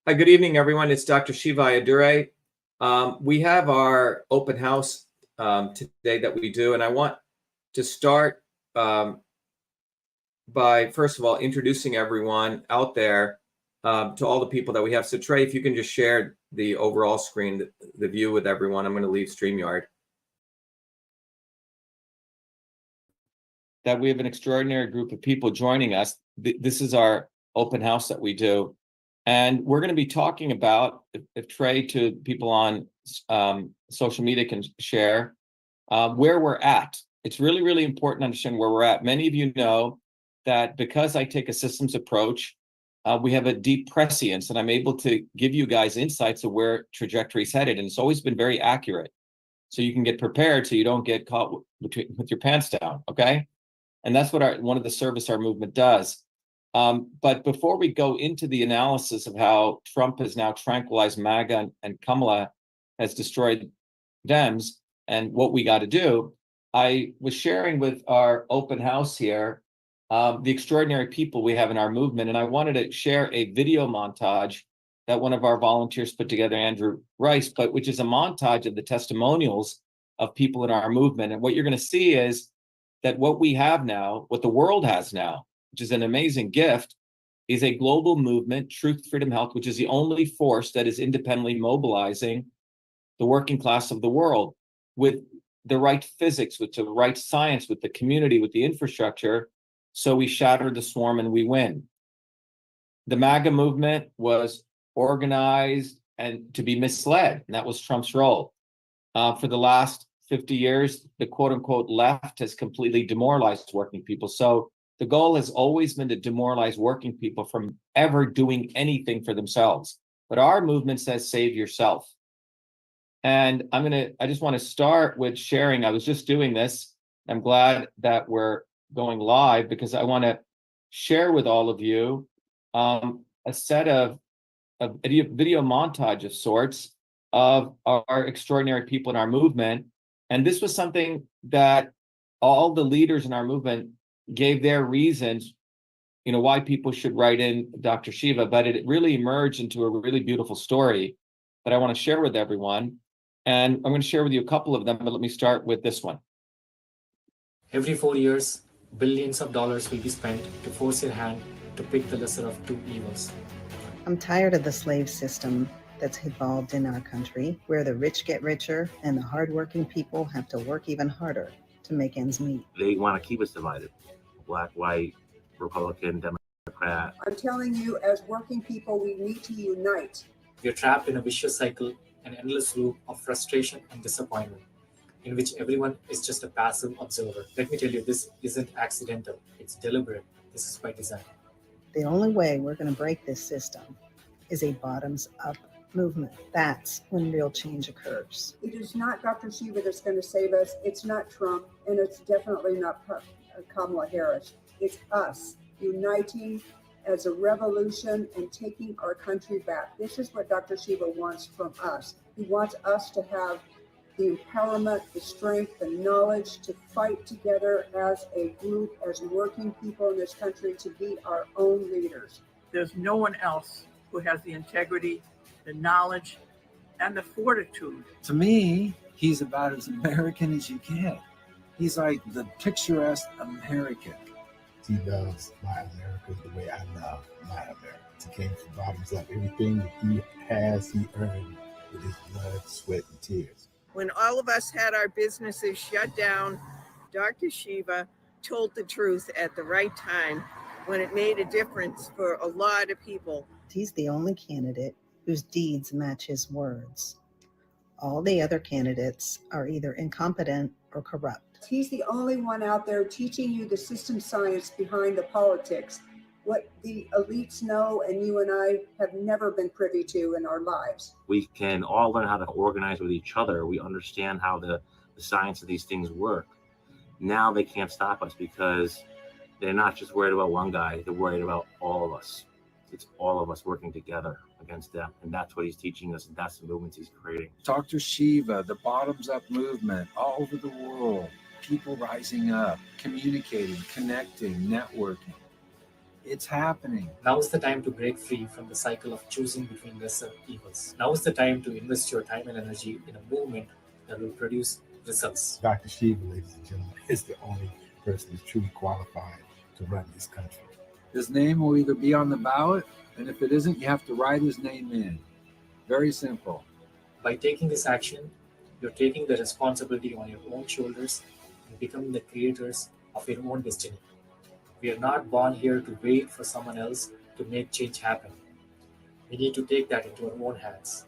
Hi, good evening, everyone. It's Dr. Shiva Ayadure. We have our open house today that we do, and I want to start by, first of all, introducing everyone out there to all the people that we have. So, Trey, if you can just share the overall screen, the view with everyone. I'm going to leave StreamYard. That we have an extraordinary group of people joining us. This is our open house that we do. And we're going to be talking about, if Trey to people on social media can share, where we're at. It's really, really important to understand where we're at. Many of you know that because I take a systems approach, we have a deep prescience, and I'm able to give you guys insights of where trajectory is headed. And it's always been very accurate. So you can get prepared so you don't get caught with your pants down, okay? And that's what one of the service our movement does. But before we go into the analysis of how Trump has now tranquilized MAGA and Kamala has destroyed Dems and what we got to do, I was sharing with our open house here the extraordinary people we have in our movement. And I wanted to share a video montage that one of our volunteers put together, Andrew Rice, but which is a montage of the testimonials of people in our movement. And what you're going to see is that what we have now, what the world has now, which is an amazing gift, is a global movement, Truth, Freedom, Health, which is the only force that is independently mobilizing the working class of the world with the right physics, with the right science, with the community, with the infrastructure. So we shatter the swarm and we win. The MAGA movement was organized and to be misled, and that was Trump's role. For the last 50 years, the quote unquote left has completely demoralized working people. So the goal has always been to demoralize working people from ever doing anything for themselves. But our movement says save yourself. And I just want to start with sharing. I was just doing this. I'm glad that we're going live because I want to share with all of you a set of a video montage of sorts of our extraordinary people in our movement. And this was something that all the leaders in our movement gave their reasons, why people should write in Dr. Shiva, but it really emerged into a really beautiful story that I want to share with everyone. And I'm going to share with you a couple of them, but let me start with this one. Every 4 years, billions of dollars will be spent to force your hand to pick the lesser of two evils. I'm tired of the slave system that's evolved in our country, where the rich get richer and the hardworking people have to work even harder to make ends meet. They want to keep us divided. Black, white, Republican, Democrat. I'm telling you, as working people, we need to unite. We are trapped in a vicious cycle, an endless loop of frustration and disappointment, in which everyone is just a passive observer. Let me tell you, this isn't accidental. It's deliberate. This is by design. The only way we're going to break this system is a bottoms-up movement. That's when real change occurs. It is not Dr. Shiva that's going to save us. It's not Trump, and it's definitely not Kamala Harris. It's us uniting as a revolution and taking our country back. This is what Dr. Shiva wants from us. He wants us to have the empowerment, the strength, the knowledge to fight together as a group, as working people in this country, to be our own leaders. There's no one else who has the integrity, the knowledge, and the fortitude. To me, he's about as American as you get. He's like the picturesque American. He loves my America the way I love my America. He came from bottoms up. Everything that he has, he earned with his blood, sweat, and tears. When all of us had our businesses shut down, Dr. Shiva told the truth at the right time when it made a difference for a lot of people. He's the only candidate whose deeds match his words. All the other candidates are either incompetent or corrupt. He's the only one out there teaching you the system science behind the politics, what the elites know and you and I have never been privy to in our lives. We can all learn how to organize with each other. We understand how the science of these things work. Now they can't stop us because they're not just worried about one guy, they're worried about all of us. It's all of us working together against them. And that's what he's teaching us. And that's the movements he's creating. Dr. Shiva, the bottoms-up movement all over the world, people rising up, communicating, connecting, networking. It's happening. Now is the time to break free from the cycle of choosing between lesser evils. Now is the time to invest your time and energy in a movement that will produce results. Dr. Shiva, ladies and gentlemen, is the only person who's truly qualified to run this country. His name will either be on the ballot, and if it isn't, you have to write his name in. Very simple. By taking this action, you're taking the responsibility on your own shoulders and becoming the creators of your own destiny. We are not born here to wait for someone else to make change happen. We need to take that into our own hands.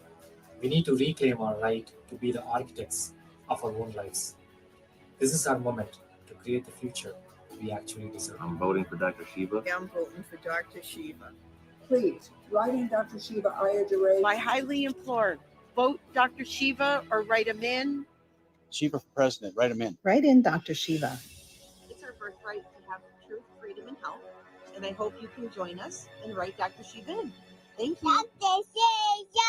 We need to reclaim our right to be the architects of our own lives. This is our moment to create the future we actually deserve. I'm voting for Dr. Shiva. I'm voting for Dr. Shiva. Please, write in Dr. Shiva Ayyadurai. I highly implore, vote Dr. Shiva or write him in. Shiva for president, write him in. Write in Dr. Shiva. It's our birthright to have truth, freedom, and health. And I hope you can join us and write Dr. Shiva in. Thank you. Dr. Shiva!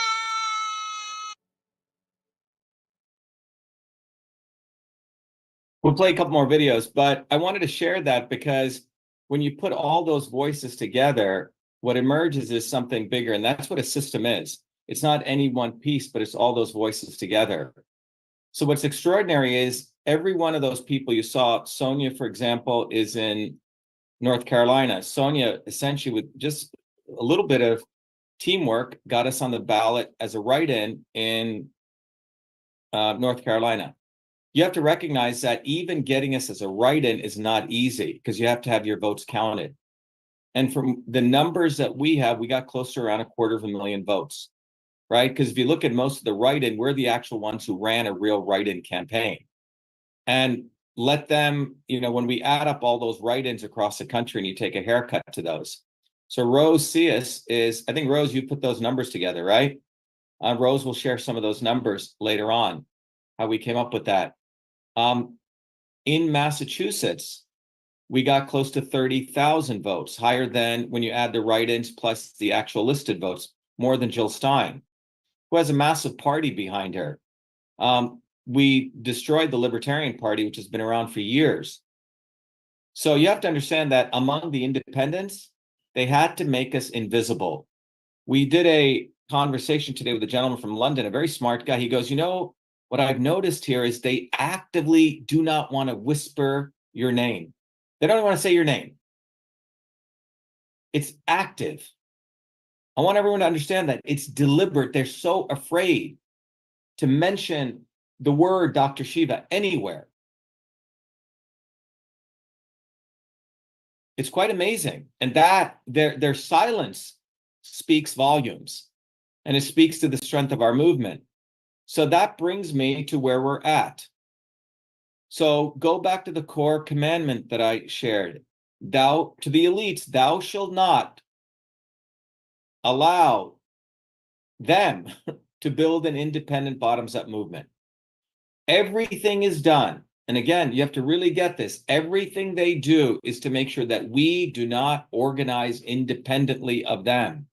We'll play a couple more videos, but I wanted to share that because when you put all those voices together, what emerges is something bigger, and that's what a system is. It's not any one piece, but it's all those voices together. So what's extraordinary is every one of those people you saw, Sonia, for example, is in North Carolina. Sonia, essentially with just a little bit of teamwork, got us on the ballot as a write-in in North Carolina. You have to recognize that even getting us as a write-in is not easy because you have to have your votes counted. And from the numbers that we have, we got close to around 250,000 votes, right? Because if you look at most of the write-in, we're the actual ones who ran a real write-in campaign. And let them, when we add up all those write-ins across the country and you take a haircut to those. So Rose Cius is, I think, Rose, you put those numbers together, right? Rose will share some of those numbers later on, how we came up with that. In Massachusetts, we got close to 30,000 votes, higher than when you add the write-ins plus the actual listed votes, more than Jill Stein, who has a massive party behind her. We destroyed the Libertarian Party, which has been around for years. So you have to understand that among the independents, they had to make us invisible. We did a conversation today with a gentleman from London, a very smart guy. He goes, what I've noticed here is they actively do not want to whisper your name. They don't want to say your name. It's active. I want everyone to understand that it's deliberate. They're so afraid to mention the word Dr. Shiva anywhere. It's quite amazing. And that their silence speaks volumes, and it speaks to the strength of our movement. So that brings me to where we're at. So go back to the core commandment that I shared. Thou, to the elites, thou shalt not allow them to build an independent bottoms-up movement. Everything is done. And again, you have to really get this. Everything they do is to make sure that we do not organize independently of them.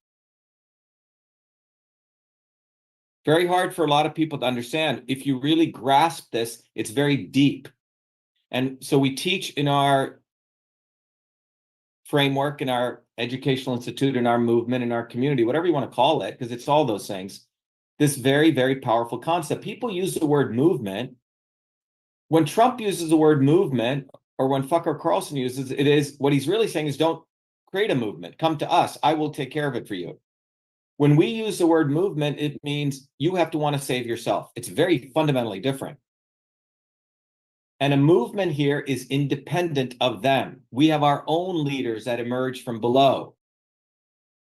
Very hard for a lot of people to understand. If you really grasp this, it's very deep. And so we teach in our framework, in our educational institute, in our movement, in our community, whatever you want to call it, because it's all those things, this very, very powerful concept. People use the word movement. When Trump uses the word movement, or when Fucker Carlson uses it, is what he's really saying is don't create a movement. Come to us. I will take care of it for you. When we use the word movement, it means you have to want to save yourself. It's very fundamentally different. And a movement here is independent of them. We have our own leaders that emerge from below.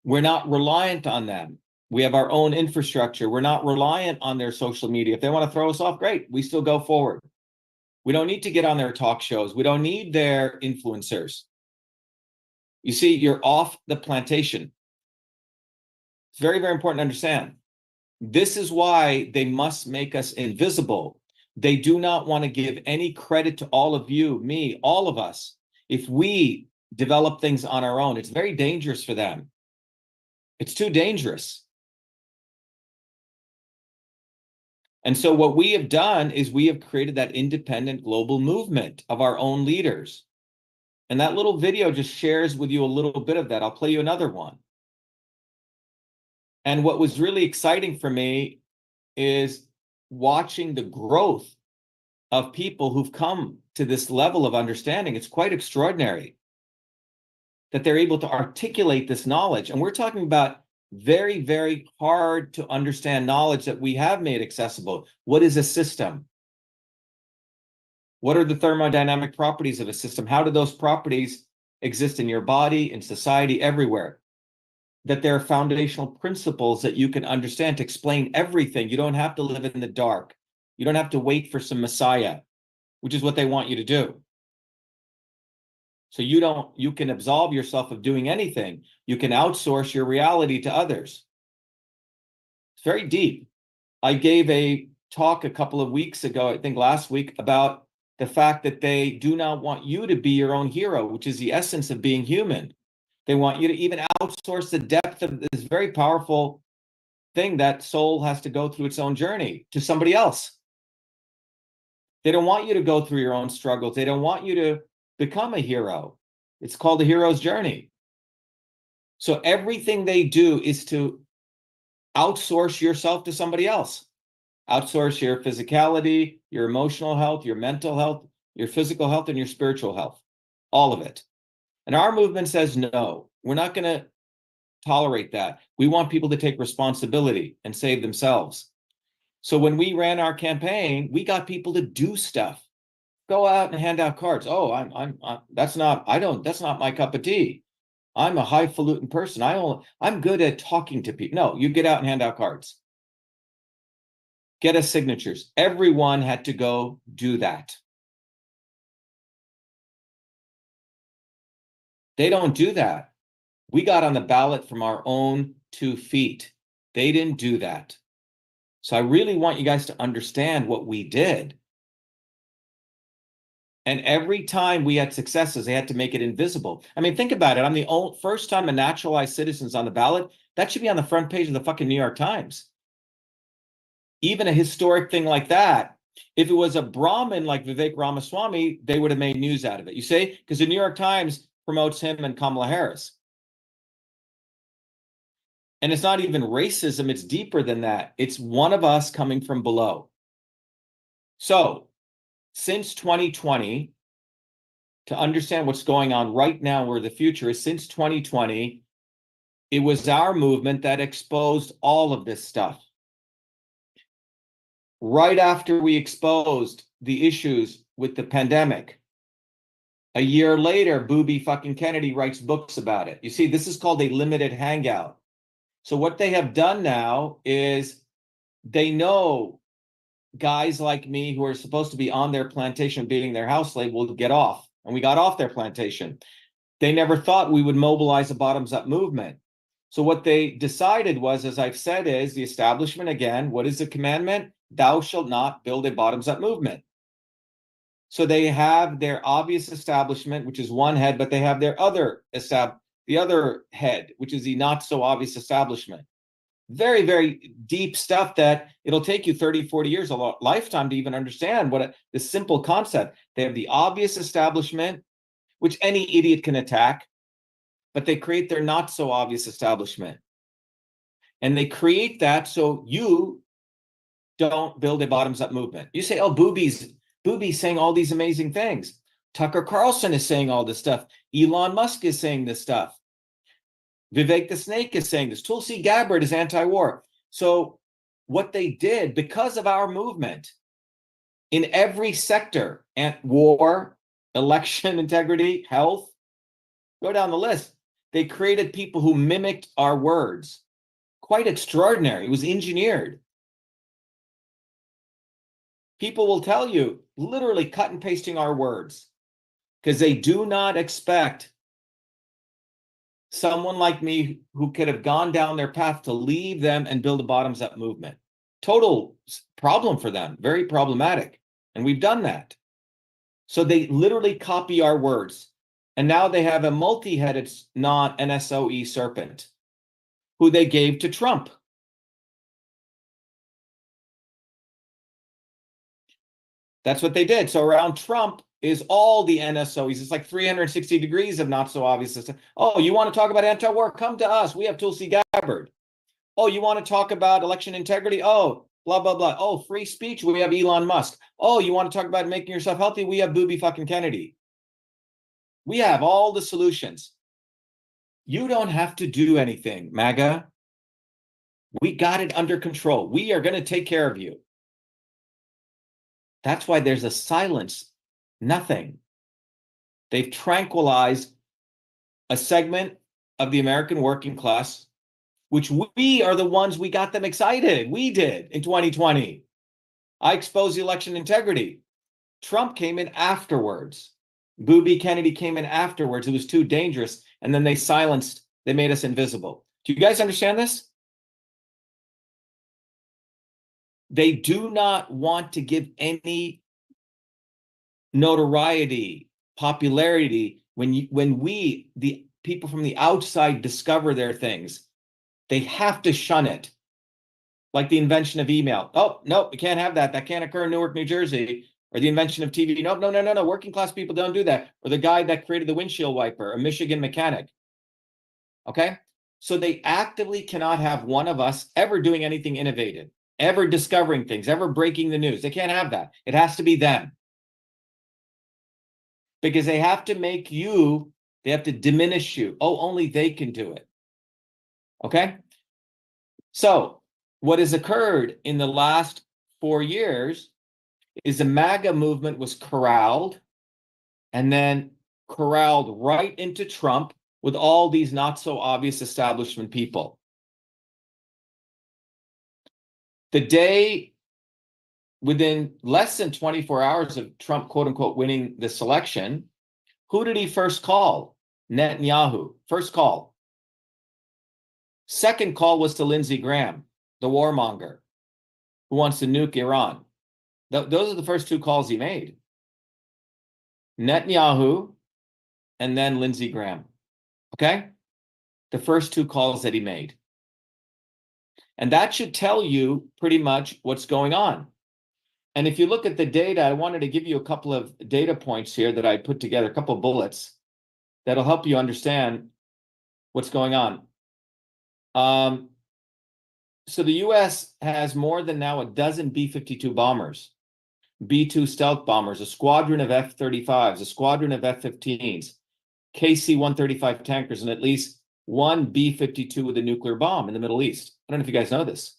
We're not reliant on them. We have our own infrastructure. We're not reliant on their social media. If they want to throw us off, great. We still go forward. We don't need to get on their talk shows. We don't need their influencers. You see, you're off the plantation. It's very, very important to understand. This is why they must make us invisible. They do not want to give any credit to all of you, me, all of us. If we develop things on our own, it's very dangerous for them. It's too dangerous. And so what we have done is we have created that independent global movement of our own leaders. And that little video just shares with you a little bit of that. I'll play you another one. And what was really exciting for me is watching the growth of people who've come to this level of understanding. It's quite extraordinary that they're able to articulate this knowledge. And we're talking about very, very hard to understand knowledge that we have made accessible. What is a system? What are the thermodynamic properties of a system? How do those properties exist in your body, in society, everywhere? That there are foundational principles that you can understand to explain everything. You don't have to live in the dark. You don't have to wait for some messiah, which is what they want you to do. So you can absolve yourself of doing anything. You can outsource your reality to others. It's very deep. I gave a talk a couple of weeks ago, I think last week, about the fact that they do not want you to be your own hero, which is the essence of being human. They want you to even outsource the depth of this very powerful thing that soul has to go through its own journey to somebody else. They don't want you to go through your own struggles. They don't want you to become a hero. It's called the hero's journey. So everything they do is to outsource yourself to somebody else. Outsource your physicality, your emotional health, your mental health, your physical health, and your spiritual health. All of it. And our movement says, no, we're not going to tolerate that. We want people to take responsibility and save themselves. So when we ran our campaign, we got people to do stuff. Go out and hand out cards. Oh, that's not my cup of tea. I'm a highfalutin person. I'm good at talking to people. No, you get out and hand out cards. Get us signatures. Everyone had to go do that. They don't do that. We got on the ballot from our own 2 feet. They didn't do that. So I really want you guys to understand what we did. And every time we had successes, they had to make it invisible. I mean, think about it. I'm the first time a naturalized citizen's on the ballot. That should be on the front page of the fucking New York Times. Even a historic thing like that, if it was a Brahmin like Vivek Ramaswamy, they would have made news out of it. You see? Because the New York Times promotes him and Kamala Harris. And it's not even racism. It's deeper than that. It's one of us coming from below. So since 2020, to understand what's going on right now, where the future is, since 2020, it was our movement that exposed all of this stuff. Right after we exposed the issues with the pandemic, a year later, Booby fucking Kennedy writes books about it. You see, this is called a limited hangout. So what they have done now is they know guys like me who are supposed to be on their plantation beating their house slave will get off. And we got off their plantation. They never thought we would mobilize a bottoms-up movement. So what they decided was, as I've said, is the establishment, again, what is the commandment? Thou shalt not build a bottoms-up movement. So they have their obvious establishment, which is one head, but they have their the other head, which is the not so obvious establishment. Very, very deep stuff that it'll take you 30, 40 years, a lifetime to even understand the simple concept. They have the obvious establishment, which any idiot can attack, but they create their not so obvious establishment. And they create that so you don't build a bottoms-up movement. You say, oh, Booby's saying all these amazing things. Tucker Carlson is saying all this stuff. Elon Musk is saying this stuff. Vivek the Snake is saying this. Tulsi Gabbard is anti-war. So what they did, because of our movement, in every sector, war, election integrity, health, go down the list, they created people who mimicked our words. Quite extraordinary. It was engineered. People will tell you, literally cut and pasting our words, because they do not expect someone like me who could have gone down their path to leave them and build a bottoms-up movement. Total problem for them, very problematic. And we've done that. So they literally copy our words. And now they have a multi-headed non-NSOE serpent who they gave to Trump. That's what they did. So around Trump, is all the NSOEs. It's like 360 degrees of not so obvious. Oh, you want to talk about anti-war? Come to us. We have Tulsi Gabbard. Oh, you want to talk about election integrity? Oh, blah, blah, blah. Oh, free speech? We have Elon Musk. Oh, you want to talk about making yourself healthy? We have Booby fucking Kennedy. We have all the solutions. You don't have to do anything, MAGA. We got it under control. We are going to take care of you. That's why there's a silence. Nothing. They've tranquilized a segment of the American working class, which we are the ones, we got them excited. We did in 2020. I exposed the election integrity. Trump came in afterwards. Booby Kennedy came in afterwards. It was too dangerous. And then they silenced, they made us invisible. Do you guys understand this? They do not want to give any notoriety, popularity. When we, the people from the outside, discover their things, they have to shun it. Like the invention of email. Oh, no, we can't have that. That can't occur in Newark, New Jersey. Or the invention of TV. No. Working class people don't do that. Or the guy that created the windshield wiper, a Michigan mechanic. Okay? So they actively cannot have one of us ever doing anything innovative, ever discovering things, ever breaking the news. They can't have that. It has to be them. Because they have to make you, they have to diminish you. Oh, only they can do it. Okay? So what has occurred in the last 4 years is the MAGA movement was corralled and then corralled right into Trump with all these not so obvious establishment people. The day, within less than 24 hours of Trump, quote unquote, winning this election, who did he first call? Netanyahu. First call. Second call was to Lindsey Graham, the warmonger, who wants to nuke Iran. Those are the first two calls he made. Netanyahu and then Lindsey Graham. Okay? The first two calls that he made. And that should tell you pretty much what's going on. And if you look at the data, I wanted to give you a couple of data points here that I put together, a couple of bullets that'll help you understand what's going on. So the US has more than now a dozen B-52 bombers, B-2 stealth bombers, a squadron of F-35s, a squadron of F-15s, KC-135 tankers, and at least one B-52 with a nuclear bomb in the Middle East. I don't know if you guys know this.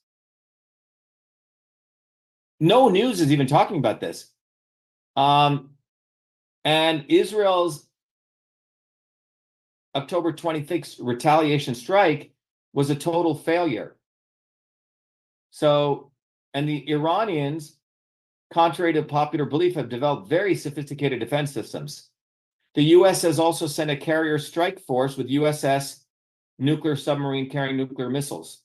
No news is even talking about this. And Israel's October 26th retaliation strike was a total failure. So, and the Iranians, contrary to popular belief, have developed very sophisticated defense systems. The US has also sent a carrier strike force with USS nuclear submarine carrying nuclear missiles.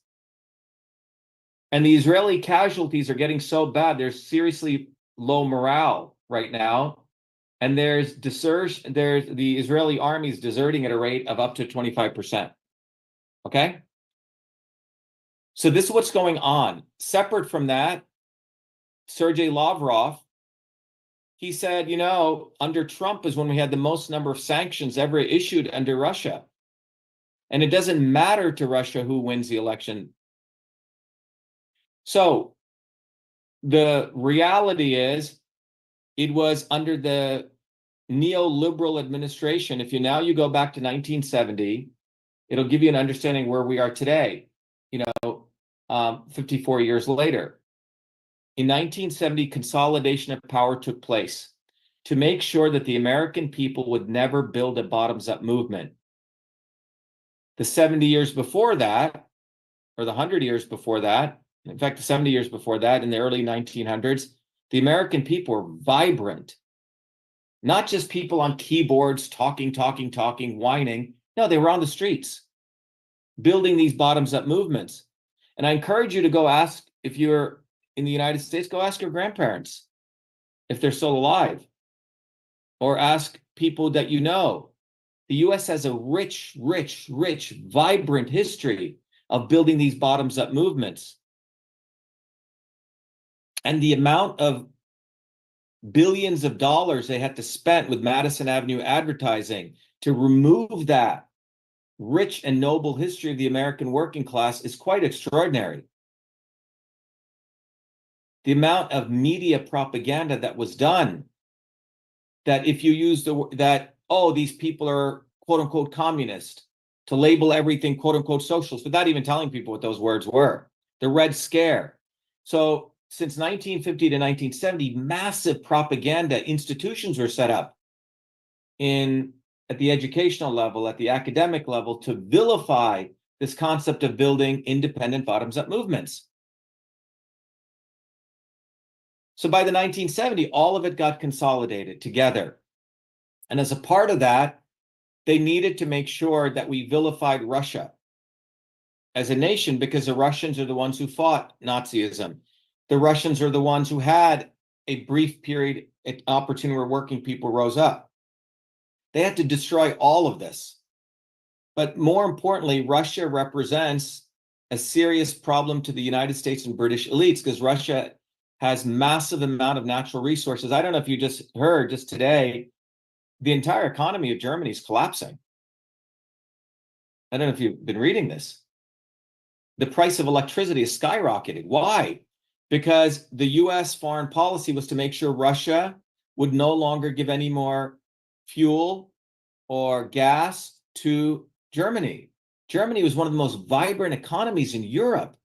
And the Israeli casualties are getting so bad, there's seriously low morale right now. And there's desertion, the Israeli army is deserting at a rate of up to 25%. Okay? So this is what's going on. Separate from that, Sergei Lavrov, he said, you know, under Trump is when we had the most number of sanctions ever issued under Russia. And it doesn't matter to Russia who wins the election. So the reality is it was under the neoliberal administration. If you go back to 1970, it'll give you an understanding where we are today, 54 years later. In 1970, consolidation of power took place to make sure that the American people would never build a bottoms-up movement. The 70 years before that, or the 100 years before that, in fact, the 70 years before that, in the early 1900s, the American people were vibrant. Not just people on keyboards talking, whining. No, they were on the streets, building these bottoms-up movements. And I encourage you to go ask, if you're in the United States, go ask your grandparents if they're still alive, or ask people that you know. The US has a rich, vibrant history of building these bottoms-up movements. And the amount of billions of dollars they had to spend with Madison Avenue advertising to remove that rich and noble history of the American working class is quite extraordinary. The amount of media propaganda that was done, that if you use these people are quote unquote communist, to label everything quote unquote socialist, without even telling people what those words were. The Red Scare. So since 1950 to 1970, massive propaganda institutions were set up at the educational level, at the academic level, to vilify this concept of building independent bottoms-up movements. So by the 1970s, all of it got consolidated together. And as a part of that, they needed to make sure that we vilified Russia as a nation, because the Russians are the ones who fought Nazism. The Russians are the ones who had a brief period, an opportunity where working people rose up. They had to destroy all of this. But more importantly, Russia represents a serious problem to the United States and British elites, because Russia has massive amount of natural resources. I don't know if you just heard just today, the entire economy of Germany is collapsing. I don't know if you've been reading this. The price of electricity is skyrocketing. Why? Because the US foreign policy was to make sure Russia would no longer give any more fuel or gas to Germany. Germany was one of the most vibrant economies in Europe,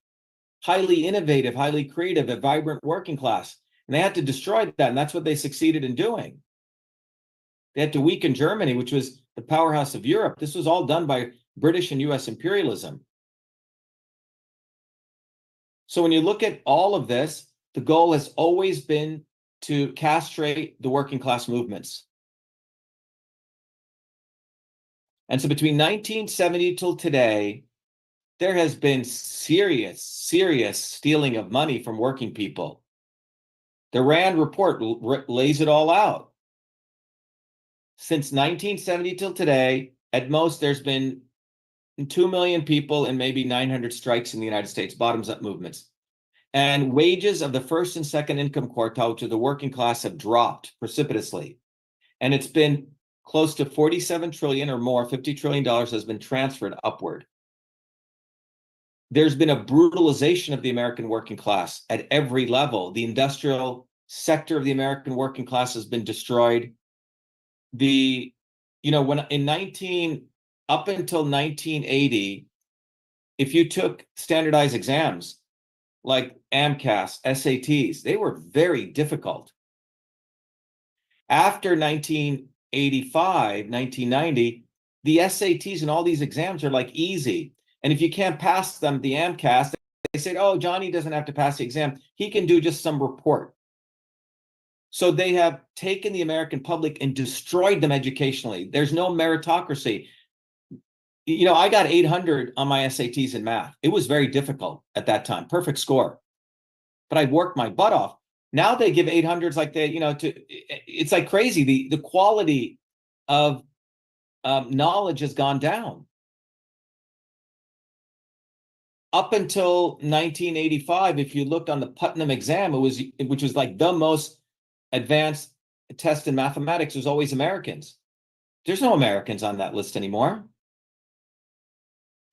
highly innovative, highly creative, a vibrant working class. And they had to destroy that, and that's what they succeeded in doing. They had to weaken Germany, which was the powerhouse of Europe. This was all done by British and US imperialism. So when you look at all of this, the goal has always been to castrate the working class movements. And so between 1970 till today, there has been serious stealing of money from working people. The Rand report lays it all out. Since 1970 till today, at most, there's been 2 million people and maybe 900 strikes in the United States, bottoms-up movements. And wages of the first and second income quartile to the working class have dropped precipitously. And it's been close to 47 trillion or more, $50 trillion has been transferred upward. There's been a brutalization of the American working class at every level. The industrial sector of the American working class has been destroyed. When up until 1980, if you took standardized exams like AMCAS, SATs, they were very difficult. After 1985, 1990, the SATs and all these exams are like easy. And if you can't pass them, the AMCAS, they said, oh, Johnny doesn't have to pass the exam. He can do just some report. So they have taken the American public and destroyed them educationally. There's no meritocracy. I got 800 on my SATs in math. It was very difficult at that time, perfect score. But I worked my butt off. Now they give 800s like it's like crazy. The quality of knowledge has gone down. Up until 1985, if you looked on the Putnam exam, which was like the most advanced test in mathematics, was always Americans. There's no Americans on that list anymore.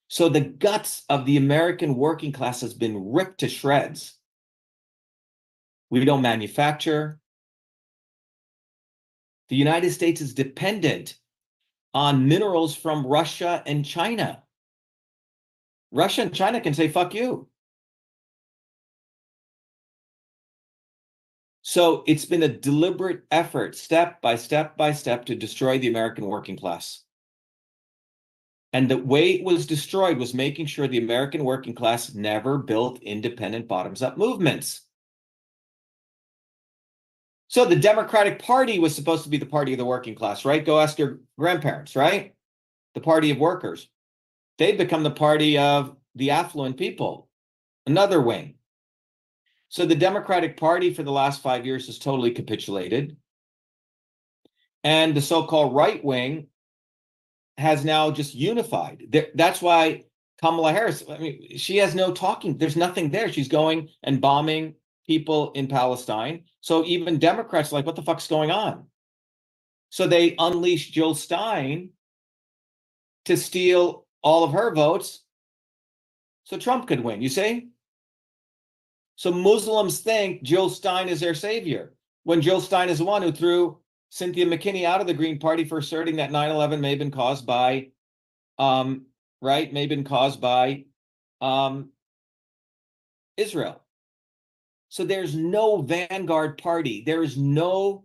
So the guts of the American working class has been ripped to shreds. We don't manufacture. The United States is dependent on minerals from Russia and China. Russia and China can say, fuck you. So it's been a deliberate effort, step by step by step, to destroy the American working class. And the way it was destroyed was making sure the American working class never built independent bottoms-up movements. So the Democratic Party was supposed to be the party of the working class, right? Go ask your grandparents, right? The party of workers. They've become the party of the affluent people, another wing. So the Democratic Party for the last 5 years has totally capitulated. And the so-called right wing has now just unified. That's why Kamala Harris, she has no talking. There's nothing there. She's going and bombing people in Palestine. So even Democrats are like, what the fuck's going on? So they unleashed Jill Stein to steal all of her votes so Trump could win, you see? So Muslims think Jill Stein is their savior, when Jill Stein is the one who threw Cynthia McKinney out of the Green Party for asserting that 9/11 may have been caused by, Israel. So there's no vanguard party. There is no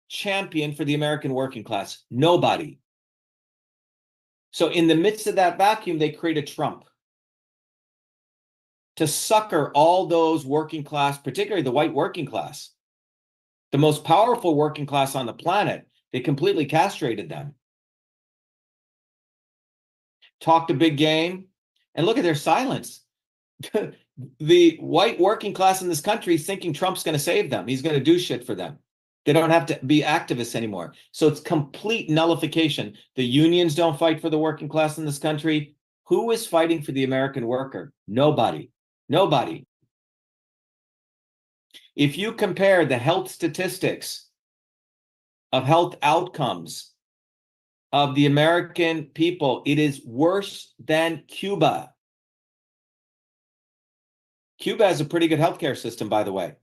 champion for the American working class. Nobody. So in the midst of that vacuum, they created Trump to succor all those working class, particularly the white working class, the most powerful working class on the planet. They completely castrated them. Talked a big game, and look at their silence. The white working class in this country is thinking Trump's going to save them. He's going to do shit for them. They don't have to be activists anymore. So it's complete nullification. The unions don't fight for the working class in this country. Who is fighting for the American worker? Nobody. Nobody. If you compare the health statistics of health outcomes of the American people, it is worse than Cuba. Cuba has a pretty good healthcare system, by the way.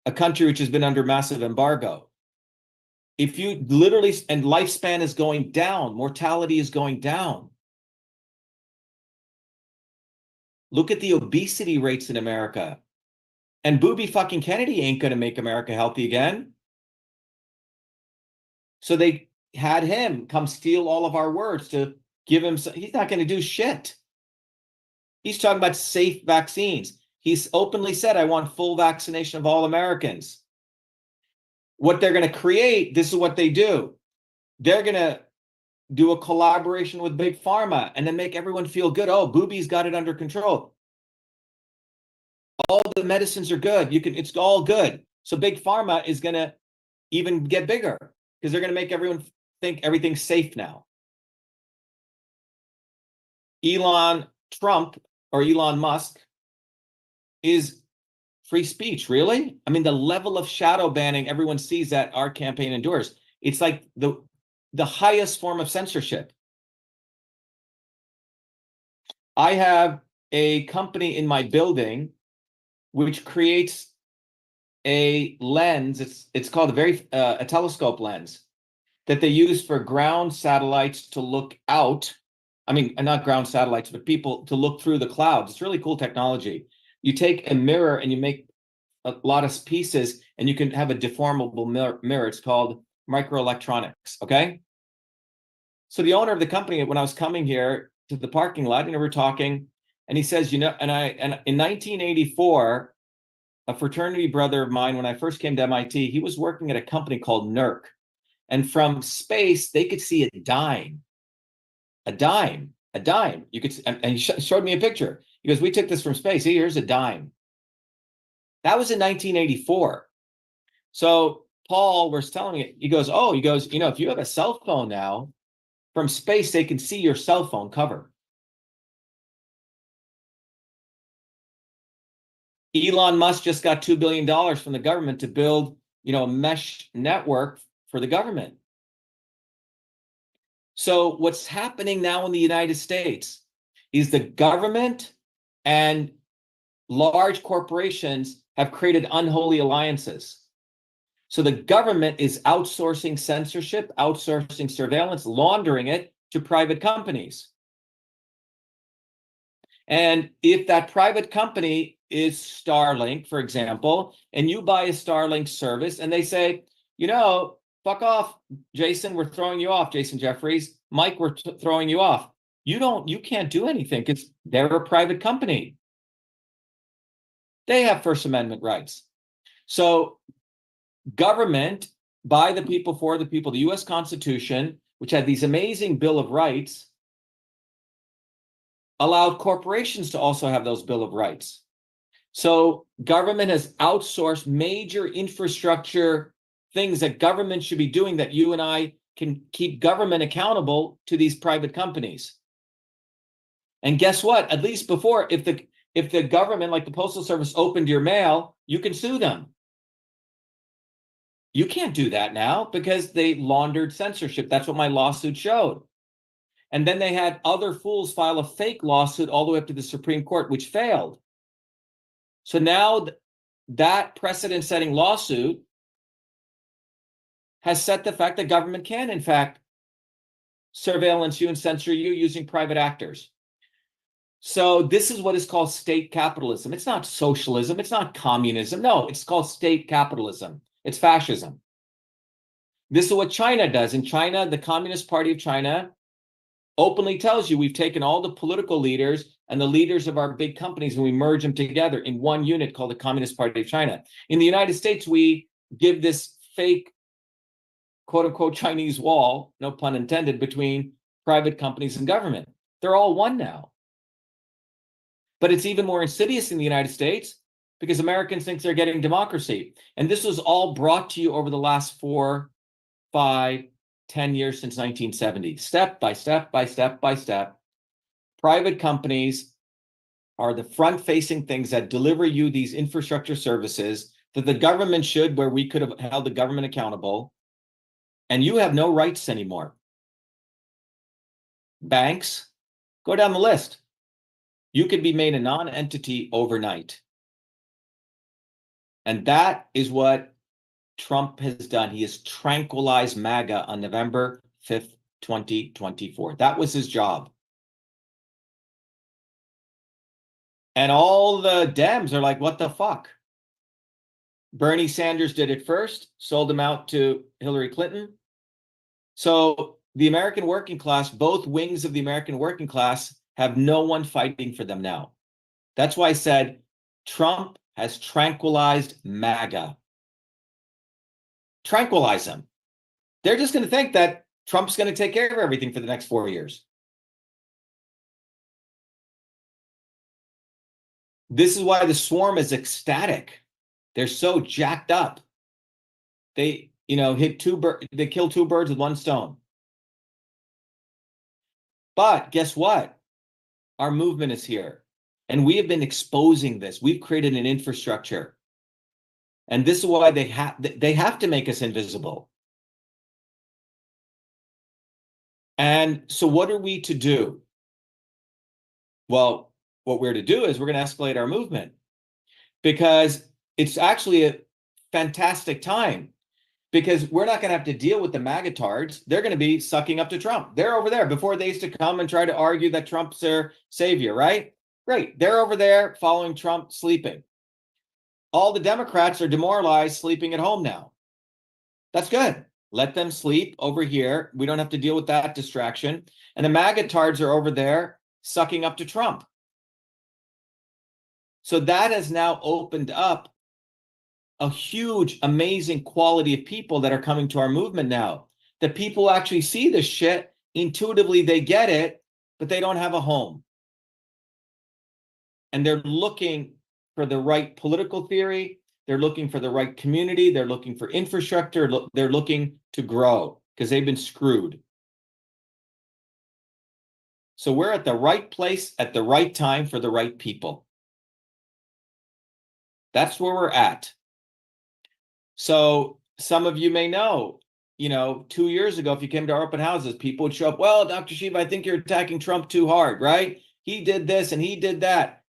A country which has been under massive embargo. If you literally, and lifespan is going down, mortality is going down. Look at the obesity rates in America. And Booby fucking Kennedy ain't going to make America healthy again. So they had him come steal all of our words to give him, he's not going to do shit. He's talking about safe vaccines. He's openly said, I want full vaccination of all Americans. What they're going to create, this is what they do. They're going to do a collaboration with Big Pharma and then make everyone feel good. Oh, Booby's got it under control. All the medicines are good. It's all good. So Big Pharma is going to even get bigger because they're going to make everyone think everything's safe now. Elon Musk is free speech, really? I mean, the level of shadow banning everyone sees that our campaign endures. It's like the highest form of censorship. I have a company in my building which creates a lens. It's called a telescope lens that they use for ground satellites to look out. I mean, not ground satellites, but people to look through the clouds. It's really cool technology. You take a mirror and you make a lot of pieces and you can have a deformable mirror. It's called microelectronics, okay? So the owner of the company, when I was coming here to the parking lot, we were talking, and he says, and in 1984, a fraternity brother of mine, when I first came to MIT, he was working at a company called NERC. And from space, they could see a dime. A dime. You could, and he showed me a picture. He goes, we took this from space. Here's a dime. That was in 1984. So Paul was telling it, he goes, if you have a cell phone now, from space, they can see your cell phone cover. Elon Musk just got $2 billion from the government to build, a mesh network for the government. So what's happening now in the United States is the government and large corporations have created unholy alliances. So the government is outsourcing censorship, outsourcing surveillance, laundering it to private companies. And if that private company is Starlink, for example, and you buy a Starlink service and they say, fuck off, Jason, we're throwing you off, Jason Jeffries, Mike, we're throwing you off. You can't do anything because they're a private company. They have First Amendment rights. So government, by the people, for the people, the US Constitution, which had these amazing Bill of Rights, allowed corporations to also have those Bill of Rights. So government has outsourced major infrastructure things that government should be doing that you and I can keep government accountable to these private companies. And guess what? At least before, if if the government, like the Postal Service, opened your mail, you can sue them. You can't do that now because they laundered censorship. That's what my lawsuit showed. And then they had other fools file a fake lawsuit all the way up to the Supreme Court, which failed. So now that precedent-setting lawsuit has set the fact that government can, in fact, surveillance you and censor you using private actors. So this is what is called state capitalism. It's not socialism. It's not communism. No, it's called state capitalism. It's fascism. This is what China does. In China, the Communist Party of China openly tells you we've taken all the political leaders and the leaders of our big companies and we merge them together in one unit called the Communist Party of China. In the United States, we give this fake, quote unquote, Chinese wall, no pun intended, between private companies and government. They're all one now. But it's even more insidious in the United States because Americans think they're getting democracy. And this was all brought to you over the last 4, 5, 10 years since 1970. Step by step by step by step. Private companies are the front-facing things that deliver you these infrastructure services that the government should, where we could have held the government accountable. And you have no rights anymore. Banks, go down the list. You could be made a non-entity overnight. And that is what Trump has done. He has tranquilized MAGA on November 5th, 2024. That was his job. And all the Dems are like, what the fuck? Bernie Sanders did it first, sold him out to Hillary Clinton. So the American working class, both wings of the American working class, have no one fighting for them now. That's why I said Trump has tranquilized MAGA. Tranquilize them. They're just going to think that Trump's going to take care of everything for the next 4 years. This is why the swarm is ecstatic. They're so jacked up. They, they kill two birds with one stone. But guess what? Our movement is here. And we have been exposing this. We've created an infrastructure. And this is why they have to make us invisible. And so what are we to do? Well, what we're to do is we're going to escalate our movement because it's actually a fantastic time because we're not going to have to deal with the MAGA tards. They're going to be sucking up to Trump. They're over there. Before they used to come and try to argue that Trump's their savior, right? Great. They're over there following Trump, sleeping. All the Democrats are demoralized, sleeping at home now. That's good. Let them sleep over here. We don't have to deal with that distraction. And the MAGA tards are over there sucking up to Trump. So that has now opened up a huge, amazing quality of people that are coming to our movement now. The people actually see this shit, intuitively they get it, but they don't have a home. And they're looking for the right political theory. They're looking for the right community. They're looking for infrastructure. They're looking to grow because they've been screwed. So we're at the right place at the right time for the right people. That's where we're at. So some of you may know, 2 years ago, if you came to our open houses, people would show up, well, Dr. Shiva, I think you're attacking Trump too hard, right? He did this and he did that.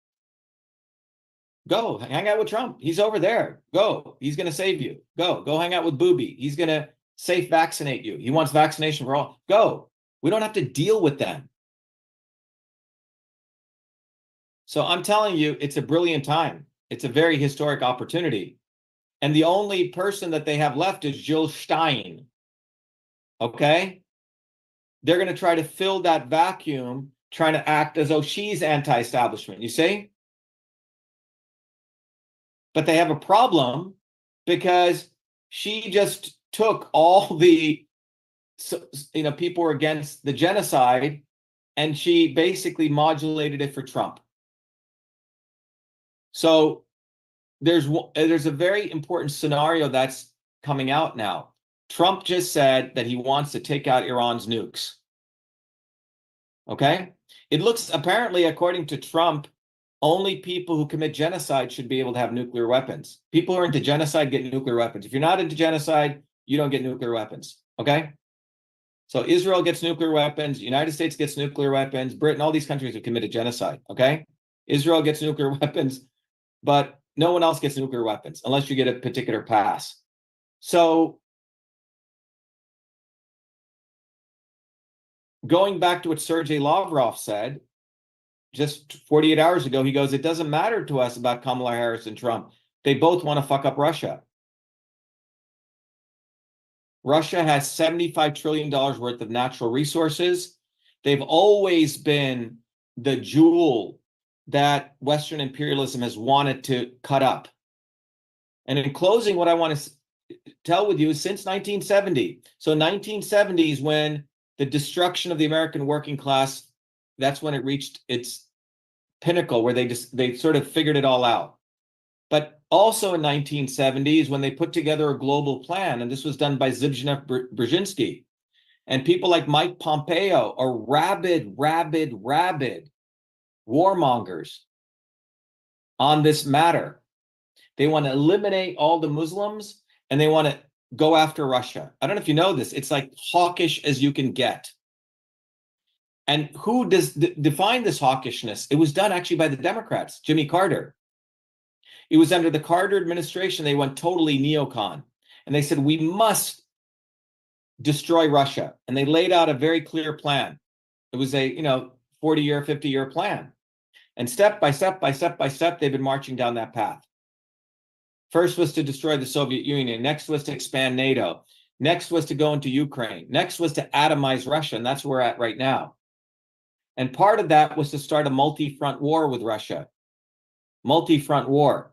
Go hang out with Trump. He's over there. Go. He's going to save you. Go hang out with Booby. He's going to safe vaccinate you. He wants vaccination for all. Go. We don't have to deal with them. So I'm telling you, it's a brilliant time. It's a very historic opportunity. And the only person that they have left is Jill Stein. Okay? They're going to try to fill that vacuum, trying to act as though she's anti-establishment. You see? But they have a problem because she just took all the, people were against the genocide, and she basically modulated it for Trump. So there's a very important scenario that's coming out now. Trump just said that he wants to take out Iran's nukes. Okay? It looks, apparently, according to Trump, only people who commit genocide should be able to have nuclear weapons. People who are into genocide get nuclear weapons. If you're not into genocide, you don't get nuclear weapons, okay? So Israel gets nuclear weapons, United States gets nuclear weapons, Britain, all these countries have committed genocide, okay? Israel gets nuclear weapons, but no one else gets nuclear weapons unless you get a particular pass. So going back to what Sergei Lavrov said just 48 hours ago, he goes, it doesn't matter to us about Kamala Harris and Trump. They both want to fuck up Russia. Russia has $75 trillion worth of natural resources. They've always been the jewel that Western imperialism has wanted to cut up. And in closing, what I want to tell with you is since 1970. So 1970 is when the destruction of the American working class, that's when it reached its pinnacle, where they sort of figured it all out. But also in 1970s, when they put together a global plan, and this was done by Zbigniew Brzezinski, and people like Mike Pompeo are rabid warmongers on this matter. They want to eliminate all the Muslims, and they want to go after Russia. I don't know if you know this. It's like hawkish as you can get. And who does define this hawkishness? It was done actually by the Democrats, Jimmy Carter. It was under the Carter administration, they went totally neocon. And they said, we must destroy Russia. And they laid out a very clear plan. It was a 40-year, 50-year plan. And step by step, they've been marching down that path. First was to destroy the Soviet Union. Next was to expand NATO. Next was to go into Ukraine. Next was to atomize Russia. And that's where we're at right now. And part of that was to start a multi-front war with Russia. Multi-front war.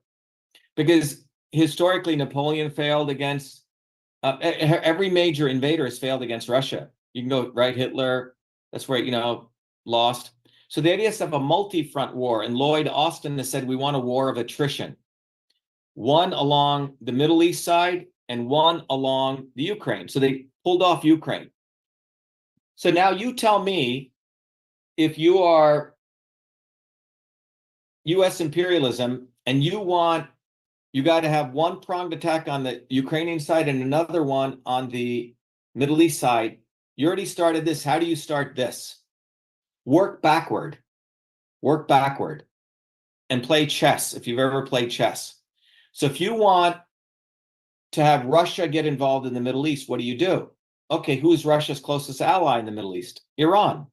Because historically, Napoleon failed against, every major invader has failed against Russia. You can go, right, Hitler, that's where, lost. So the idea is to have a multi-front war, and Lloyd Austin has said we want a war of attrition. One along the Middle East side and one along the Ukraine. So they pulled off Ukraine. So now you tell me, if you are US imperialism and you got to have one pronged attack on the Ukrainian side and another one on the Middle East side, you already started this. How do you start this? Work backward and play chess if you've ever played chess. So if you want to have Russia get involved in the Middle East, what do? Okay, who's Russia's closest ally in the Middle East? Iran.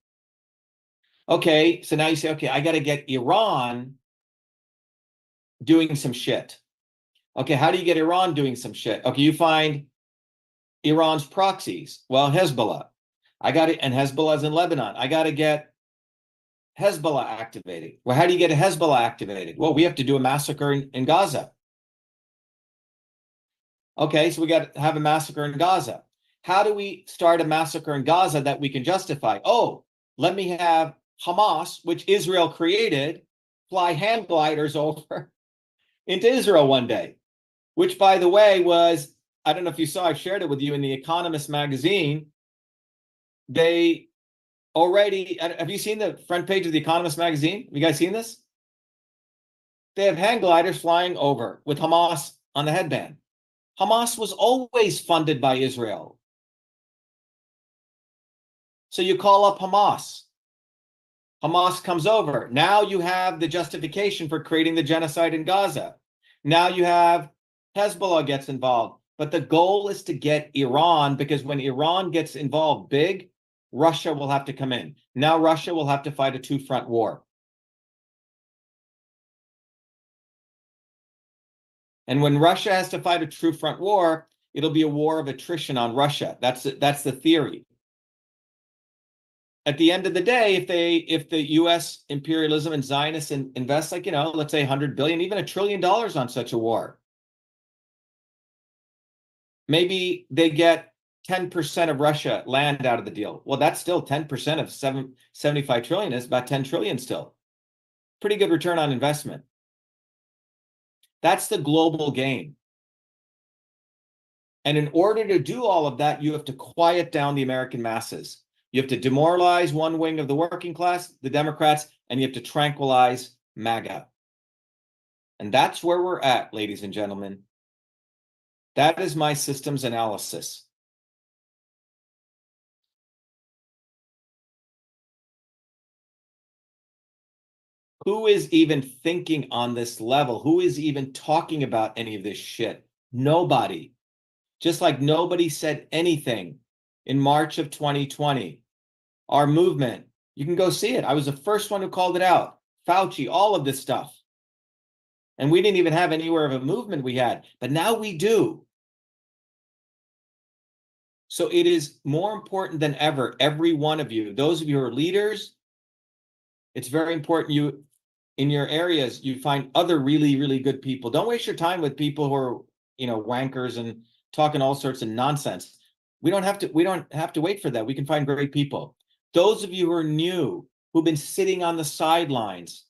Okay, so now you say, okay, I got to get Iran doing some shit. Okay, how do you get Iran doing some shit? Okay, you find Iran's proxies. Well, Hezbollah. And Hezbollah's in Lebanon. I got to get Hezbollah activated. Well, how do you get a Hezbollah activated? Well, we have to do a massacre in Gaza. Okay, so we got to have a massacre in Gaza. How do we start a massacre in Gaza that we can justify? Oh, let me have Hamas, which Israel created, fly hand gliders over into Israel one day, which, by the way, was, I don't know if you saw, I shared it with you in the Economist magazine. They already, have you seen the front page of the Economist magazine? Have you guys seen this? They have hand gliders flying over with Hamas on the headband. Hamas was always funded by Israel. So you call up Hamas. Hamas comes over. Now you have the justification for creating the genocide in Gaza. Now you have Hezbollah gets involved. But the goal is to get Iran, because when Iran gets involved big, Russia will have to come in. Now Russia will have to fight a two-front war. And when Russia has to fight a true front war, it'll be a war of attrition on Russia. That's the theory. At the end of the day, if the U.S. imperialism and Zionists invest, like, let's say $100 billion, even $1 trillion on such a war, maybe they get 10% of Russia land out of the deal. Well, that's still 10% of 75 trillion is about 10 trillion still. Pretty good return on investment. That's the global game. And in order to do all of that, you have to quiet down the American masses. You have to demoralize one wing of the working class, the Democrats, and you have to tranquilize MAGA. And that's where we're at, ladies and gentlemen. That is my systems analysis. Who is even thinking on this level? Who is even talking about any of this shit? Nobody. Just like nobody said anything in March of 2020. Our movement, you can go see it. I was the first one who called it out. Fauci, all of this stuff. And we didn't even have anywhere of a movement we had, but now we do. So it is more important than ever, every one of you, those of you who are leaders, it's very important you, in your areas, you find other really, really good people. Don't waste your time with people who are, wankers and talking all sorts of nonsense. We don't have to wait for that. We can find great people. Those of you who are new, who've been sitting on the sidelines,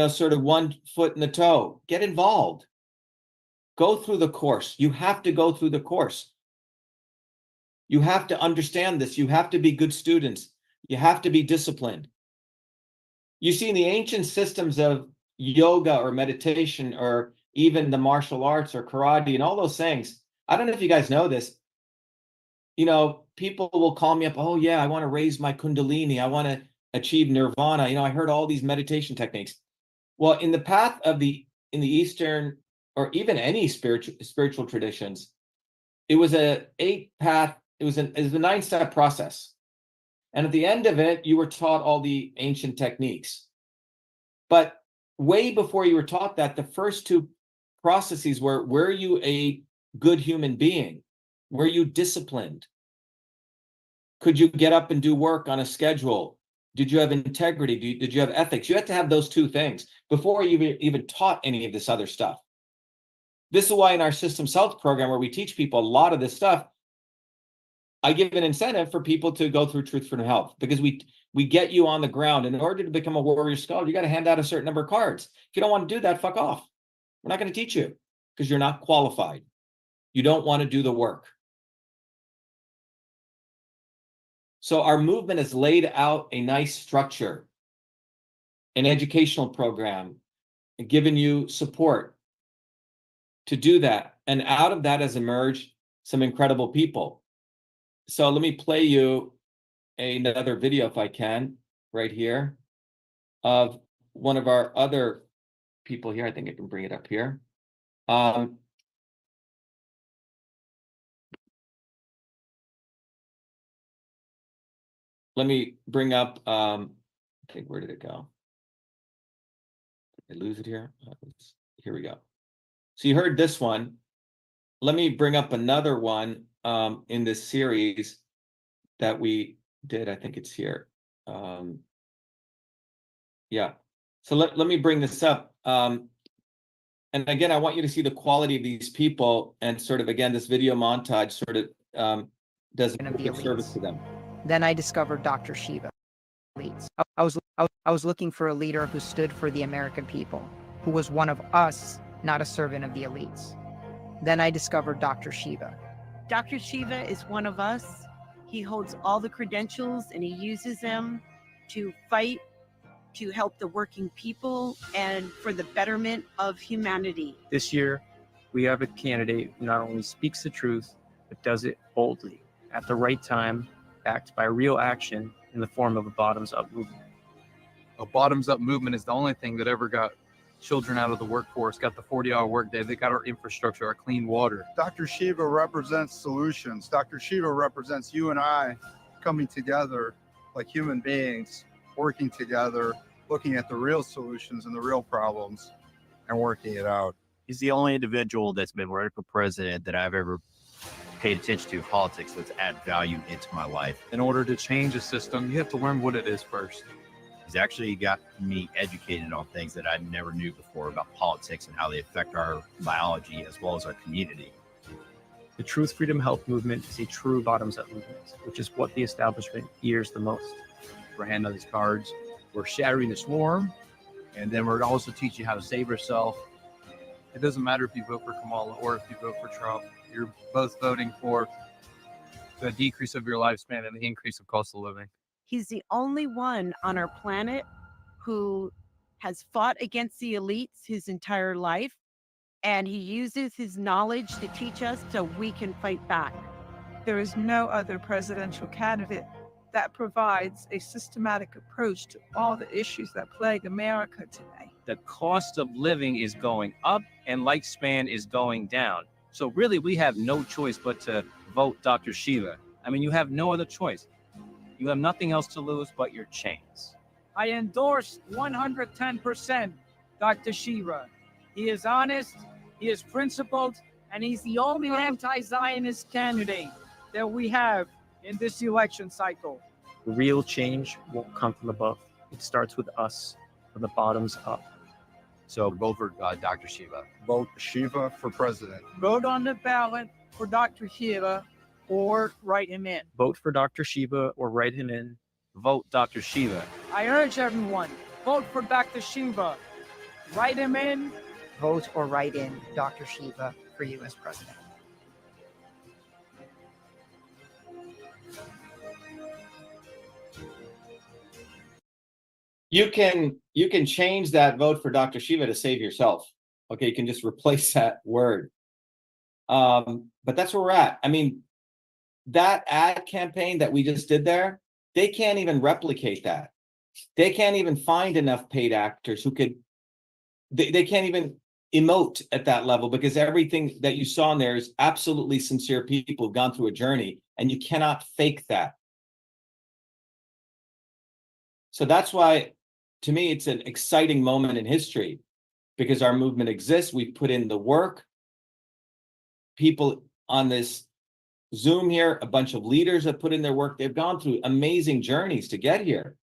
sort of 1 foot in the toe, get involved. Go through the course. You have to go through the course. You have to understand this. You have to be good students. You have to be disciplined. You see, in the ancient systems of yoga or meditation or even the martial arts or karate and all those things, I don't know if you guys know this, people will call me up, oh yeah, I want to raise my kundalini, I want to achieve nirvana, I heard all these meditation techniques. Well, in the path of in the Eastern or even any spiritual traditions, it was a 8-path, it was a 9-step process. And at the end of it, you were taught all the ancient techniques. But way before you were taught that, the first 2 processes were you a good human being? Were you disciplined? Could you get up and do work on a schedule? Did you have integrity? Did you have ethics? You had to have those 2 things before you even taught any of this other stuff. This is why in our Systems Health program, where we teach people a lot of this stuff, I give an incentive for people to go through Truth, Freedom, Health, because we get you on the ground. In order to become a warrior scholar, you got to hand out a certain number of cards. If you don't want to do that, fuck off. We're not going to teach you because you're not qualified. You don't want to do the work. So our movement has laid out a nice structure, an educational program, and given you support to do that. And out of that has emerged some incredible people. So let me play you another video, if I can, right here, of one of our other people here. I think I can bring it up here. Let me bring up, I think, where did it go? Did I lose it here? Here we go. So you heard this one. Let me bring up another one in this series that we did. I think it's here. Yeah. So let me bring this up. And again, I want you to see the quality of these people, and sort of, again, this video montage sort of does a good service to them. Then I discovered Dr. Shiva. I was looking for a leader who stood for the American people, who was one of us, not a servant of the elites. Then I discovered Dr. Shiva. Dr. Shiva is one of us. He holds all the credentials and he uses them to fight, to help the working people and for the betterment of humanity. This year, we have a candidate who not only speaks the truth, but does it boldly, at the right time, backed by real action in the form of a bottoms-up movement. A bottoms-up movement is the only thing that ever got children out of the workforce, got the 40-hour workday, they got our infrastructure, our clean water. Dr. Shiva represents solutions. Dr. Shiva represents you and I coming together like human beings, working together, looking at the real solutions and the real problems and working it out. He's the only individual that's been running for president that I've ever paid attention to politics that's add value into my life. In order to change a system, you have to learn what it is first. He's actually got me educated on things that I never knew before about politics and how they affect our biology as well as our community. The Truth, Freedom, Health movement is a true bottoms-up movement, which is what the establishment fears the most. We're handing out these cards. We're shattering the swarm, and then we're also teaching you how to save yourself. It doesn't matter if you vote for Kamala or if you vote for Trump. You're both voting for the decrease of your lifespan and the increase of cost of living. He's the only one on our planet who has fought against the elites his entire life, and he uses his knowledge to teach us so we can fight back. There is no other presidential candidate that provides a systematic approach to all the issues that plague America today. The cost of living is going up and lifespan is going down. So really, we have no choice but to vote Dr. Shiva. I mean, you have no other choice. You have nothing else to lose but your chains. I endorse 110% Dr. Shiva. He is honest, he is principled, and he's the only anti-Zionist candidate that we have in this election cycle. Real change won't come from above. It starts with us, from the bottoms up. So vote for Dr. Shiva. Vote Shiva for president. Vote on the ballot for Dr. Shiva or write him in. Vote for Dr. Shiva or write him in. Vote Dr. Shiva. I urge everyone, vote for Dr. Shiva. Write him in. Vote or write in Dr. Shiva for you as president. You can change that vote for Dr. Shiva to save yourself. Okay, you can just replace that word. But that's where we're at. I mean, that ad campaign that we just did there, they can't even replicate that. They can't even find enough paid actors who could, they can't even emote at that level, because everything that you saw in there is absolutely sincere people who've gone through a journey, and you cannot fake that. So that's why, to me, it's an exciting moment in history, because our movement exists. We've put in the work. People on this Zoom here, a bunch of leaders have put in their work. They've gone through amazing journeys to get here.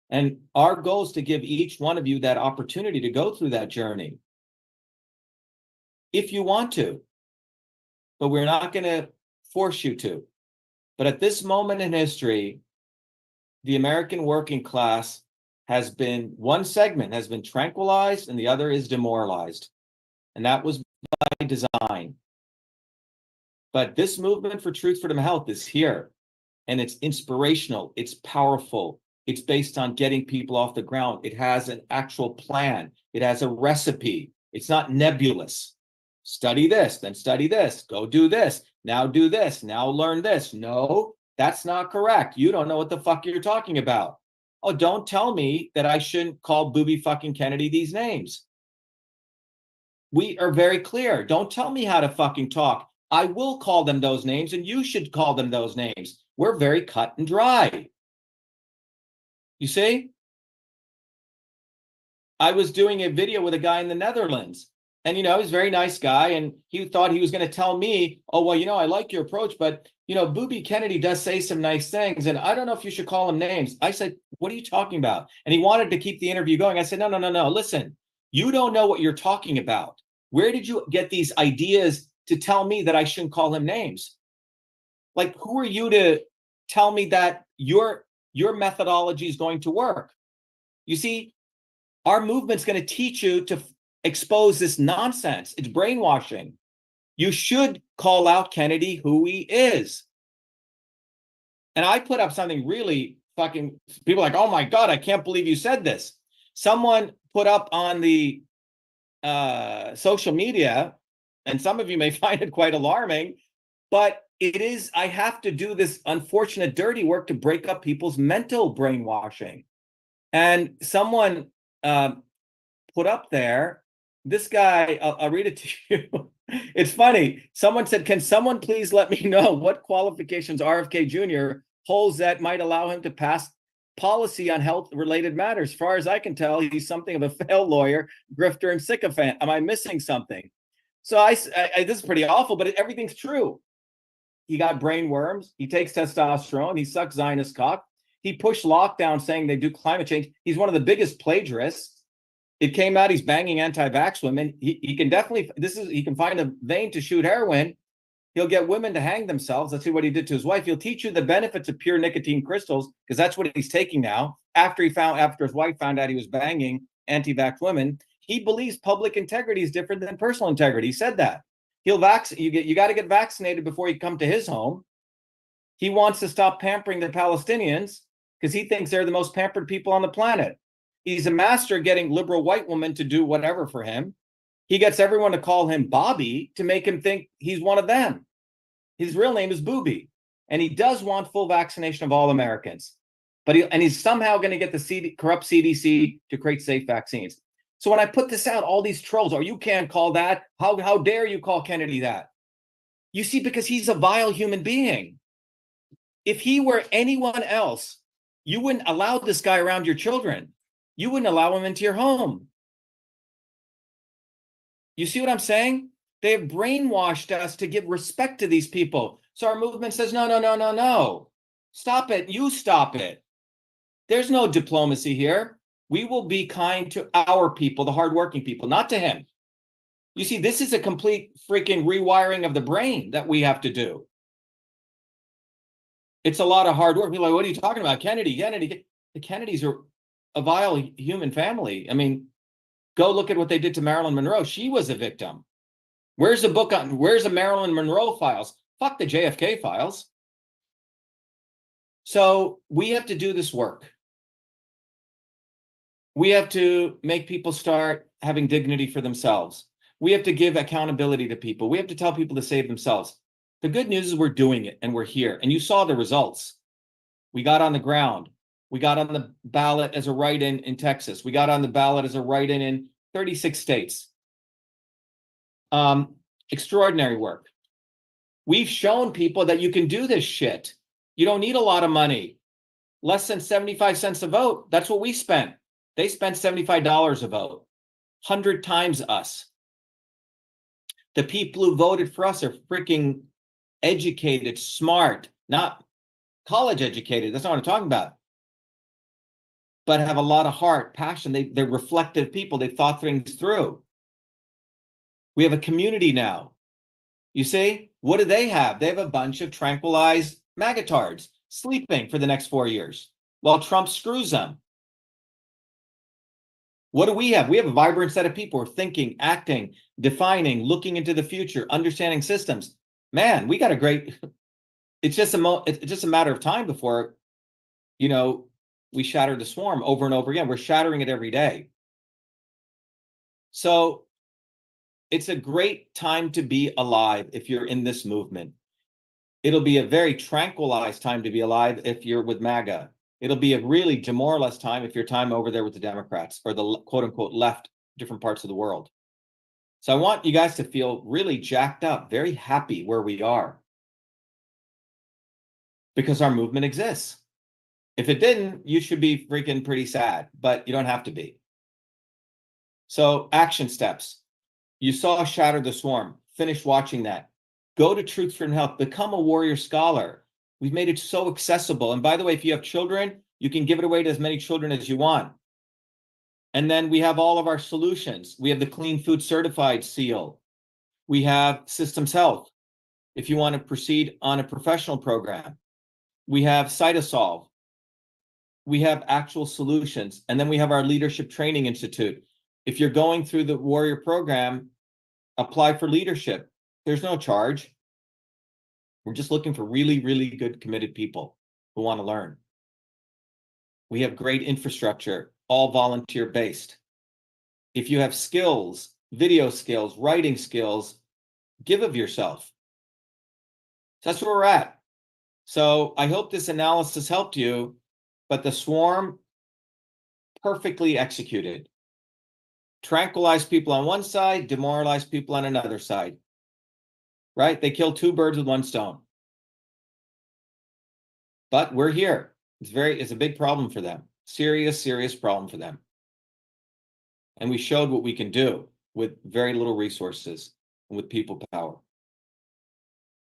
And our goal is to give each one of you that opportunity to go through that journey, if you want to. But we're not going to force you to. But at this moment in history, the American working class has been, one segment has been tranquilized and the other is demoralized. And that was by design. But this movement for truth, freedom, and health is here. And it's inspirational. It's powerful. It's based on getting people off the ground. It has an actual plan. It has a recipe. It's not nebulous. Study this, then study this. Go do this. Now do this. Now learn this. No, that's not correct. You don't know what the fuck you're talking about. Oh, don't tell me that I shouldn't call Booby fucking Kennedy these names. We are very clear. Don't tell me how to fucking talk. I will call them those names, and you should call them those names. We're very cut and dry. You see? I was doing a video with a guy in the Netherlands, and, he's a very nice guy, and he thought he was going to tell me, oh, well, I like your approach, but, Booby Kennedy does say some nice things, and I don't know if you should call him names. I said, what are you talking about? And he wanted to keep the interview going. I said, no, listen, you don't know what you're talking about. Where did you get these ideas to tell me that I shouldn't call him names? Like, who are you to tell me that your methodology is going to work? You see, our movement's going to teach you to expose this nonsense. It's brainwashing. You should call out Kennedy who he is. And I put up something really fucking, people are like, oh my God, I can't believe you said this. Someone put up on the social media, and some of you may find it quite alarming, but it is, I have to do this unfortunate dirty work to break up people's mental brainwashing. And someone put up there, this guy, I'll read it to you. It's funny. Someone said, can someone please let me know what qualifications RFK Jr. holds that might allow him to pass policy on health-related matters? As far as I can tell, he's something of a failed lawyer, grifter, and sycophant. Am I missing something? So this is pretty awful, but everything's true. He got brain worms. He takes testosterone. He sucks Zionist cock. He pushed lockdown saying they do climate change. He's one of the biggest plagiarists. It came out he's banging anti-vax women. He can definitely, he can find a vein to shoot heroin. He'll get women to hang themselves. Let's see what he did to his wife. He'll teach you the benefits of pure nicotine crystals, because that's what he's taking now. After his wife found out he was banging anti-vax women, he believes public integrity is different than personal integrity. He said that. You got to get vaccinated before you come to his home. He wants to stop pampering the Palestinians because he thinks they're the most pampered people on the planet. He's a master at getting liberal white women to do whatever for him. He gets everyone to call him Bobby to make him think he's one of them. His real name is Booby. And he does want full vaccination of all Americans. But he's somehow going to get the corrupt CDC to create safe vaccines. So when I put this out, all these trolls, you can't call that. How dare you call Kennedy that? You see, because he's a vile human being. If he were anyone else, you wouldn't allow this guy around your children. You wouldn't allow him into your home. You see what I'm saying? They have brainwashed us to give respect to these people. So our movement says, no, no, no, no, no. Stop it. You stop it. There's no diplomacy here. We will be kind to our people, the hardworking people, not to him. You see, this is a complete freaking rewiring of the brain that we have to do. It's a lot of hard work. People are like, what are you talking about? Kennedy. The Kennedys are a vile human family. I mean, go look at what they did to Marilyn Monroe. She was a victim. Where's the Marilyn Monroe files? Fuck the JFK files. So we have to do this work. We have to make people start having dignity for themselves. We have to give accountability to people. We have to tell people to save themselves. The good news is we're doing it and we're here. And you saw the results. We got on the ground. We got on the ballot as a write-in in Texas. We got on the ballot as a write-in in 36 states. Extraordinary work. We've shown people that you can do this shit. You don't need a lot of money. Less than 75 cents a vote. That's what we spent. They spent $75 a vote. 100 times us. The people who voted for us are freaking educated, smart, not college educated. That's not what I'm talking about. But have a lot of heart, passion. They're reflective people. They thought things through. We have a community now. You see, what do they have? They have a bunch of tranquilized MAGA-tards sleeping for the next 4 years while Trump screws them. What do we have? We have a vibrant set of people who are thinking, acting, defining, looking into the future, understanding systems. Man, we got a great. It's just a matter of time before, we shatter the swarm over and over again. We're shattering it every day. So it's a great time to be alive if you're in this movement. It'll be a very tranquilized time to be alive if you're with MAGA. It'll be a really demoralized time if your time over there with the Democrats or the quote unquote left, different parts of the world. So I want you guys to feel really jacked up, very happy where we are. Because our movement exists. If it didn't, you should be freaking pretty sad, but you don't have to be. So action steps. You saw Shatter the Swarm. Finish watching that. Go to Truth Freedom Health. Become a warrior scholar. We've made it so accessible. And by the way, if you have children, you can give it away to as many children as you want. And then we have all of our solutions. We have the Clean Food Certified seal. We have Systems Health, if you want to proceed on a professional program. We have Cytosolve. We have actual solutions. And then we have our Leadership Training Institute. If you're going through the Warrior program, apply for leadership. There's no charge. We're just looking for really, really good, committed people who want to learn. We have great infrastructure, all volunteer-based. If you have skills, video skills, writing skills, give of yourself. That's where we're at. So I hope this analysis helped you, but the swarm, perfectly executed. Tranquilize people on one side, demoralize people on another side. Right? They kill two birds with one stone. But we're here. It's a big problem for them. Serious, serious problem for them. And we showed what we can do with very little resources and with people power.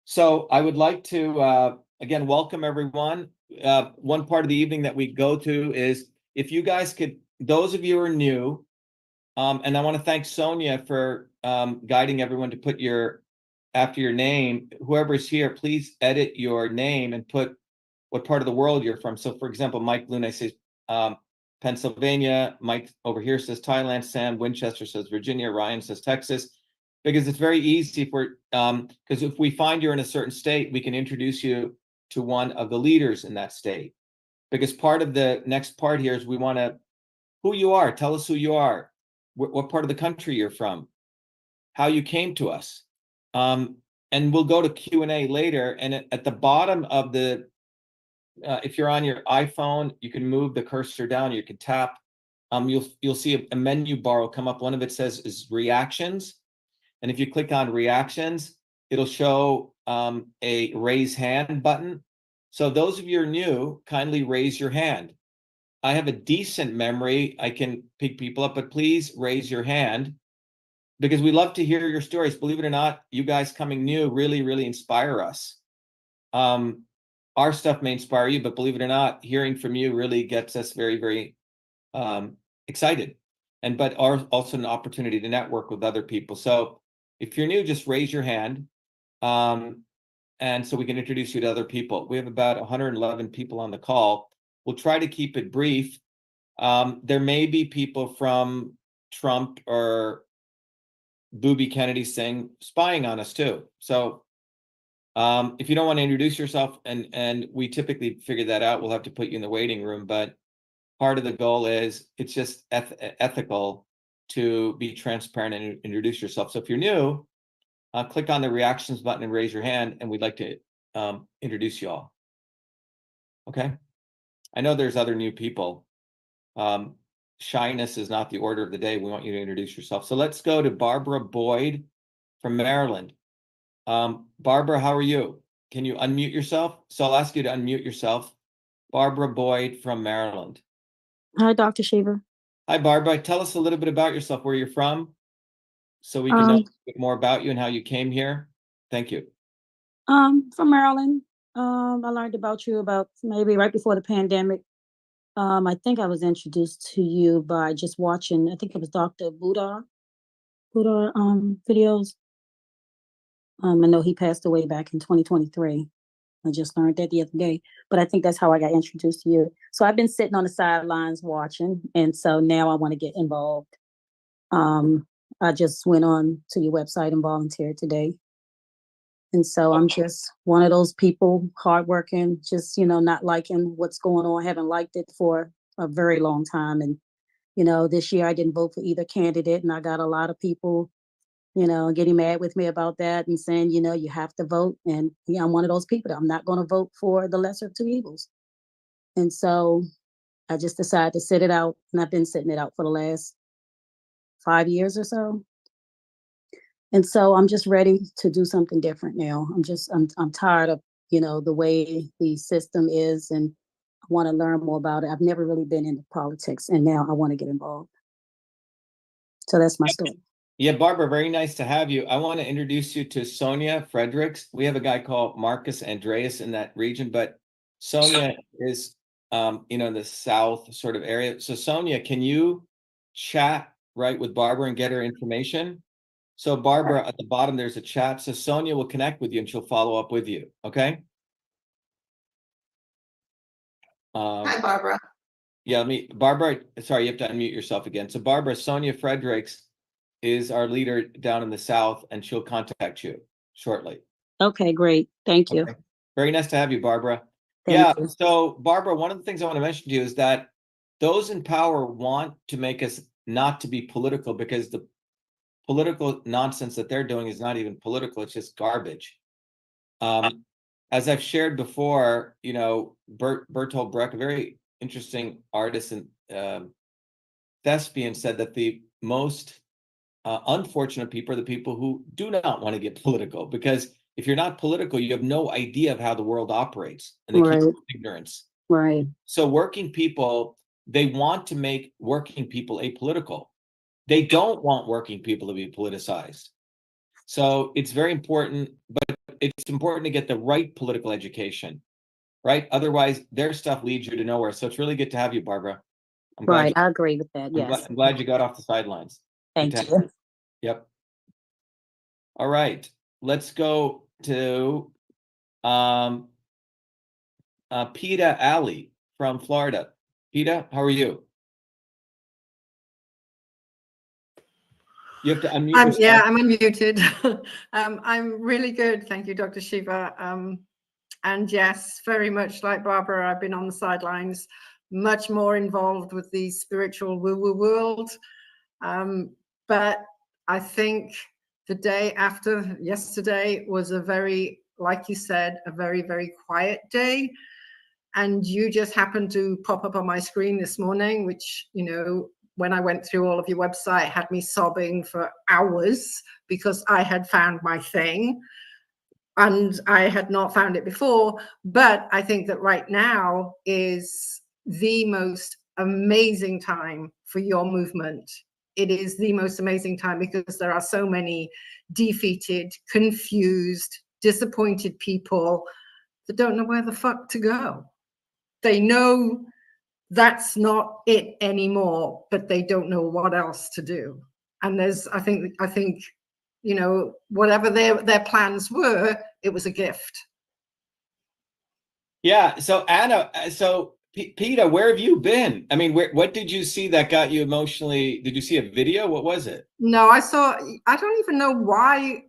So I would like to, again, welcome everyone. One part of the evening that we go to is if you guys could, those of you who are new, and I want to thank Sonia for guiding everyone to put after your name, whoever's here, please edit your name and put what part of the world you're from. So for example, Mike Luna says Pennsylvania, Mike over here says Thailand, Sam Winchester says Virginia, Ryan says Texas, because it's very easy because if we find you're in a certain state, we can introduce you to one of the leaders in that state. Because part of the next part here is we want to, who you are. Tell us who you are, what part of the country you're from, how you came to us. And we'll go to Q&A later. And at the bottom of the, if you're on your iPhone, you can move the cursor down, you can tap. You'll see a menu bar will come up. One of it says is reactions. And if you click on reactions, it'll show a raise hand button. So those of you who are new, kindly raise your hand. I have a decent memory. I can pick people up, but please raise your hand because we love to hear your stories. Believe it or not, you guys coming new really, really inspire us. Our stuff may inspire you, but believe it or not, hearing from you really gets us very, very excited. But also an opportunity to network with other people. So if you're new, just raise your hand. And so we can introduce you to other people. We have about 111 people on the call. We'll try to keep it brief. There may be people from Trump or Booby Kennedy spying on us too. So if you don't want to introduce yourself, and we typically figure that out, we'll have to put you in the waiting room. But part of the goal is it's just ethical to be transparent and introduce yourself. So if you're new, click on the reactions button and raise your hand, and we'd like to introduce you all. Okay. I know there's other new people. Shyness is not the order of the day. We want you to introduce yourself. So let's go to Barbara Boyd from Maryland. Barbara, how are you? Can you unmute yourself? So I'll ask you to unmute yourself. Barbara Boyd from Maryland. Hi, Dr. Shiva. Hi, Barbara. Tell us a little bit about yourself, where you're from, so we can know a bit more about you and how you came here. Thank you. From Maryland. I learned about you about maybe right before the pandemic. I think I was introduced to you by just watching, I think it was Dr. Buddha videos. I know he passed away back in 2023. I just learned that the other day, but I think that's how I got introduced to you. So I've been sitting on the sidelines watching, and so now I want to get involved. I just went on to your website and volunteered today. And so I'm just one of those people, hardworking, just, not liking what's going on. I haven't liked it for a very long time. And, this year I didn't vote for either candidate, and I got a lot of people getting mad with me about that and saying, you have to vote. And yeah, I'm one of those people that I'm not going to vote for the lesser of two evils. And so I just decided to sit it out, and I've been sitting it out for the last 5 years or so. And so I'm just ready to do something different now. I'm tired of, the way the system is, and I want to learn more about it. I've never really been into politics, and now I want to get involved. So that's my story. Yeah, Barbara, very nice to have you. I want to introduce you to Sonia Fredericks. We have a guy called Marcus Andreas in that region, but Sonia is, in the South sort of area. So Sonia, can you chat with Barbara and get her information? So Barbara, at the bottom, there's a chat. So Sonia will connect with you and she'll follow up with you. Okay. Hi, Barbara. Yeah, Barbara, sorry, you have to unmute yourself again. So Barbara, Sonia Fredericks is our leader down in the South, and she'll contact you shortly. Okay, great. Thank you. Okay. Very nice to have you, Barbara. Thank you. So Barbara, one of the things I want to mention to you is that those in power want to make us not to be political, because the political nonsense that they're doing is not even political. It's just garbage. As I've shared before, Bertolt Brecht, a very interesting artist and thespian, said that the most unfortunate people are the people who do not want to get political, because if you're not political, you have no idea of how the world operates, and they keep you in ignorance. Right. So working people, they want to make working people apolitical. They don't want working people to be politicized. So it's very important, but it's important to get the right political education, right? Otherwise, their stuff leads you to nowhere. So it's really good to have you, Barbara. Right, I agree with that. Yes. I'm glad you got off the sidelines. Thank you. Yep. All right. Let's go to Peta Alley from Florida. Peta, how are you? You have to unmute yourself. Yeah, I'm unmuted. I'm really good. Thank you, Dr. Shiva. And yes, very much like Barbara, I've been on the sidelines much more involved with the spiritual woo-woo world. But I think the day after yesterday was a very, like you said, a very, very quiet day. And you just happened to pop up on my screen this morning, which, you know, when I went through all of your website, had me sobbing for hours because I had found my thing and I had not found it before. But I think that right now is the most amazing time for your movement. It is the most amazing time because there are so many defeated, confused, disappointed people that don't know where the fuck to go. They know that's not it anymore, but they don't know what else to do. And there's, I think, you know, whatever their plans were, it was a gift. Yeah. So Anna, Peter, where have you been? I mean, what did you see that got you emotionally? Did you see a video? What was it? No, I don't even know why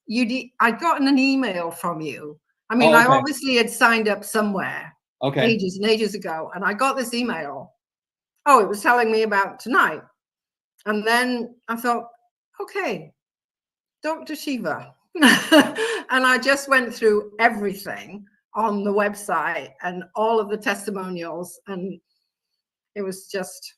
I'd gotten an email from you. I mean, I obviously had signed up somewhere ages and ages ago, and I got this email. Oh, it was telling me about tonight. And then I thought, okay, Dr. Shiva. And I just went through everything on the website and all of the testimonials. And it was just,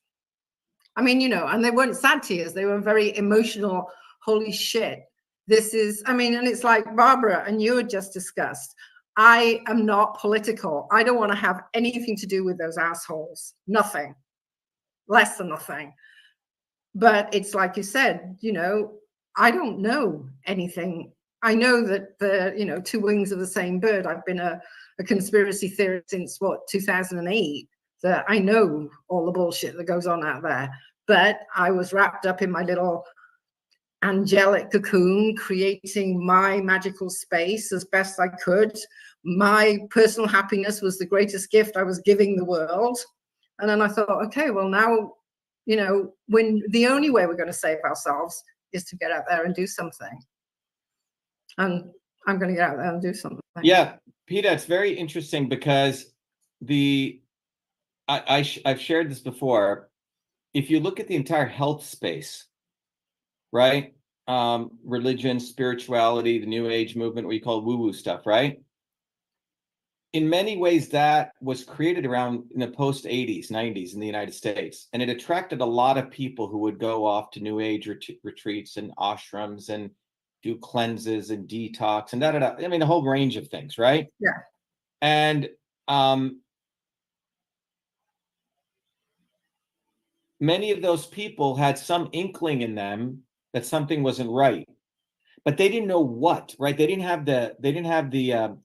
I mean, you know, and they weren't sad tears. They were very emotional. Holy shit. This is, I mean, and it's like Barbara and you had just discussed, I am not political. I don't want to have anything to do with those assholes. Nothing. Less than nothing. But it's like you said, you know, I don't know anything. I know that the, you know, two wings of the same bird. I've been a conspiracy theorist since what, 2008. That I know all the bullshit that goes on out there. But I was wrapped up in my little angelic cocoon, creating my magical space as best I could. My personal happiness was the greatest gift I was giving the world. And then I thought, okay, well now, you know, when the only way we're going to save ourselves is to get out there and do something. And I'm going to get out there and do something. Yeah, Peter, it's very interesting because I've shared this before. If you look at the entire health space, right? Religion, spirituality, the New Age movement, what you call woo-woo stuff, right? In many ways, that was created around in the post-80s, 90s in the United States. And it attracted a lot of people who would go off to New Age retreats and ashrams and do cleanses and detox and da-da-da. I mean, a whole range of things, right? Yeah. And many of those people had some inkling in them that something wasn't right, but they didn't know what, right? They didn't have the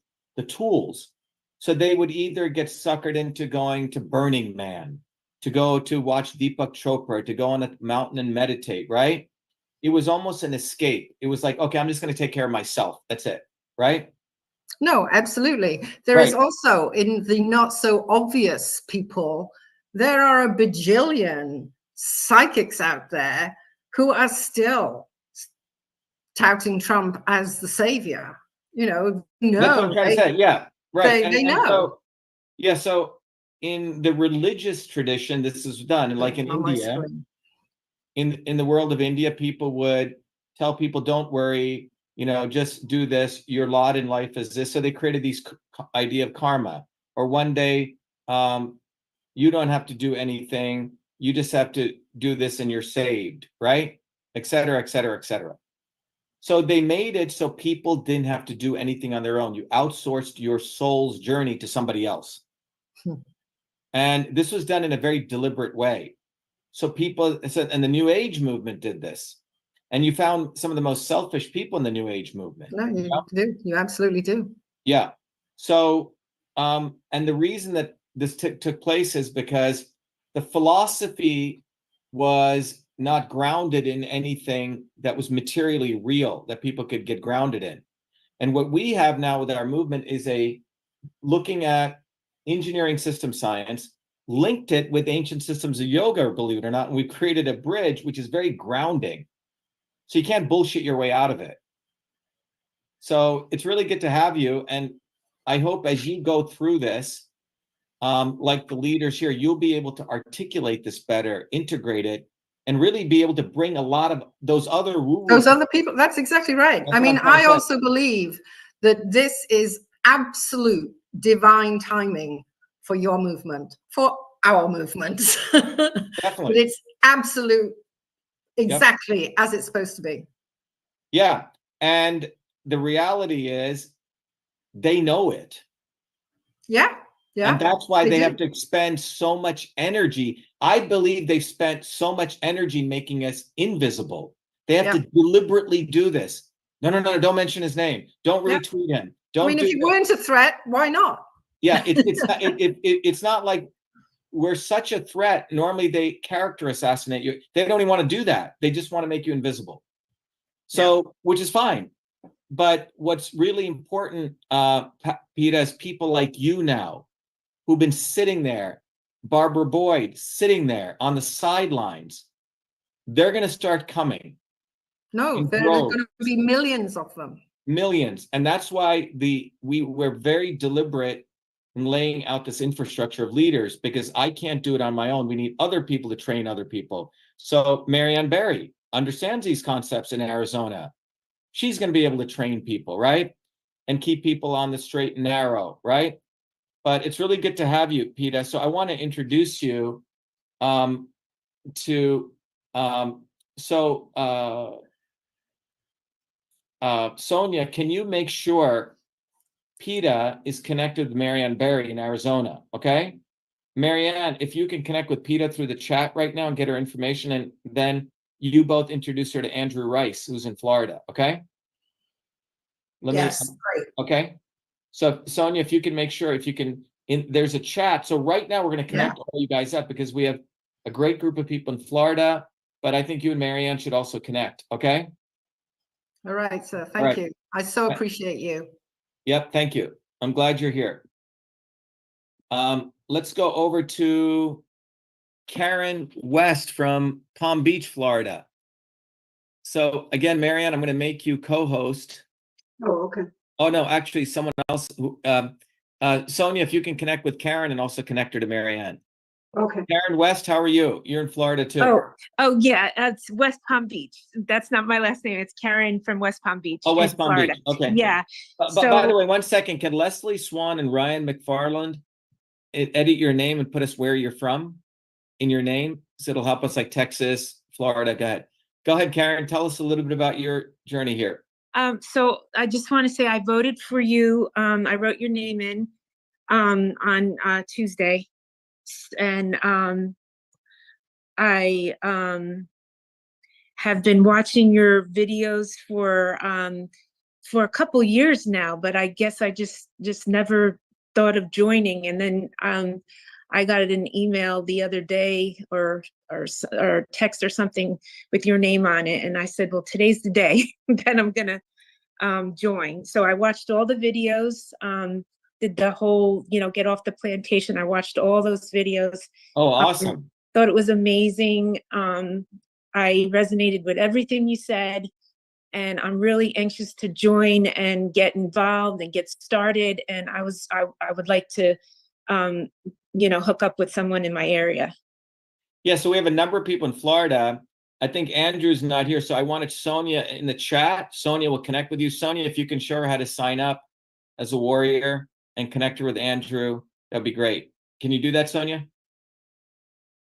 tools. So they would either get suckered into going to Burning Man, to go to watch Deepak Chopra, to go on a mountain and meditate, right? It was almost an escape. It was like, okay, I'm just going to take care of myself. That's it, right? No, absolutely. There is also, in the not so obvious people, there are a bajillion psychics out there who are still touting Trump as the savior. You know, That's what I'm trying to say. Yeah, right. They know. So in the religious tradition, this is done. And like in India, in the world of India, people would tell people, don't worry, you know, just do this. Your lot in life is this. So they created these idea of karma, or one day you don't have to do anything. You just have to do this and you're saved, right? Et cetera, et cetera, et cetera. So they made it so people didn't have to do anything on their own. You outsourced your soul's journey to somebody else. And this was done in a very deliberate way. So people said, and the New Age movement did this. And you found some of the most selfish people in the New Age movement. No, you do. You absolutely do. Yeah. So, and the reason that this took place is because the philosophy was not grounded in anything that was materially real that people could get grounded in. And what we have now with our movement is looking at engineering system science, linked it with ancient systems of yoga, believe it or not, and we've created a bridge which is very grounding. So you can't bullshit your way out of it. So it's really good to have you. And I hope as you go through this, like the leaders here, you'll be able to articulate this better, integrate it, and really be able to bring a lot of those other Those other people. That's exactly right. I mean, I also believe that this is absolute divine timing for your movement, for our movement. But it's absolute, exactly as it's supposed to be. Yeah. And the reality is they know it. Yeah. Yeah. And that's why they do. have to expend so much energy. I believe they've spent so much energy making us invisible. They have to deliberately do this. No, don't mention his name. Don't retweet him. Don't. I mean, if you weren't a threat, why not? Yeah, it's not like we're such a threat. Normally they character assassinate you. They don't even want to do that. They just want to make you invisible. So, which is fine. But what's really important, Peter, is people like you now who've been sitting there, Barbara Boyd sitting there on the sidelines. They're going to start coming. No, there's going to be millions of them. Millions. And that's why we're very deliberate in laying out this infrastructure of leaders, because I can't do it on my own. We need other people to train other people. So Marianne Barry understands these concepts in Arizona. She's going to be able to train people, right? And keep people on the straight and narrow, right? But it's really good to have you, Peter. So I want to introduce you to Sonia. Can you make sure Peter is connected with Marianne Barry in Arizona? Okay, Marianne, if you can connect with Peter through the chat right now and get her information, and then you both introduce her to Andrew Rice, who's in Florida. Okay. Yes, great. Okay. So Sonia, if you can make sure, if you can, there's a chat. So right now we're going to connect all you guys up because we have a great group of people in Florida, but I think you and Marianne should also connect. Okay. All right, sir. Thank you. I so appreciate you. Yep. Thank you. I'm glad you're here. Let's go over to Karen West from Palm Beach, Florida. So again, Marianne, I'm going to make you co-host. Oh, okay. Oh, no, actually someone else. Sonia, if you can connect with Karen and also connect her to Marianne. Okay. Karen West, how are you? You're in Florida too. Oh yeah, it's West Palm Beach. That's not my last name. It's Karen from West Palm Beach. Oh, West Palm Florida. Beach. Okay. Yeah. But by the way, 1 second. Can Leslie Swan and Ryan McFarland edit your name and put us where you're from in your name? So it'll help us, like Texas, Florida. Go ahead, Karen. Tell us a little bit about your journey here. So I just want to say I voted for you. I wrote your name in on Tuesday, and I have been watching your videos for a couple years now, but I guess I just never thought of joining. And then I got an email the other day or text or something with your name on it, and I said, well, today's the day that I'm gonna join. So I watched all the videos, did the whole, get off the plantation. I watched all those videos. Oh, awesome. Thought it was amazing. I resonated with everything you said, and I'm really anxious to join and get involved and get started. And I would like to, hook up with someone in my area. Yeah, so we have a number of people in Florida. I think Andrew's not here, so I wanted Sonia in the chat. Sonia will connect with you. Sonia, if you can show her how to sign up as a warrior and connect her with Andrew, that'd be great. Can you do that, Sonia?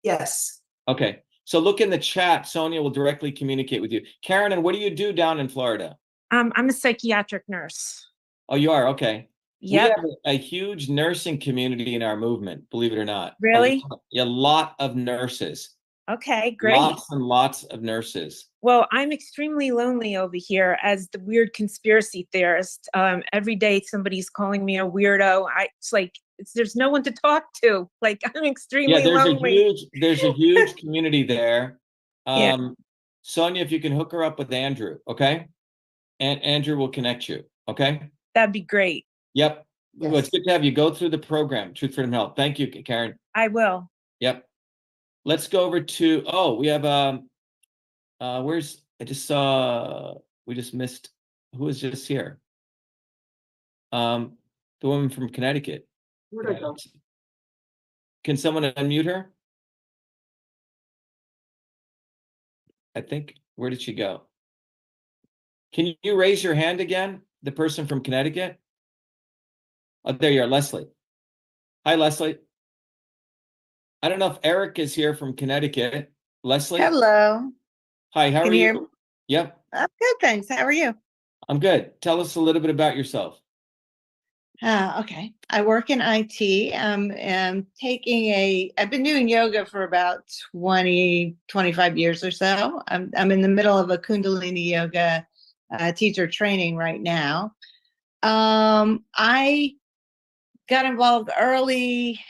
Yes. Okay. So look in the chat. Sonia will directly communicate with you. Karen, and what do you do down in Florida? I'm a psychiatric nurse. Oh, you are? Okay. Yep. We have a huge nursing community in our movement, believe it or not. Really? A lot of nurses. Okay, great. Lots and lots of nurses. Well, I'm extremely lonely over here as the weird conspiracy theorist. Every day somebody's calling me a weirdo. There's no one to talk to. Like, I'm extremely lonely. There's a huge community there. Yeah. Sonia, if you can hook her up with Andrew, okay? And Andrew will connect you, okay? That'd be great. Yep. Yes. Well, it's good to have you go through the program, Truth, Freedom, Health. Thank you, Karen. I will. Yep. Let's go over to, we have, we just missed, who was just here? The woman from Connecticut. Where'd I go? Can someone unmute her? I think, where did she go? Can you raise your hand again? The person from Connecticut? Oh, there you are, Leslie. Hi, Leslie. I don't know if Eric is here from Connecticut. Leslie? Hello. Hi, how Can are you hear you? me? Yep, I'm good, thanks. How are you? I'm good. Tell us a little bit about yourself. Okay. I work in IT. I'm I've been doing yoga for about 25 years or so. I'm in the middle of a Kundalini yoga teacher training right now. I got involved early.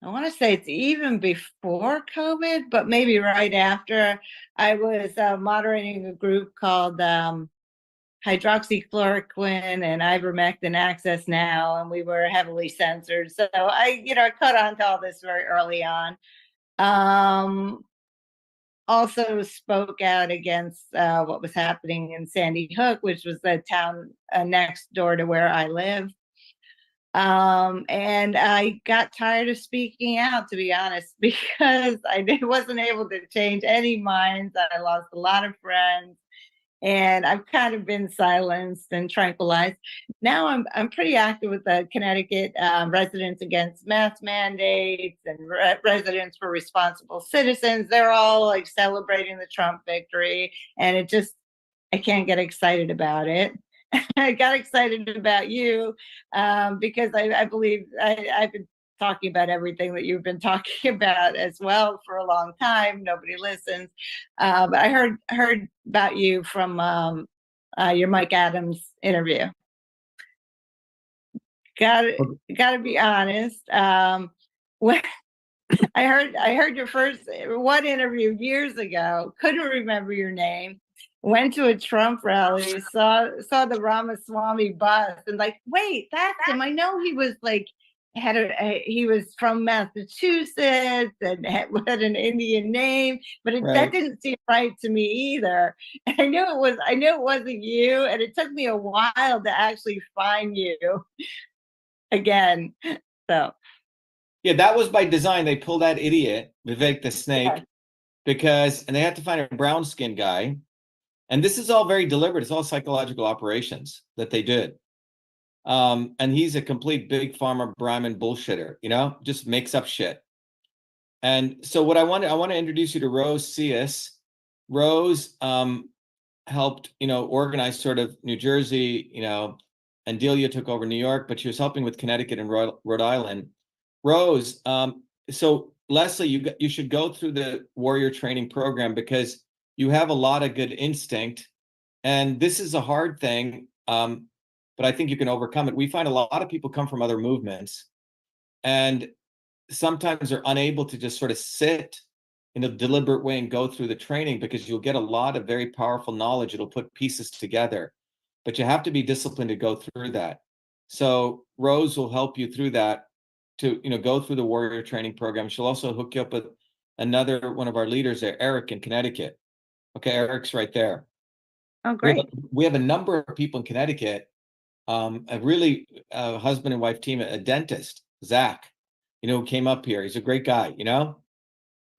I want to say it's even before COVID, but maybe right after. I was moderating a group called hydroxychloroquine and ivermectin access now, and we were heavily censored. So I caught on to all this very early on. Also spoke out against what was happening in Sandy Hook, which was the town next door to where I live. And I got tired of speaking out, to be honest, because I wasn't able to change any minds. I lost a lot of friends, and I've kind of been silenced and tranquilized. Now I'm pretty active with the Connecticut Residents Against Mask Mandates and Residents for Responsible Citizens. They're all like celebrating the Trump victory, and I can't get excited about it. I got excited about you because I believe I've been talking about everything that you've been talking about as well for a long time. Nobody listens. But I heard about you from your Mike Adams interview. Gotta be honest. When I heard your first one interview years ago, couldn't remember your name. Went to a Trump rally, saw the Ramaswamy bus, and like, wait, that's him. I know he was like he was from Massachusetts and had an Indian name, but that didn't seem right to me either. I knew it wasn't you, and it took me a while to actually find you again. So Yeah, that was by design. They pulled that idiot, Vivek the Snake, and they had to find a brown skinned guy. And this is all very deliberate. It's all psychological operations that they did. And he's a complete big pharma Brahmin bullshitter, just makes up shit. And so what I want to introduce you to Rose Cius. Rose helped, organize sort of New Jersey, and Delia took over New York, but she was helping with Connecticut and Rhode Island. Rose, so Leslie, you should go through the warrior training program because you have a lot of good instinct, and this is a hard thing, but I think you can overcome it. We find a lot of people come from other movements, and sometimes they're unable to just sort of sit in a deliberate way and go through the training because you'll get a lot of very powerful knowledge. It'll put pieces together, but you have to be disciplined to go through that. So Rose will help you through that to go through the warrior training program. She'll also hook you up with another one of our leaders there, Eric in Connecticut. Okay, Eric's right there. Oh, great. We have a number of people in Connecticut, a really husband and wife team, a dentist, Zach, who came up here. He's a great guy,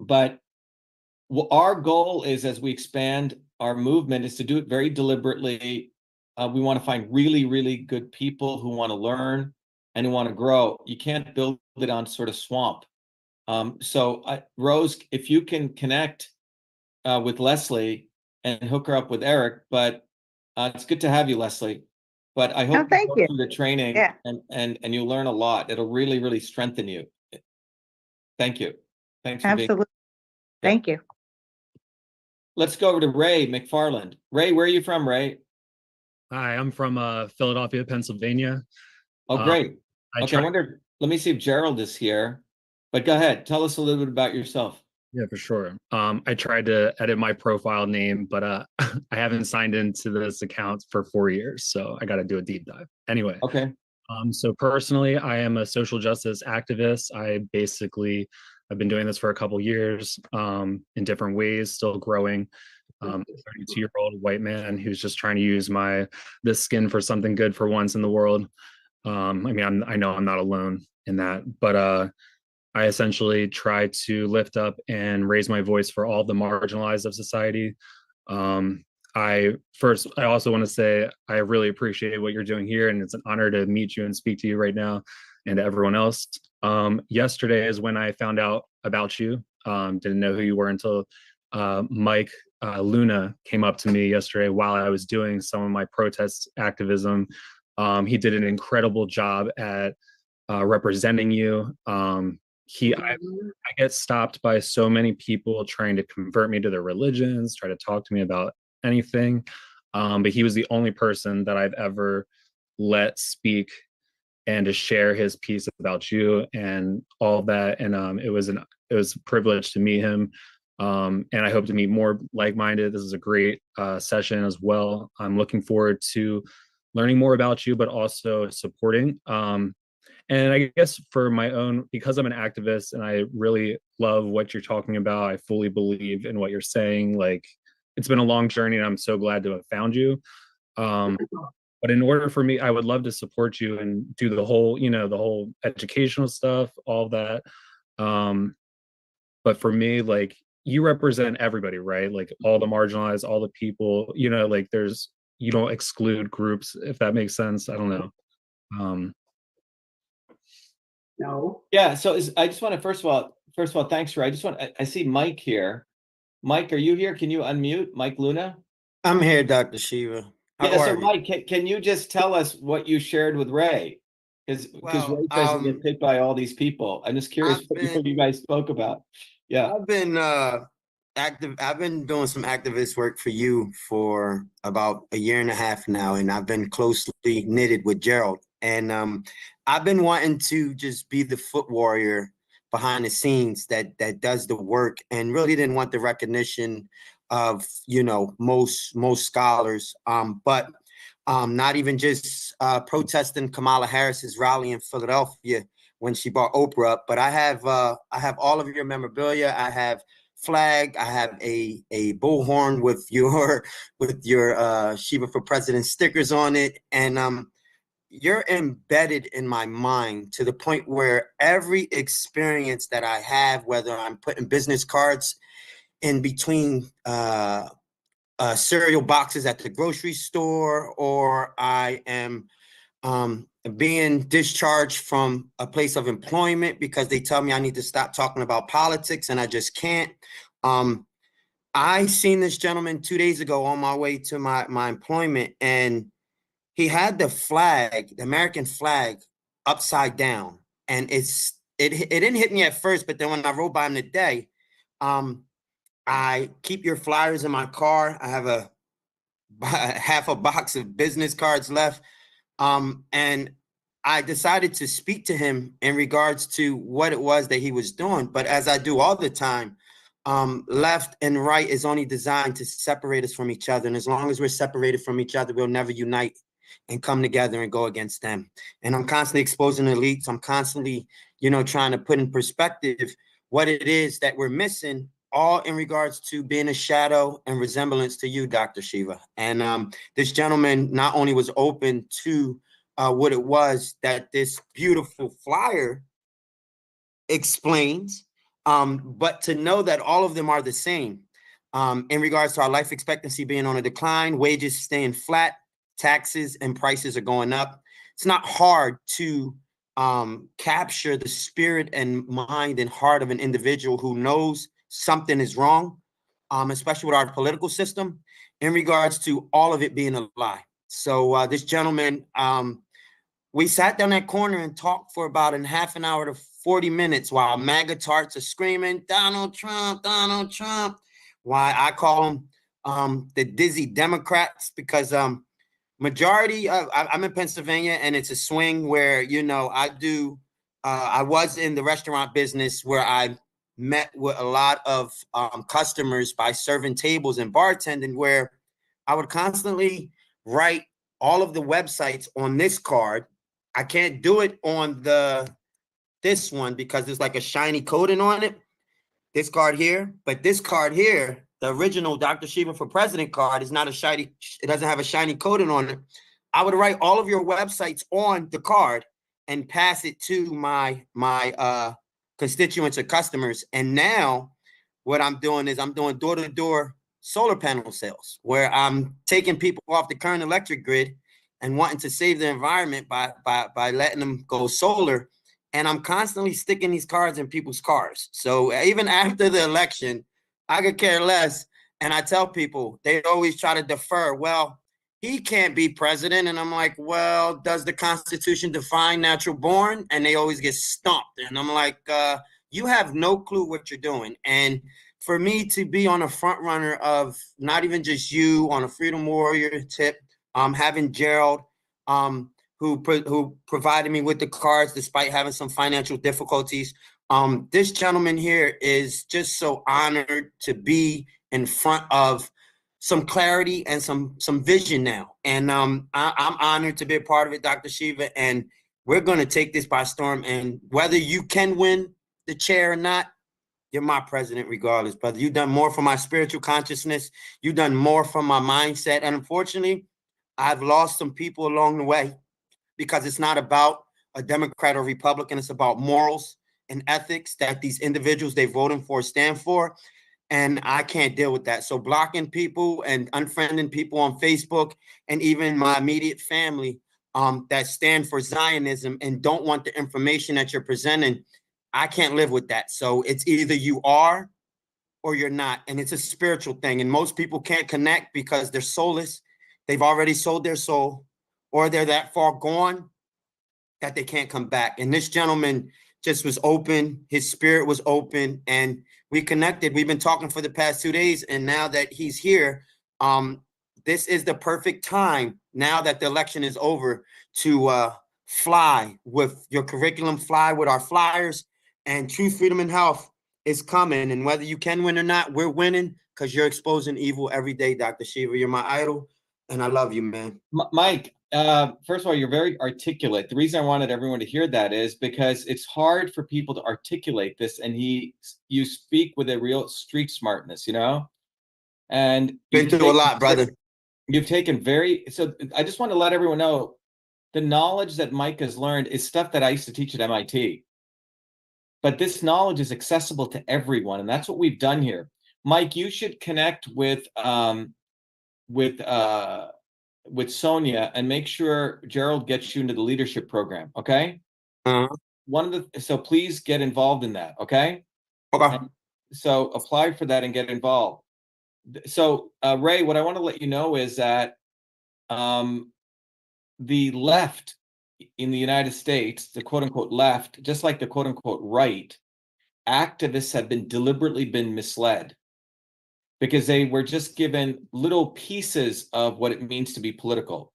but our goal is, as we expand our movement, is to do it very deliberately. We want to find really, really good people who want to learn and who want to grow. You can't build it on sort of swamp. So Rose, if you can connect with Leslie and hook her up with Eric, but it's good to have you, Leslie. But I hope you go through the training and you'll learn a lot. It'll really, really strengthen you. Thank you. Thanks for being here. Thank you. Let's go over to Ray McFarland. Ray, where are you from, Ray? Hi, I'm from Philadelphia, Pennsylvania. Oh, great. Okay, I wonder, let me see if Gerald is here. But go ahead, tell us a little bit about yourself. Yeah, for sure. I tried to edit my profile name, but I haven't signed into this account for 4 years, so I got to do a deep dive. Anyway. Okay. So personally, I am a social justice activist. I've been doing this for a couple years in different ways, still growing. 32-year-old white man who's just trying to use this skin for something good for once in the world. I know I'm not alone. in that. But I essentially try to lift up and raise my voice for all the marginalized of society. I also want to say I really appreciate what you're doing here, and it's an honor to meet you and speak to you right now, and to everyone else. Yesterday is when I found out about you. Didn't know who you were until Mike Luna came up to me yesterday while I was doing some of my protest activism. He did an incredible job at representing you. I get stopped by so many people trying to convert me to their religions, try to talk to me about anything. But he was the only person that I've ever let speak and to share his piece about you and all of that. And it was a privilege to meet him. And I hope to meet more like-minded. This is a great session as well. I'm looking forward to learning more about you, but also supporting. And I guess for my own, because I'm an activist and I really love what you're talking about, I fully believe in what you're saying. Like, it's been a long journey and I'm so glad to have found you. But in order for me, I would love to support you and do the whole educational stuff, all that. But for me, like, you represent everybody, right? Like all the marginalized, all the people, like you don't exclude groups, if that makes sense. I don't know. No. Yeah. So I just want to first of all, thanks, Ray. I see Mike here. Mike, are you here? Can you unmute Mike Luna? I'm here, Dr. Shiva. Yeah. So Mike, can you just tell us what you shared with Ray? Because Ray doesn't get picked by all these people. I'm just curious what you guys spoke about. Yeah. I've been active. I've been doing some activist work for you for about a year and a half now, and I've been closely knitted with Gerald. And I've been wanting to just be the foot warrior behind the scenes that does the work, and really didn't want the recognition of most scholars. But not even just protesting Kamala Harris's rally in Philadelphia when she brought Oprah up, but I have all of your memorabilia. I have flag. I have a bullhorn with your Shiva for President stickers on it, and you're embedded in my mind to the point where every experience that I have, whether I'm putting business cards in between cereal boxes at the grocery store, or I am being discharged from a place of employment because they tell me I need to stop talking about politics and I just can't. I seen this gentleman 2 days ago on my way to my employment, and he had the flag, the American flag, upside down. And it didn't hit me at first, but then when I rode by him today, I keep your flyers in my car. I have half a box of business cards left. And I decided to speak to him in regards to what it was that he was doing. But as I do all the time, left and right is only designed to separate us from each other. And as long as we're separated from each other, we'll never unite and come together and go against them. And I'm constantly exposing elites. I'm constantly, trying to put in perspective what it is that we're missing, all in regards to being a shadow and resemblance to you, Dr. Shiva. And this gentleman not only was open to what it was that this beautiful flyer explains, but to know that all of them are the same in regards to our life expectancy being on a decline, wages staying flat, taxes and prices are going up. It's not hard to capture the spirit and mind and heart of an individual who knows something is wrong, especially with our political system, in regards to all of it being a lie. So this gentleman, we sat down that corner and talked for about a half an hour to 40 minutes while MAGA tarts are screaming, Donald Trump, Donald Trump. Why I call them the dizzy Democrats, because majority of, I'm in Pennsylvania, and it's a swing where, I was in the restaurant business where I met with a lot of customers by serving tables and bartending, where I would constantly write all of the websites on this card. I can't do it on this one because there's like a shiny coating on it, this card here, but this card here, the original Dr. Shiva for President card, is not a shiny, it doesn't have a shiny coating on it. I would write all of your websites on the card, and pass it to my constituents or customers. And now what I'm doing is I'm doing door-to-door solar panel sales, where I'm taking people off the current electric grid and wanting to save the environment by letting them go solar. And I'm constantly sticking these cards in people's cars. So even after the election, I could care less. And I tell people, they always try to defer. Well, he can't be president. And I'm like, well, does the Constitution define natural born? And they always get stumped. And I'm like, you have no clue what you're doing. And for me to be on a front runner of not even just you on a Freedom Warrior tip, having Gerald, who provided me with the cards despite having some financial difficulties. This gentleman here is just so honored to be in front of some clarity and some vision now. And I'm honored to be a part of it, Dr. Shiva, and we're going to take this by storm. And whether you can win the chair or not, you're my president regardless, brother. You've done more for my spiritual consciousness. You've done more for my mindset. And unfortunately, I've lost some people along the way, because it's not about a Democrat or Republican. It's about morals and ethics that these individuals they voting for stand for. And I can't deal with that. So blocking people and unfriending people on Facebook, and even my immediate family that stand for Zionism and don't want the information that you're presenting, I can't live with that. So it's either you are or you're not. And it's a spiritual thing. And most people can't connect because they're soulless. They've already sold their soul, or they're that far gone that they can't come back. And this gentleman just was open. His spirit was open, and we connected. We've been talking for the past 2 days. And now that he's here, this is the perfect time, now that the election is over, to fly with your curriculum, fly with our flyers. And Truth, Freedom, and Health is coming. And whether you can win or not, we're winning, because you're exposing evil every day, Dr. Shiva. You're my idol, and I love you, man. Mike, first of all, you're very articulate. The reason I wanted everyone to hear that is because it's hard for people to articulate this, and you speak with a real street smartness, you know? And been through a lot, brother. You've taken so I just want to let everyone know, the knowledge that Mike has learned is stuff that I used to teach at MIT. But this knowledge is accessible to everyone, and that's what we've done here. Mike, you should connect with Sonia and make sure Gerald gets you into the leadership program. Okay. So please get involved in that. Okay. Okay. And so apply for that and get involved. So Ray, what I want to let you know is that the left in the United States, the quote unquote left, just like the quote unquote right, activists have deliberately been misled, because they were just given little pieces of what it means to be political.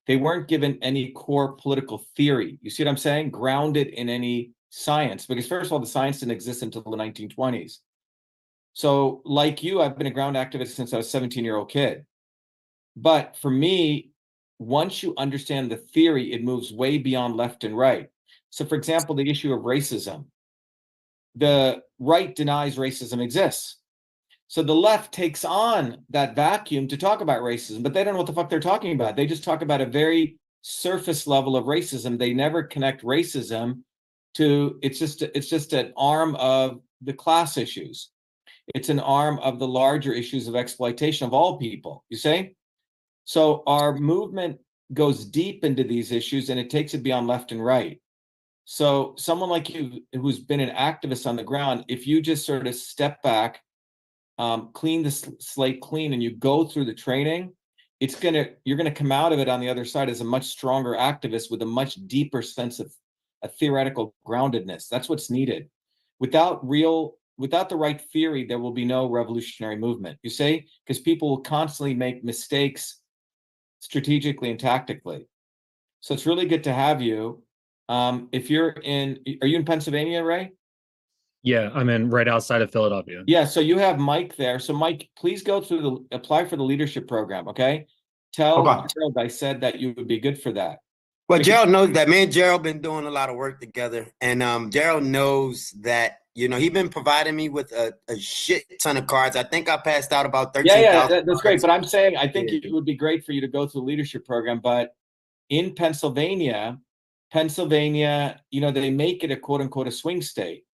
They weren't given any core political theory. You see what I'm saying? Grounded in any science, because first of all, the science didn't exist until the 1920s. So like you, I've been a ground activist since I was a 17-year-old kid. But for me, once you understand the theory, it moves way beyond left and right. So for example, the issue of racism. The right denies racism exists. So the left takes on that vacuum to talk about racism, but they don't know what the fuck they're talking about. They just talk about a very surface level of racism. They never connect racism to, it's just an arm of the class issues. It's an arm of the larger issues of exploitation of all people, you see? So our movement goes deep into these issues, and it takes it beyond left and right. So someone like you, who's been an activist on the ground, if you just sort of step back, clean the slate clean, and you go through the training, you're gonna come out of it on the other side as a much stronger activist with a much deeper sense of a theoretical groundedness. That's what's needed. Without the right theory, there will be no revolutionary movement, you see? Because people will constantly make mistakes strategically and tactically. So it's really good to have you. If are you in Pennsylvania, Ray? Yeah, I'm in right outside of Philadelphia. Yeah, so you have Mike there. So Mike, please go through apply for the leadership program, okay? Tell Gerald I said that you would be good for that. Well, Gerald knows that. Me and Gerald been doing a lot of work together, and Gerald knows that, you know, he's been providing me with a shit ton of cards. I think I passed out about 13,000. Yeah, that's great. But I'm saying I think it would be great for you to go through the leadership program. But in Pennsylvania, Pennsylvania, they make it a quote unquote a swing state.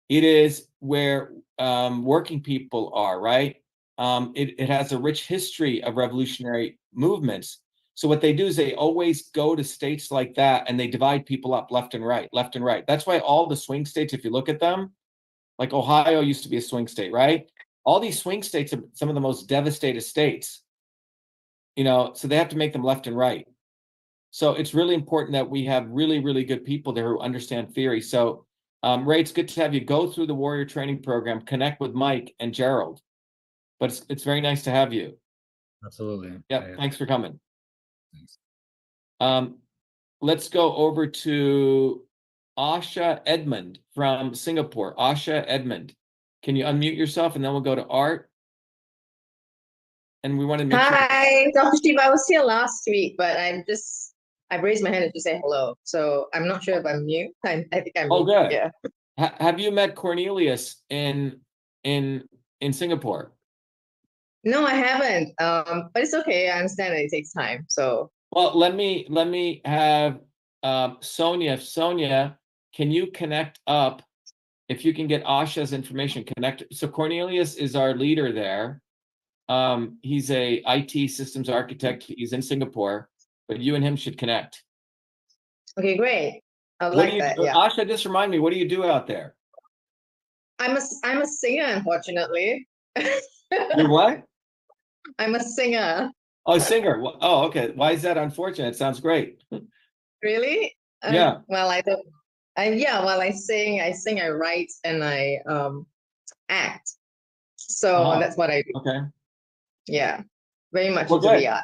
It is where working people are, right? It has a rich history of revolutionary movements. So what they do is they always go to states like that and they divide people up left and right, left and right. That's why all the swing states, if you look at them, like Ohio used to be a swing state, right? All these swing states are some of the most devastated states, so they have to make them left and right. So it's really important that we have really, really good people there who understand theory. So Ray, it's good to have you go through the warrior training program, connect with Mike and Gerald. But it's very nice to have you. Absolutely. Yeah, thanks for coming. Thanks. Let's go over to Asha Edmund from Singapore. Asha Edmund, can you unmute yourself and then we'll go to Art? And we want to make sure. Hi, Dr. Steve. I was here last week, but I raised my hand to say hello. So I'm not sure if I'm mute. I think I'm Oh, mute. good. Yeah. Have you met Cornelius in Singapore? No, I haven't. But it's okay. I understand that it takes time. So Well, let me have Sonia. Sonia, can you connect up? If you can get Asha's information connected. So Cornelius is our leader there. He's a IT systems architect. He's in Singapore, but you and him should connect. okay, great. I would What like do you, that. Yeah. Asha, just remind me, what do you do out there? I'm a singer, unfortunately. You're what? I'm a singer. Oh, singer. Oh, okay. Why is that unfortunate? It sounds great. Really? Yeah. Well, I don't. Well, I sing, I write, and I act. So that's what I do. Okay. Yeah, very much Well, into good. the art.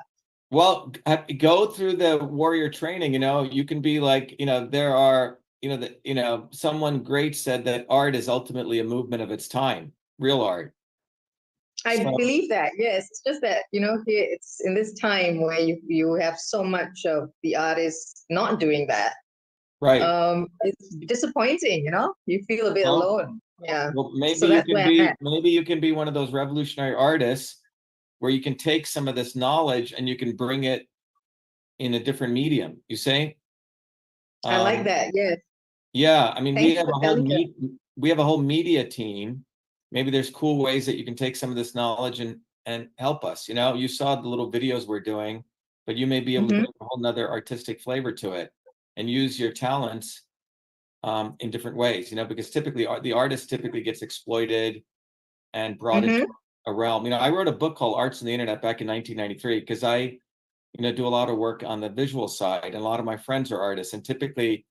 Well, go through the warrior training. You can be like, there are, someone great said that art is ultimately a movement of its time, real art. I believe that, yes. It's just that, here it's in this time where you have so much of the artists not doing that. Right. It's disappointing, you feel a bit alone. Yeah. Well, maybe So you that's can where be, I'm at. maybe you can be one of those revolutionary artists where you can take some of this knowledge and you can bring it in a different medium. You say? I like that. Yes. Yeah, I mean, Thank we you have for a whole telling we have a whole media team. Maybe there's cool ways that you can take some of this knowledge and help us. You saw the little videos we're doing, but you may be able to bring a whole nother artistic flavor to it and use your talents in different ways. Because typically the artist typically gets exploited and brought into a realm. I wrote a book called Arts and the Internet back in 1993 because I, do a lot of work on the visual side, and a lot of my friends are artists, and typically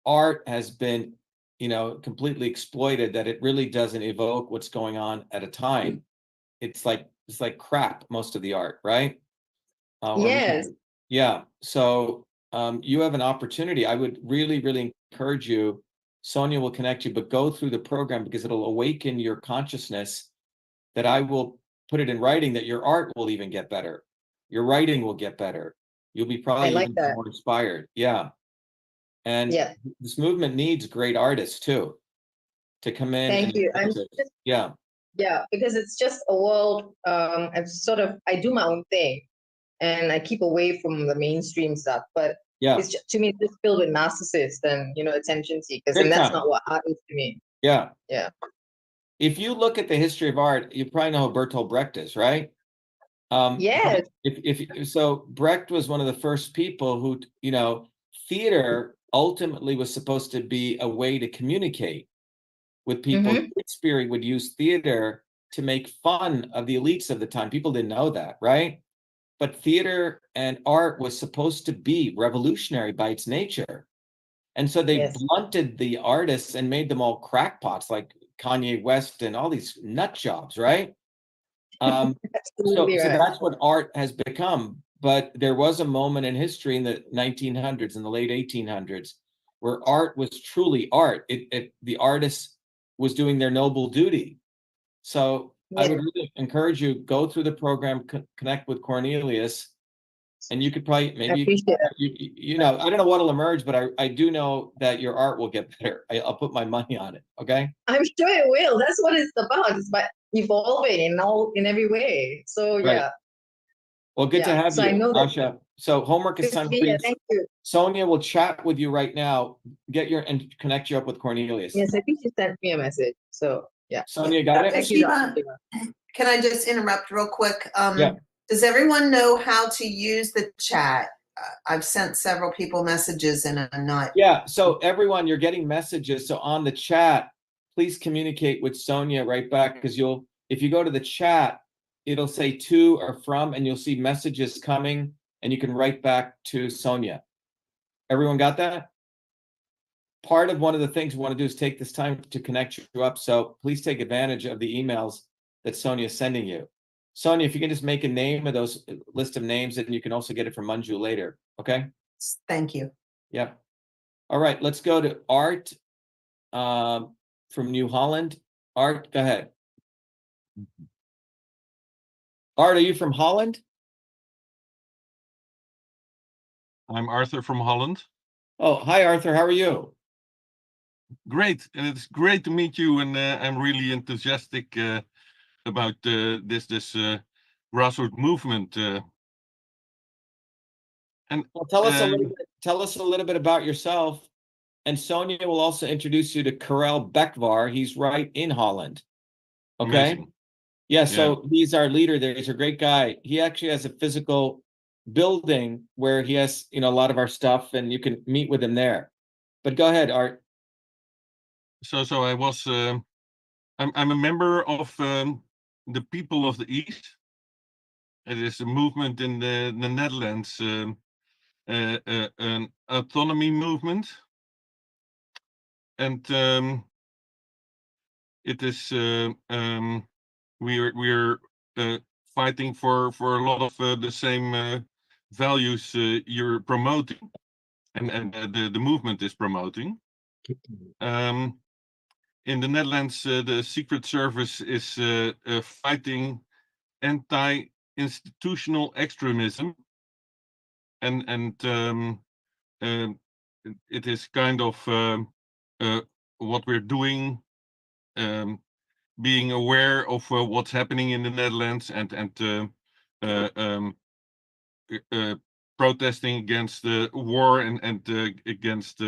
art has been, completely exploited, that it really doesn't evoke what's going on at a time. It's like crap, most of the art, right? Yes. Yeah. So you have an opportunity. I would really, really encourage you. Sonia will connect you, but go through the program because it'll awaken your consciousness, that I will put it in writing, that your art will even get better. Your writing will get better. You'll be probably even more inspired. Yeah. And this movement needs great artists too, to come in. Thank you. Yeah. Yeah, because it's just a world. I do my own thing, and I keep away from the mainstream stuff. But it's just, to me, it's just filled with narcissists and attention seekers, and that's not what art is to me. Yeah. Yeah. If you look at the history of art, you probably know who Bertolt Brecht is, right? Yes. So Brecht was one of the first people who, theater ultimately was supposed to be a way to communicate with people. Shakespeare would use theater to make fun of the elites of the time. People didn't know that, right? But theater and art was supposed to be revolutionary by its nature. And so they blunted the artists and made them all crackpots like Kanye West and all these nut jobs, right? So that's what art has become. But there was a moment in history in the 1900s, in the late 1800s, where art was truly art. The artist was doing their noble duty. So I would really encourage you, go through the program, connect with Cornelius, and you could probably, maybe, I don't know what'll emerge, but I do know that your art will get better. I'll put my money on it. Okay. I'm sure it will. That's what it's about. It's about evolving in every way. So yeah. Well, good to have you, Asha. So homework assignment. Yeah, thank you. Sonia will chat with you right now. And connect you up with Cornelius. Yes, I think she sent me a message. So yeah. Sonia, got it? Thank you, Dr. Shiva, can I just interrupt real quick? Yeah. Does everyone know how to use the chat? I've sent several people messages and I'm not. Yeah, so everyone, you're getting messages. So on the chat, please communicate with Sonia right back, because if you go to the chat, it'll say to or from, and you'll see messages coming, and you can write back to Sonia. Everyone got that? Part of one of the things we want to do is take this time to connect you up. So please take advantage of the emails that Sonia is sending you. Sonia, if you can just make a name of those list of names, and you can also get it from Manju later. Okay? Thank you. Yep. All right, let's go to Art from New Holland. Art, go ahead. Art, are you from Holland? I'm Arthur from Holland. Oh, hi, Arthur. How are you? Great, and it's great to meet you. And I'm really enthusiastic about this grassroots movement. And well, tell us a little bit about yourself. And Sonia will also introduce you to Karel Bekvar. He's right in Holland. Okay. Amazing. Yeah. So he's our leader there. He's a great guy. He actually has a physical building where he has, a lot of our stuff, and you can meet with him there. But go ahead, Art. So I was, I'm a member of the People of the East. It is a movement in the Netherlands, an autonomy movement. And it is, we're fighting for a lot of the same values you're promoting, and the movement is promoting. In the Netherlands, the Secret Service is fighting anti-institutional extremism, and it is kind of what we're doing, being aware of what's happening in the Netherlands, and protesting against the war and against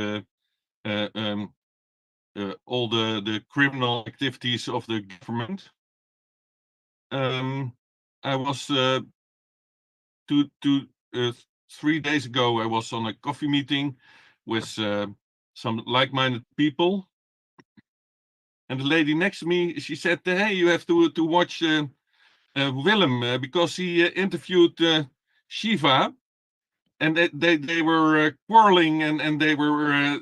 all the criminal activities of the government. I was 3 days ago, I was on a coffee meeting with some like-minded people. And the lady next to me, she said, hey, you have to watch Willem, because he interviewed Shiva, and they were quarreling, and they were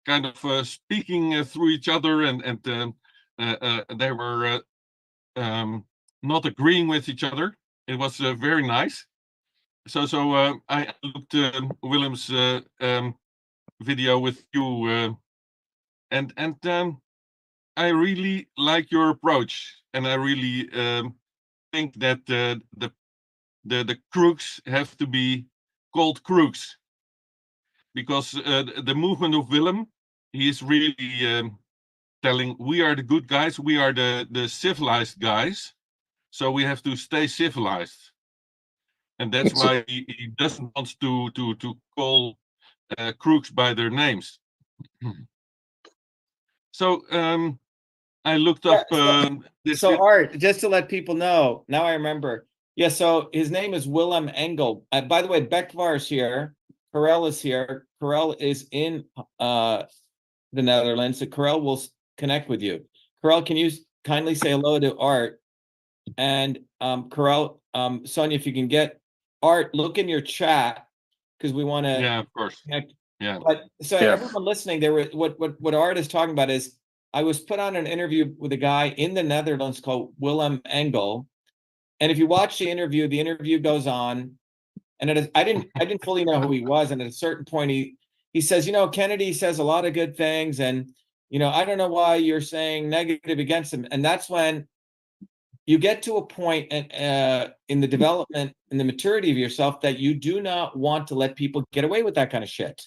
kind of speaking through each other, and they were not agreeing with each other. It was very nice. So I looked Willem's video with you, and I really like your approach, and I really think that the crooks have to be called crooks, because the movement of Willem, he is really telling we are the good guys, we are the civilized guys, so we have to stay civilized, and that's why he doesn't want to call crooks by their names. So I looked up so Art, just to let people know, now I remember. Yeah, so his name is Willem Engel. By the way, Bekvar is here. Karel is here. Karel is in the Netherlands. So Karel will connect with you. Karel, can you kindly say hello to Art? And Karel, Sonia, if you can get Art, look in your chat, because we want to. Yeah, of course. Connect. Yeah. But so everyone listening, there were what Art is talking about is, I was put on an interview with a guy in the Netherlands called Willem Engel. And if you watch the interview goes on, and I didn't fully know who he was. And at a certain point, he says, Kennedy says a lot of good things, and I don't know why you're saying negative against him. And that's when you get to a point in the development and the maturity of yourself that you do not want to let people get away with that kind of shit.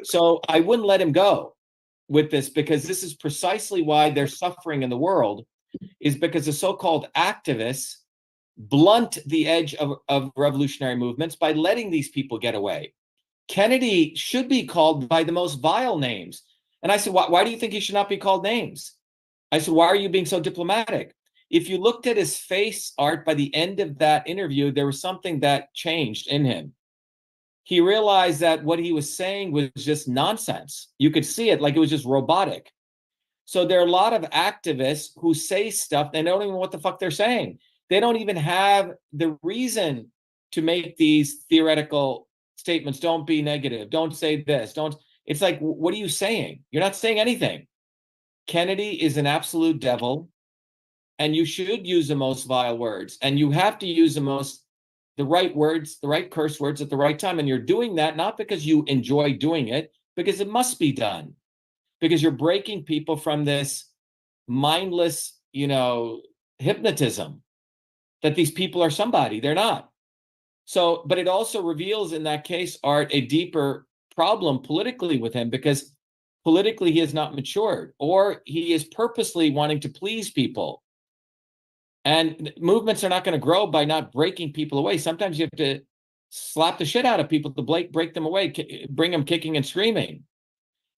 So I wouldn't let him go with this, because this is precisely why they're suffering in the world, is because the so-called activists, blunt the edge of revolutionary movements by letting these people get away. Kennedy should be called by the most vile names. And I said, why do you think he should not be called names? I said, why are you being so diplomatic? If you looked at his face, Art, by the end of that interview, there was something that changed in him. He realized that what he was saying was just nonsense. You could see it like it was just robotic. So there are a lot of activists who say stuff, they don't even know what the fuck they're saying. They don't even have the reason to make these theoretical statements. Don't be negative. Don't say this. Don't. It's like, what are you saying? You're not saying anything. Kennedy is an absolute devil, and you should use the most vile words, and you have to use the right words, the right curse words at the right time. And you're doing that not because you enjoy doing it, because it must be done, because you're breaking people from this mindless, hypnotism that these people are somebody. They're not. So, but it also reveals in that case, Art, a deeper problem politically with him, because politically he has not matured, or he is purposely wanting to please people. And movements are not going to grow by not breaking people away. Sometimes you have to slap the shit out of people to break them away, bring them kicking and screaming.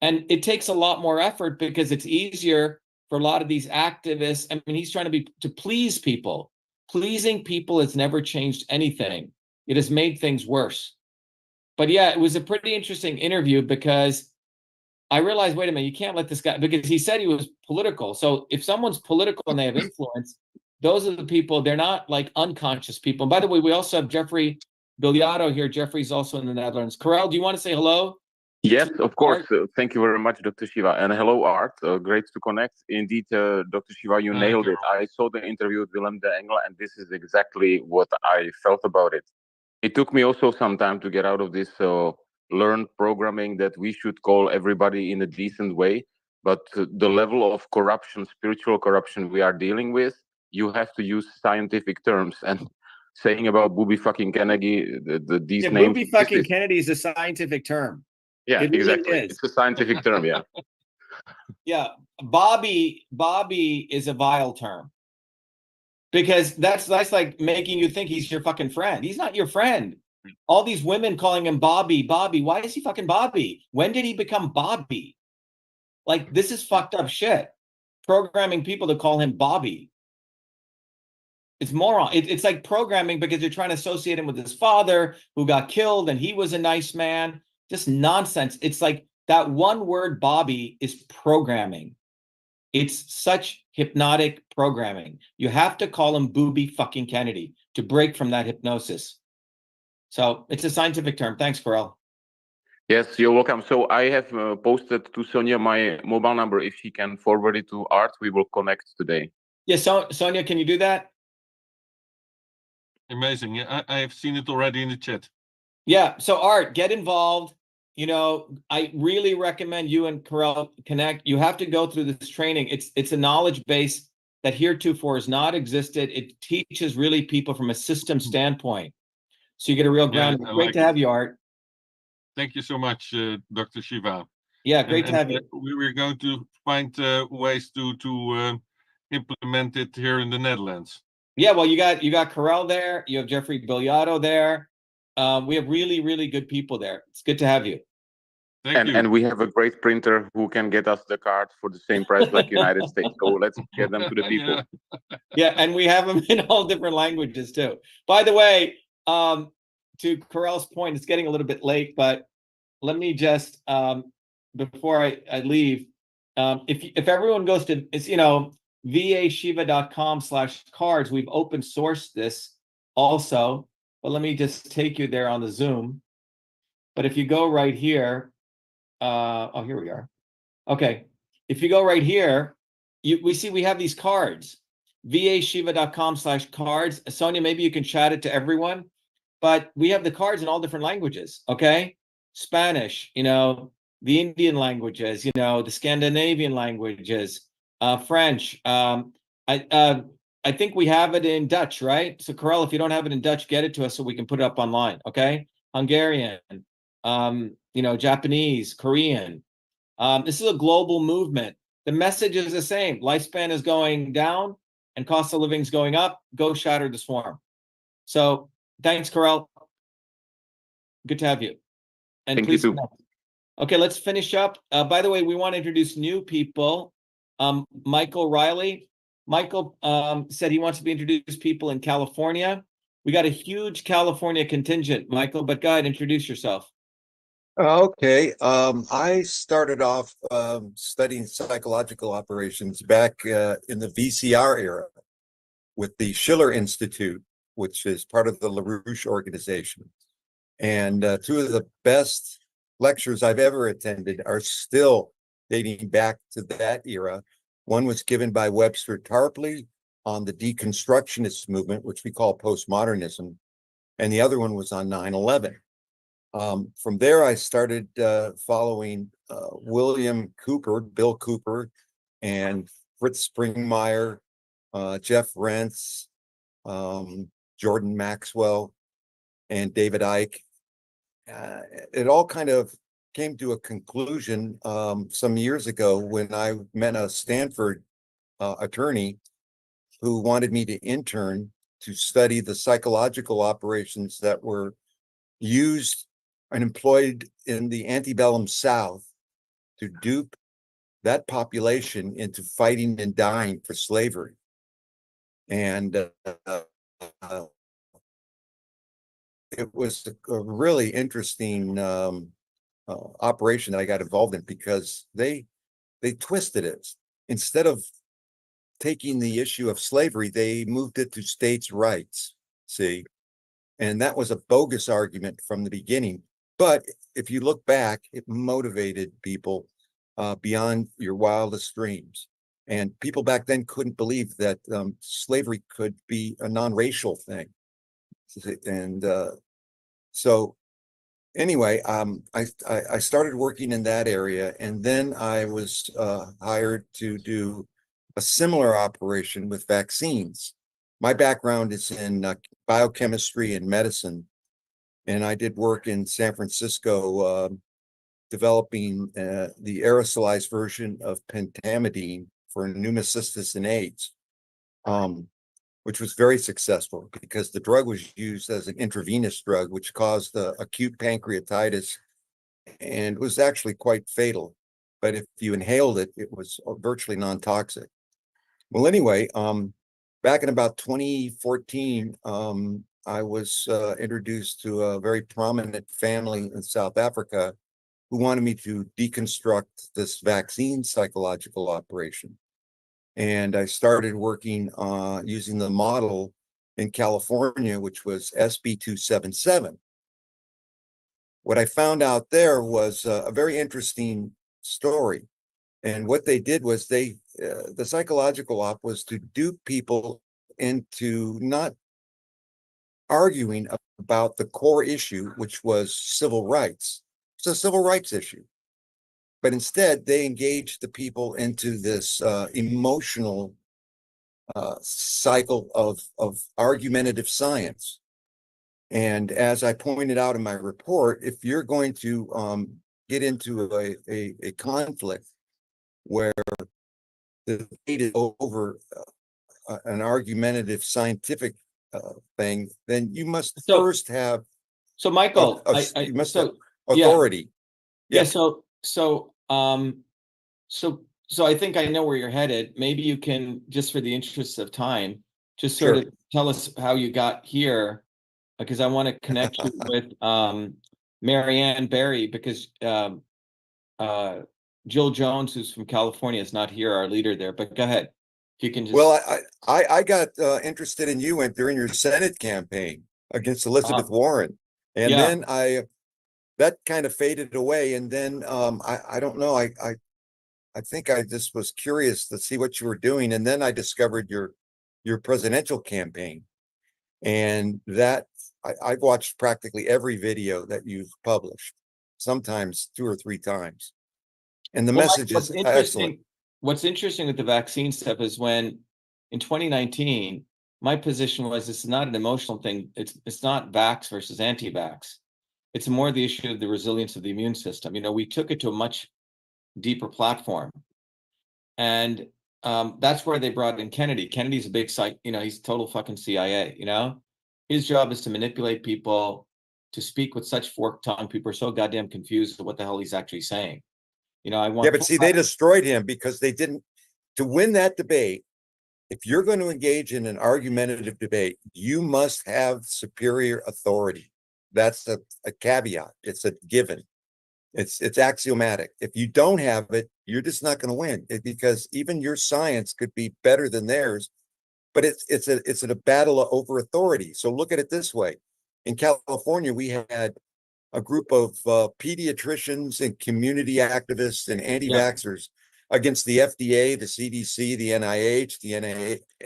And it takes a lot more effort because it's easier for a lot of these activists. I mean, he's trying to please people. Pleasing people has never changed anything. It has made things worse. But yeah, it was a pretty interesting interview because I realized, wait a minute, you can't let this guy, because he said he was political. So if someone's political and they have influence, those are the people, they're not like unconscious people. And by the way, we also have Jeffrey Biliato here. Jeffrey's also in the Netherlands. Karel, do you want to say hello? Yes, of course. Thank you very much, Dr. Shiva. And hello, Art. Great to connect. Indeed, Dr. Shiva, you nailed it. I saw the interview with Willem de Engel, and this is exactly what I felt about it. It took me also some time to get out of this learned programming that we should call everybody in a decent way. But the level of corruption, spiritual corruption we are dealing with, you have to use scientific terms. And saying about booby fucking Kennedy, these names. Booby fucking Kennedy is a scientific term. Yeah, it exactly. Really is. It's a scientific term, yeah. Yeah, Bobby is a vile term. Because that's like making you think he's your fucking friend. He's not your friend. All these women calling him Bobby. Why is he fucking Bobby? When did he become Bobby? Like, this is fucked up shit. Programming people to call him Bobby. It's moron. It's like programming because you're trying to associate him with his father who got killed and he was a nice man. Just nonsense. It's like that one word Bobby is programming. It's such hypnotic programming. You have to call him Booby fucking Kennedy to break from that hypnosis. So it's a scientific term. Thanks, Karel. Yes, you're welcome. So I have posted to Sonia my mobile number. If she can forward it to Art, we will connect today. Yes, Sonia, can you do that? Amazing. Yeah, I have seen it already in the chat. Yeah. So Art, get involved. I really recommend you and Karel connect. You have to go through this training. It's a knowledge base that heretofore has not existed. It teaches really people from a system standpoint. So you get a real ground. Yeah, great to have you, Art. Thank you so much, Dr. Shiva. Yeah, great to have you. We're going to find ways to implement it here in the Netherlands. Yeah, well, you got Karel there. You have Jeffrey Biliato there. We have really, really good people there. It's good to have you. Thank you. And we have a great printer who can get us the card for the same price like United States. So let's get them to the people. Yeah, and we have them in all different languages too. By the way, to Karel's point, it's getting a little bit late, but let me just before I leave, if everyone goes to vashiva.com/cards, we've open sourced this also. But let me just take you there on the Zoom. But if you go right here, here we are. Okay, if you go right here, we see we have these cards, vashiva.com/cards. Sonia, maybe you can chat it to everyone. But we have the cards in all different languages, okay? Spanish, the Indian languages, the Scandinavian languages, French. I think we have it in Dutch, right? So Karel, if you don't have it in Dutch, get it to us so we can put it up online, okay? Hungarian, Japanese, Korean. This is a global movement. The message is the same. Lifespan is going down and cost of living is going up. Go shatter the swarm. So thanks, Carell. Good to have you. And Thank please you too. connect. Okay, let's finish up. By the way, we want to introduce new people. Michael Riley. Michael said he wants to be introduced people in California. We got a huge California contingent, Michael, but go ahead, introduce yourself. Okay. I started off studying psychological operations back in the VCR era with the Schiller Institute, which is part of the LaRouche organization. And two of the best lectures I've ever attended are still dating back to that era. One was given by Webster Tarpley on the deconstructionist movement, which we call postmodernism, and the other one was on 9/11. From there, I started following William Cooper, Bill Cooper, and Fritz Springmeier, Jeff Rentz, Jordan Maxwell, and David Icke. It all kind of came to a conclusion some years ago when I met a Stanford attorney who wanted me to intern to study the psychological operations that were used and employed in the antebellum South to dupe that population into fighting and dying for slavery. And it was a really interesting operation that I got involved in because they twisted it. Instead of taking the issue of slavery, they moved it to states' rights, see? And that was a bogus argument from the beginning. But if you look back, it motivated people beyond your wildest dreams. And people back then couldn't believe that slavery could be a non-racial thing. And so anyway, I started working in that area, and then I was hired to do a similar operation with vaccines. My background is in biochemistry and medicine, and I did work in San Francisco developing the aerosolized version of pentamidine for pneumocystis and AIDS, which was very successful because the drug was used as an intravenous drug, which caused acute pancreatitis and was actually quite fatal. But if you inhaled it, it was virtually non-toxic. Well, anyway, back in about 2014, I was introduced to a very prominent family in South Africa who wanted me to deconstruct this vaccine psychological operation. And I started working using the model in California, which was SB 277. What I found out there was a very interesting story. And what they did was the psychological op was to dupe people into not arguing about the core issue, which was civil rights. It's a civil rights issue. But instead, they engaged the people into this emotional cycle of argumentative science. And as I pointed out in my report, if you're going to get into a conflict where the debate is over an argumentative scientific thing, then you must first have. So Michael, you must have authority. Yeah. So I think I know where you're headed. Maybe you can, just for the interest of time, just sort of tell us how you got here, because I want to connect you with Marianne Barry, because Jill Jones, who's from California, is not here, our leader there. But go ahead. If you can just. Well, I got interested in you during your Senate campaign against Elizabeth Warren, and then that kind of faded away. And then I don't know. I think I just was curious to see what you were doing, and then I discovered your presidential campaign, and that I've watched practically every video that you've published, sometimes 2 or 3 times, and the message is excellent. What's interesting with the vaccine stuff is when in 2019, my position was this is not an emotional thing. It's not vax versus anti-vax. It's more the issue of the resilience of the immune system. We took it to a much deeper platform. And that's where they brought in Kennedy. Kennedy's a big he's total fucking CIA, His job is to manipulate people, to speak with such forked tongue. People are so goddamn confused with what the hell he's actually saying. You know, I want. Yeah, but see, they destroyed him because they didn't. To win that debate, if you're going to engage in an argumentative debate, you must have superior authority. That's a caveat. It's a given. It's axiomatic. If you don't have it, you're just not going to win because even your science could be better than theirs. But it's a battle over authority. So look at it this way: in California, we had a group of pediatricians and community activists and anti-vaxxers against the FDA, the CDC, the NIH, the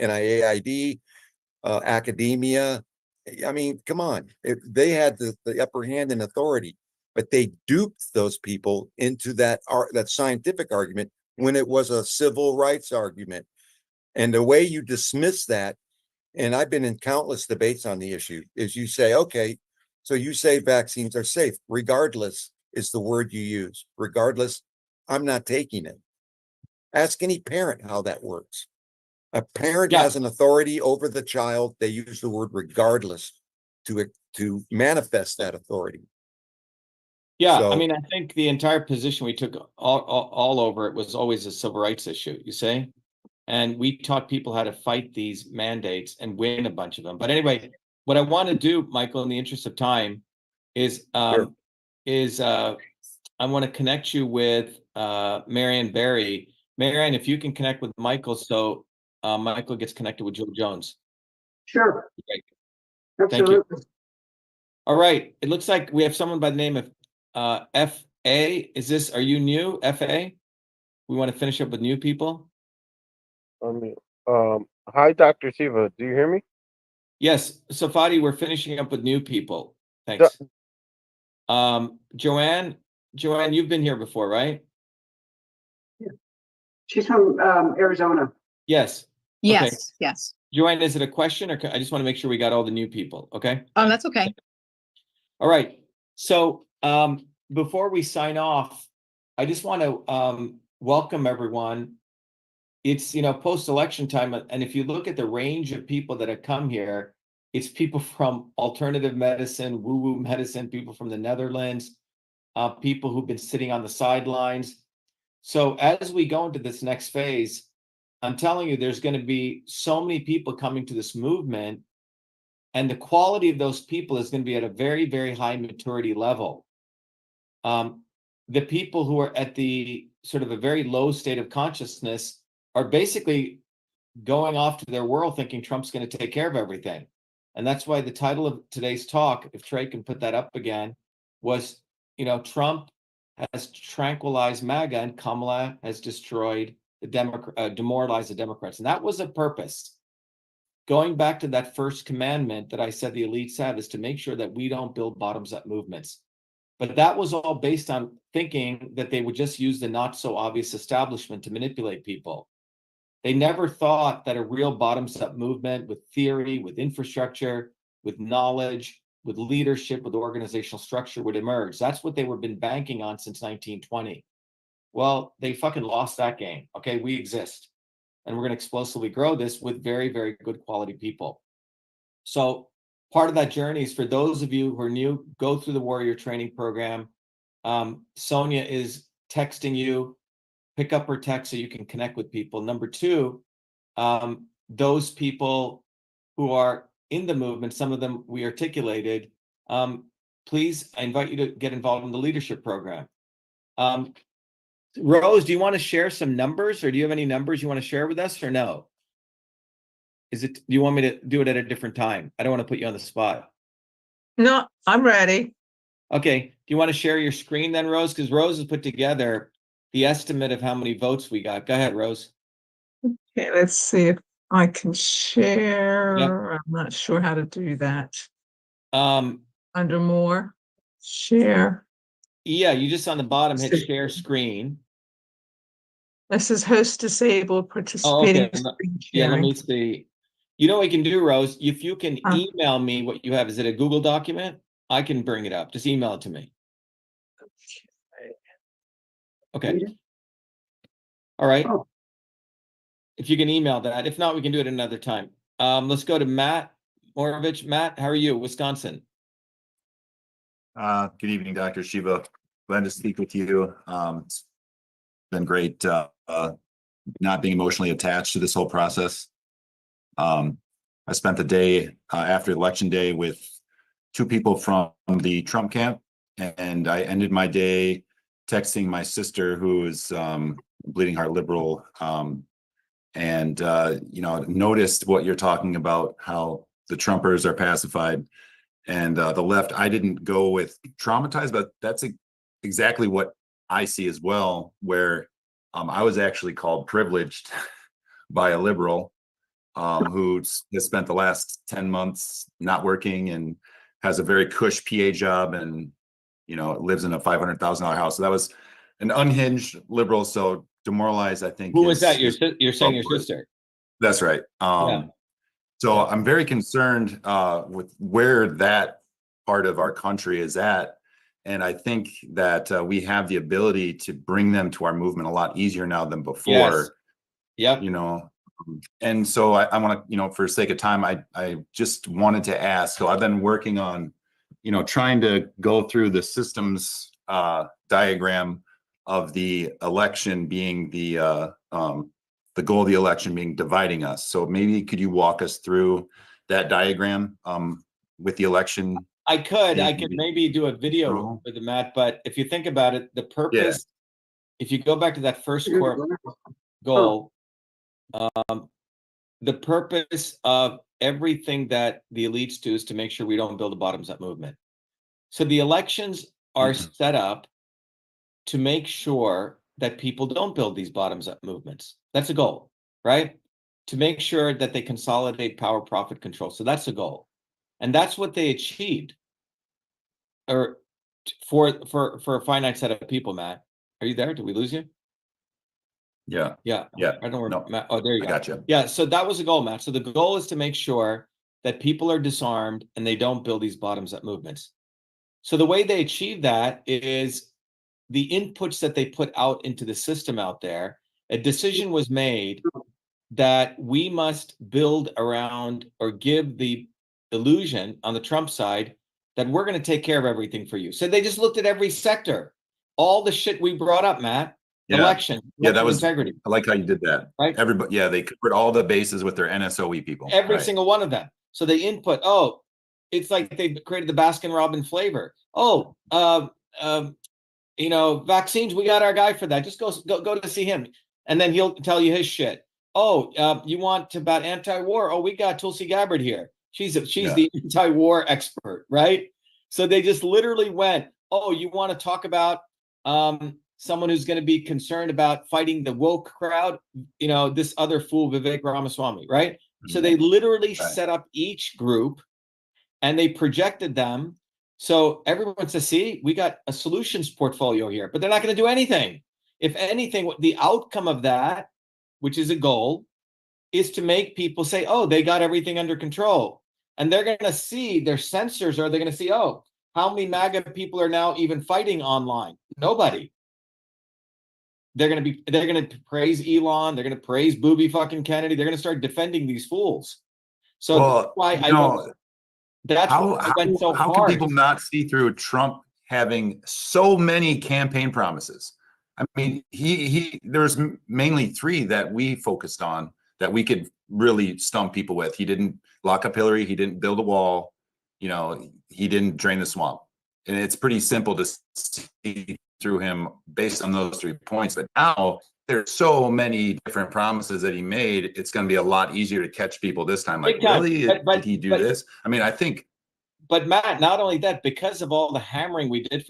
NIAID, academia. I mean, come on. They had the upper hand in authority, but they duped those people into that scientific argument when it was a civil rights argument. And the way you dismiss that, and I've been in countless debates on the issue, is you say, okay, so you say vaccines are safe. Regardless is the word you use. Regardless, I'm not taking it. Ask any parent how that works. A parent has an authority over the child. They use the word regardless to manifest that authority. Yeah, So, I mean, I think the entire position we took all over it was always a civil rights issue, you say? And we taught people how to fight these mandates and win a bunch of them. But anyway, what I want to do, Michael, in the interest of time, is I want to connect you with Marianne Barry. Marianne, if you can connect with Michael, so Michael gets connected with Joe Jones. Sure. Great. Absolutely. Thank you. All right. It looks like we have someone by the name of F.A. Are you new, F.A.? We want to finish up with new people. Hi, Dr. Shiva. Do you hear me? Yes. So Fadi, we're finishing up with new people. Thanks. Joanne, you've been here before, right? Yeah. She's from Arizona. Yes. Yes. Okay. Yes. Joanne, is it a question or I just want to make sure we got all the new people? Okay. Oh, that's okay. All right. So before we sign off, I just want to welcome everyone. It's, post-election time. And if you look at the range of people that have come here, it's people from alternative medicine, woo-woo medicine, people from the Netherlands, people who've been sitting on the sidelines. So as we go into this next phase, I'm telling you, there's going to be so many people coming to this movement, and the quality of those people is going to be at a very, very high maturity level. The people who are at the sort of a very low state of consciousness are basically going off to their world thinking Trump's going to take care of everything. And that's why the title of today's talk, if Trey can put that up again, was, Trump has tranquilized MAGA and Kamala has destroyed demoralized the Democrats. And that was a purpose. Going back to that first commandment that I said the elites have is to make sure that we don't build bottoms-up movements. But that was all based on thinking that they would just use the not so obvious establishment to manipulate people. They never thought that a real bottoms-up movement with theory, with infrastructure, with knowledge, with leadership, with organizational structure would emerge. That's what they were been banking on since 1920. Well, they fucking lost that game. Okay, we exist. And we're going to explosively grow this with very, very good quality people. So part of that journey is for those of you who are new, go through the Warrior Training Program. Sonia is texting you. Pick up her text so you can connect with people. Number two, those people who are in the movement, some of them we articulated, please, I invite you to get involved in the leadership program. Rose, do you want to share some numbers, or do you have any numbers you want to share with us, or no? Do you want me to do it at a different time? I don't want to put you on the spot. No, I'm ready. Okay. Do you want to share your screen then, Rose? Because Rose has put together the estimate of how many votes we got. Go ahead, Rose. Okay, let's see if I can share. Yep. I'm not sure how to do that. Under more, share. Yeah, you just on the bottom hit share screen. This is host disabled participating. Oh, okay. Yeah, let me see. You know what we can do, Rose? If you can email me what you have, is it a Google document? I can bring it up. Just email it to me. Okay. All right. If you can email that. If not, we can do it another time. Let's go to Matt Morovich. Matt, how are you? Wisconsin. Good evening, Dr. Shiva. Glad to speak with you. It's been great not being emotionally attached to this whole process. I spent the day after Election Day with two people from the Trump camp, and I ended my day texting my sister, who is bleeding heart liberal, and noticed what you're talking about, how the Trumpers are pacified. And the left, I didn't go with traumatized, but that's exactly what I see as well, where I was actually called privileged by a liberal who has spent the last 10 months not working and has a very cush PA job and, lives in a $500,000 house. So that was an unhinged liberal. So demoralized, I think. Who was that? You're saying your sister? That's right. So I'm very concerned with where that part of our country is at. And I think that we have the ability to bring them to our movement a lot easier now than before. Yes. Yep. And so I want to, for sake of time, I just wanted to ask. So I've been working on, trying to go through the systems diagram of the election being the goal of the election being dividing us. So maybe could you walk us through that diagram with the election? I could maybe do a video with the Matt, but if you think about it, the purpose, if you go back to that first core goal, the purpose of everything that the elites do is to make sure we don't build a bottoms-up movement. So the elections are set up to make sure that people don't build these bottoms-up movements. That's a goal, right? To make sure that they consolidate power, profit, control. So that's a goal. And that's what they achieved. Or for a finite set of people, Matt. Are you there? Did we lose you? Yeah. I don't know. Matt, oh, there you go. I got you. Yeah. So that was the goal, Matt. So the goal is to make sure that people are disarmed and they don't build these bottoms-up movements. So the way they achieve that is the inputs that they put out into the system out there. A decision was made that we must build around or give the illusion on the Trump side that we're going to take care of everything for you. So they just looked at every sector, all the shit we brought up, Matt. Election that was integrity. I like how you did that. Right. Everybody, they covered all the bases with their NSOE people. Every single one of them. So they input. Oh, it's like they created the Baskin Robbins flavor. Oh, vaccines. We got our guy for that. Just go to see him, and then he'll tell you his shit. Oh, you want about anti-war? Oh, we got Tulsi Gabbard here. She's the anti-war expert, right? So they just literally went. Oh, you want to talk about someone who's going to be concerned about fighting the woke crowd? This other fool, Vivek Ramaswamy, right? Mm-hmm. So they literally set up each group, and they projected them. So everyone says, see, we got a solutions portfolio here, but they're not going to do anything. If anything, the outcome of that, which is a goal, is to make people say, oh, they got everything under control. And they're going to see, their sensors are, they're going to see, oh, how many MAGA people are now even fighting online? Nobody. They're going to praise Elon. They're going to praise Booby fucking Kennedy. They're going to start defending these fools. So that's why that's why I went so hard. How can people not see through Trump having so many campaign promises? I mean, there's mainly three that we focused on that we could really stump people with. He didn't lock up Hillary. He didn't build a wall. He didn't drain the swamp. And it's pretty simple to see through him based on those 3 points. But now there's so many different promises that he made. It's going to be a lot easier to catch people this time. Like, really? Did he do this? I mean, I think. But Matt, not only that, because of all the hammering we did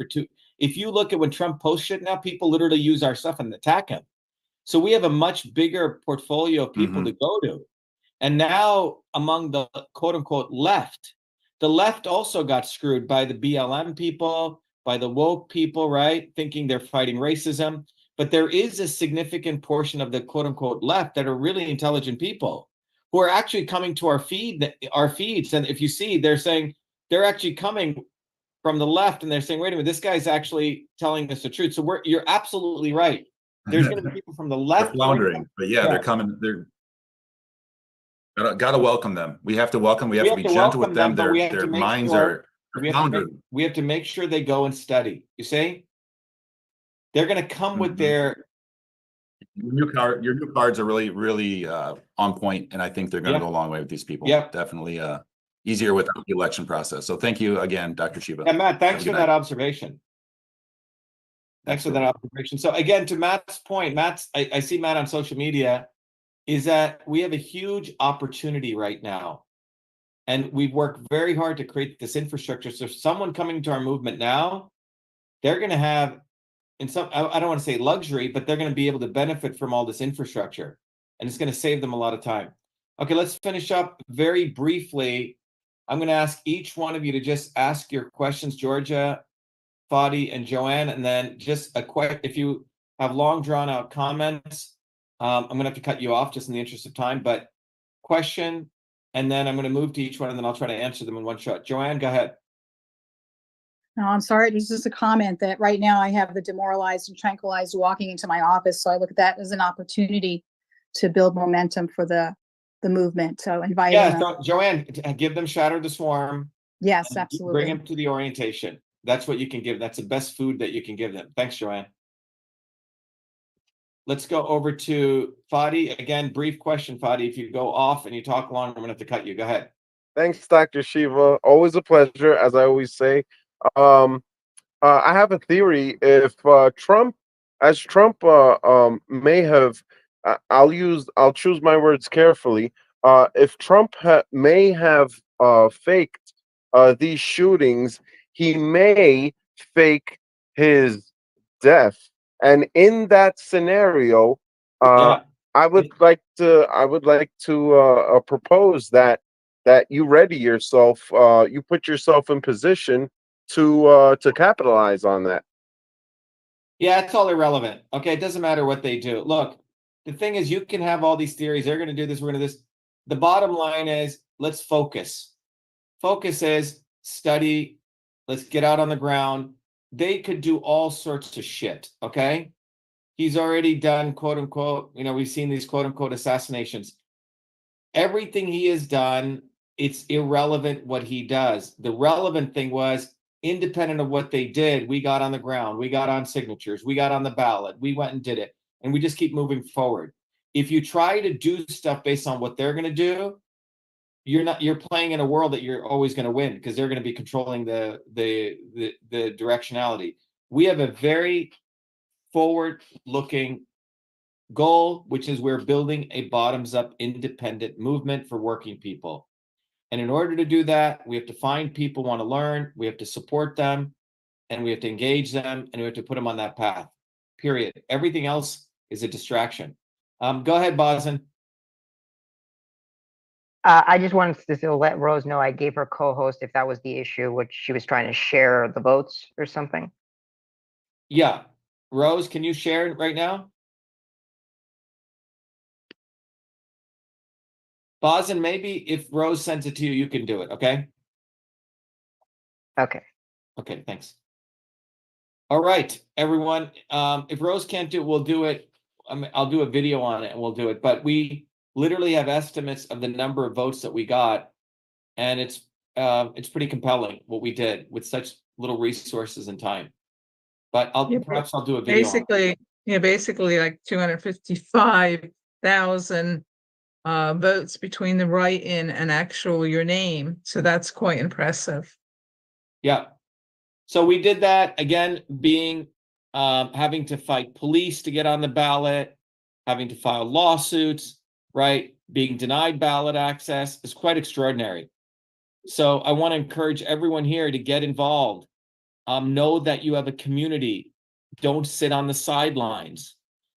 if you look at when Trump posts shit now, people literally use our stuff and attack him. So we have a much bigger portfolio of people to go to. And now among the quote unquote left, the left also got screwed by the BLM people, by the woke people, right? Thinking they're fighting racism. But there is a significant portion of the quote unquote left that are really intelligent people who are actually coming to our feeds. And if you see, they're saying they're actually coming from the left and they're saying, wait a minute, this guy's actually telling us the truth. So you're absolutely right. There's going to be people from the left. They're floundering, but they're coming. Gotta welcome them. We have to welcome. We have to be gentle with them. Their minds are founded. We have to make sure they go and study. You see, they're going to come with their. Your new cards are really on point, and I think they're going to go a long way with these people. Yeah, definitely easier without the election process. So thank you again, Dr. Shiva. Yeah, Matt, thanks for that observation. Thanks for that observation. So again, to Matt's point, I see Matt on social media, is that we have a huge opportunity right now. And we've worked very hard to create this infrastructure. So if someone coming to our movement now, they're going to have, in some, I don't want to say luxury, but they're going to be able to benefit from all this infrastructure. And it's going to save them a lot of time. Okay, let's finish up very briefly. I'm going to ask each one of you to just ask your questions, Georgia, Fadi, and Joanne, and then just if you have long drawn out comments, I'm going to have to cut you off just in the interest of time, but question, and then I'm going to move to each one, and then I'll try to answer them in one shot. Joanne, go ahead. No, I'm sorry. It was just a comment that right now I have the demoralized and tranquilized walking into my office. So I look at that as an opportunity to build momentum for the movement. So invite them. So Joanne, give them Shatter the Swarm. Yes, absolutely. Bring them to the orientation. That's what you can give. That's the best food that you can give them. Thanks, Joanne. Let's go over to Fadi. Again, brief question, Fadi. If you go off and you talk long, I'm going to have to cut you. Go ahead. Thanks, Dr. Shiva. Always a pleasure, as I always say. I have a theory. If Trump may have, I'll choose my words carefully. If Trump may have faked these shootings, he may fake his death. And in that scenario, I would like to propose that you ready yourself, you put yourself in position to capitalize on that. Yeah, it's all irrelevant. Okay, it doesn't matter what they do. Look, the thing is, you can have all these theories. They're going to do this. We're going to do this. The bottom line is, let's focus. Focus is study. Let's get out on the ground. They could do all sorts of shit. Okay, he's already done quote unquote. We've seen these quote unquote assassinations. Everything he has done, it's irrelevant what he does. The relevant thing was, independent of what they did, we got on the ground, we got on signatures, we got on the ballot, we went and did it, and we just keep moving forward. If you try to do stuff based on what they're going to do, you're playing in a world that you're always going to win, because they're going to be controlling the directionality. We have a very forward-looking goal, which is we're building a bottoms-up independent movement for working people. And in order to do that, we have to find people who want to learn, we have to support them, and we have to engage them, and we have to put them on that path, period. Everything else is a distraction. Go ahead, Bosin. I just wanted to let Rose know I gave her co-host if that was the issue, which she was trying to share the votes or something. Yeah. Rose, can you share it right now? Bosin, maybe if Rose sends it to you, you can do it, okay? Okay. Okay, thanks. All right, everyone. If Rose can't do it, we'll do it. I'll do a video on it and we'll do it. But we literally have estimates of the number of votes that we got, and it's pretty compelling what we did with such little resources and time. But perhaps I'll do a video. Basically like 255,000 votes between the write-in and actual your name. So that's quite impressive. Yeah. So we did that, again, being having to fight police to get on the ballot, having to file lawsuits, right? Being denied ballot access is quite extraordinary. So I want to encourage everyone here to get involved. Know that you have a community. Don't sit on the sidelines.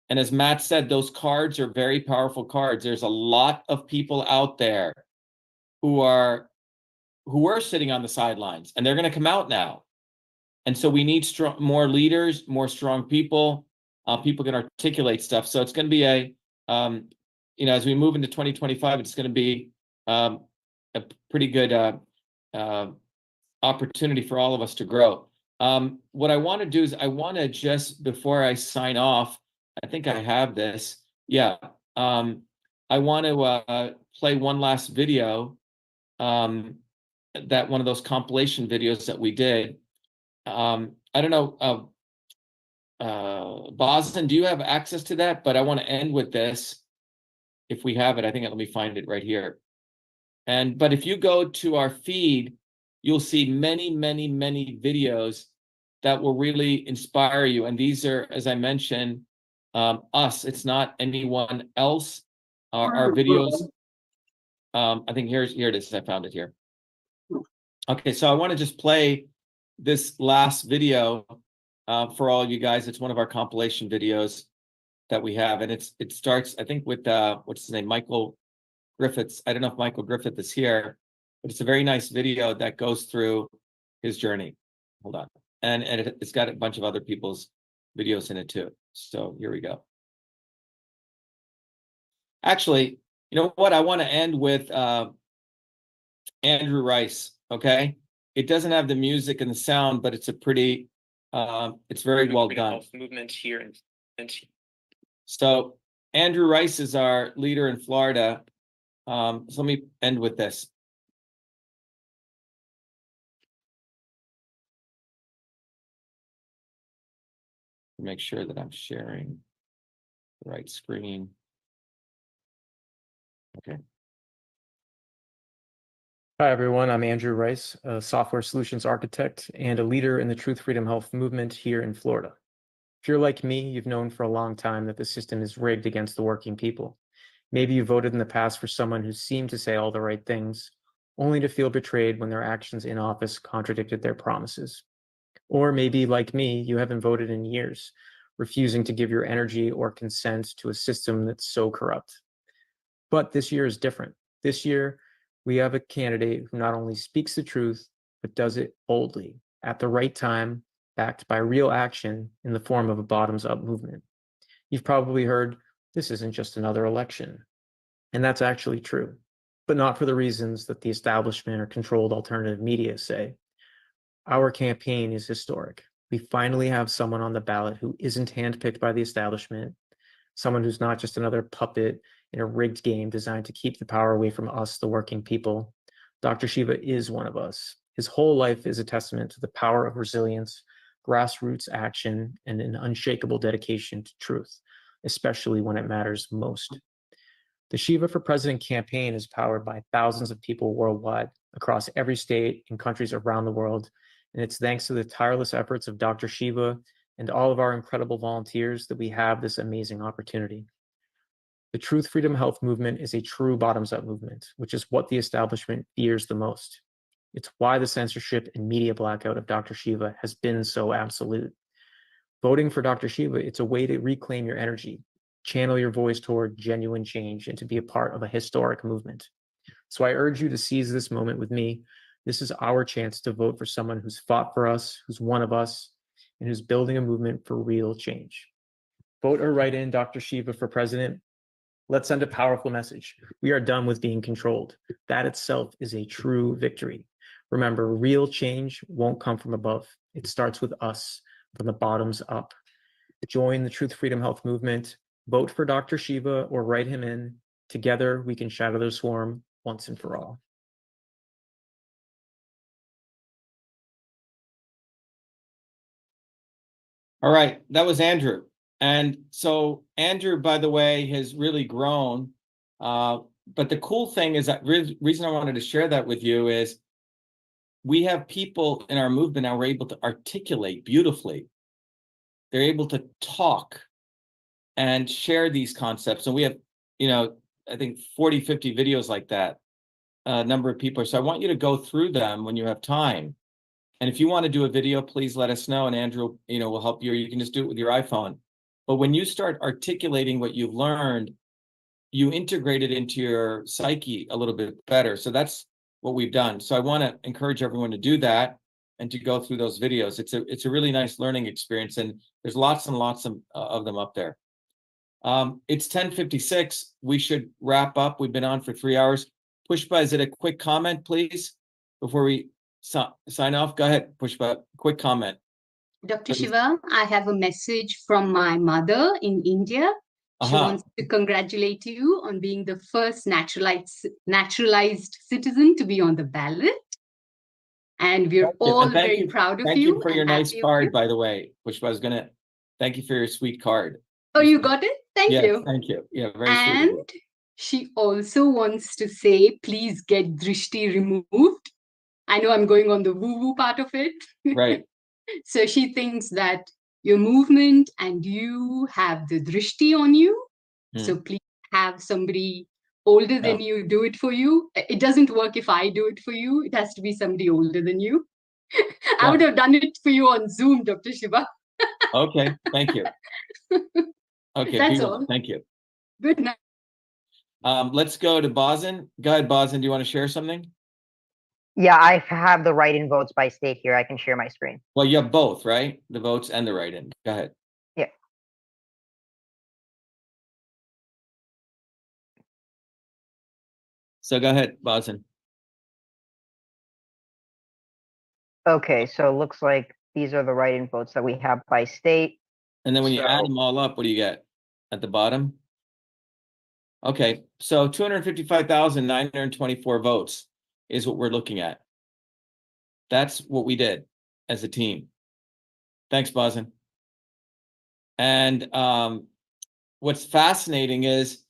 And as Matt said, those cards are very powerful cards. There's a lot of people out there who are sitting on the sidelines, and they're going to come out now. And so we need more leaders, more strong people. People can articulate stuff. So it's going to be as we move into 2025, it's going to be a pretty good opportunity for all of us to grow. What I want to do is I want to just, before I sign off, I think I have this. Yeah. I want to play one last video, that one of those compilation videos that we did. I don't know, Boston, do you have access to that? But I want to end with this. If we have it, I think, let me find it right here. But if you go to our feed, you'll see many, many, many videos that will really inspire you. And these are, as I mentioned, us. It's not anyone else. Our videos. I think here it is. I found it here. Okay, so I want to just play this last video for all you guys. It's one of our compilation videos that we have, and it starts, I think, with what's his name, Michael Griffiths. I don't know if Michael Griffith is here, but it's a very nice video that goes through his journey. Hold on, and it's got a bunch of other people's videos in it too. So here we go. Actually, you know what? I want to end with Andrew Rice. Okay, it doesn't have the music and the sound, but it's a pretty, it's very well done. Movement here and so Andrew Rice is our leader in Florida. So let me end with this. Make sure that I'm sharing the right screen. Okay. Hi, everyone. I'm Andrew Rice, a software solutions architect and a leader in the Truth, Freedom, Health movement here in Florida. If you're like me, you've known for a long time that the system is rigged against the working people. Maybe you voted in the past for someone who seemed to say all the right things, only to feel betrayed when their actions in office contradicted their promises. Or maybe, like me, you haven't voted in years, refusing to give your energy or consent to a system that's so corrupt. But this year is different. This year, we have a candidate who not only speaks the truth, but does it boldly, at the right time, backed by real action in the form of a bottoms-up movement. You've probably heard, this isn't just another election. And that's actually true, but not for the reasons that the establishment or controlled alternative media say. Our campaign is historic. We finally have someone on the ballot who isn't handpicked by the establishment, someone who's not just another puppet in a rigged game designed to keep the power away from us, the working people. Dr. Shiva is one of us. His whole life is a testament to the power of resilience, grassroots action, and an unshakable dedication to truth, especially when it matters most. The Shiva for President campaign is powered by thousands of people worldwide, across every state and countries around the world, and it's thanks to the tireless efforts of Dr. Shiva and all of our incredible volunteers that we have this amazing opportunity. The Truth, Freedom, Health movement is a true bottoms-up movement, which is what the establishment fears the most. It's why the censorship and media blackout of Dr. Shiva has been so absolute. Voting for Dr. Shiva, it's a way to reclaim your energy, channel your voice toward genuine change, and to be a part of a historic movement. So I urge you to seize this moment with me. This is our chance to vote for someone who's fought for us, who's one of us, and who's building a movement for real change. Vote or write in Dr. Shiva for president. Let's send a powerful message. We are done with being controlled. That itself is a true victory. Remember, real change won't come from above. It starts with us, from the bottoms up. Join the Truth, Freedom, Health movement. Vote for Dr. Shiva or write him in. Together, we can shatter the swarm once and for all. All right, that was Andrew. And so Andrew, by the way, has really grown. But the cool thing is that reason I wanted to share that with you is we have people in our movement now who are able to articulate beautifully. They're able to talk and share these concepts. And we have, I think 40, 50 videos like that, a number of people. So I want you to go through them when you have time. And if you want to do a video, please let us know. And Andrew, will help you, or you can just do it with your iPhone. But when you start articulating what you've learned, you integrate it into your psyche a little bit better. So that's what we've done. So I want to encourage everyone to do that and to go through those videos. It's a really nice learning experience, and there's lots and lots of them up there. It's 10:56. We should wrap up. We've been on for 3 hours. Pushpa, is it a quick comment, please, before we sign off? Go ahead, Pushpa. Quick comment. Dr. Shiva, I have a message from my mother in India. She wants to congratulate you on being the first naturalized citizen to be on the ballot. And we're all very proud of you. Thank you for your and nice happy of card, you. by the way, which I was gonna, thank you for your sweet card. Oh, you got it? Thank Yes, you. thank you. Yeah, very sweet. of And you. she also wants to say, please get drishti removed. I know I'm going on the woo-woo part of it. Right. So she thinks that your movement and you have the drishti on you. So please have somebody older than you do it for you. It doesn't work if I do it for you. It has to be somebody older than you. I would have done it for you on Zoom, Dr. Shiva. Okay, thank you. Okay, That's be well. all. Thank you. Good night. Let's go to Bosin. Go ahead, Bosin. Do you want to share something? Yeah, I have the write-in votes by state here. I can share my screen. Well, you have both, right? The votes and the write-in. Go ahead. Yeah. So go ahead, Bosin. Okay, so it looks like these are the write-in votes that we have by state. And then when you add them all up, what do you get at the bottom? Okay, so 255,924 votes is what we're looking at. That's what we did as a team. Thanks, Bosin. And what's fascinating is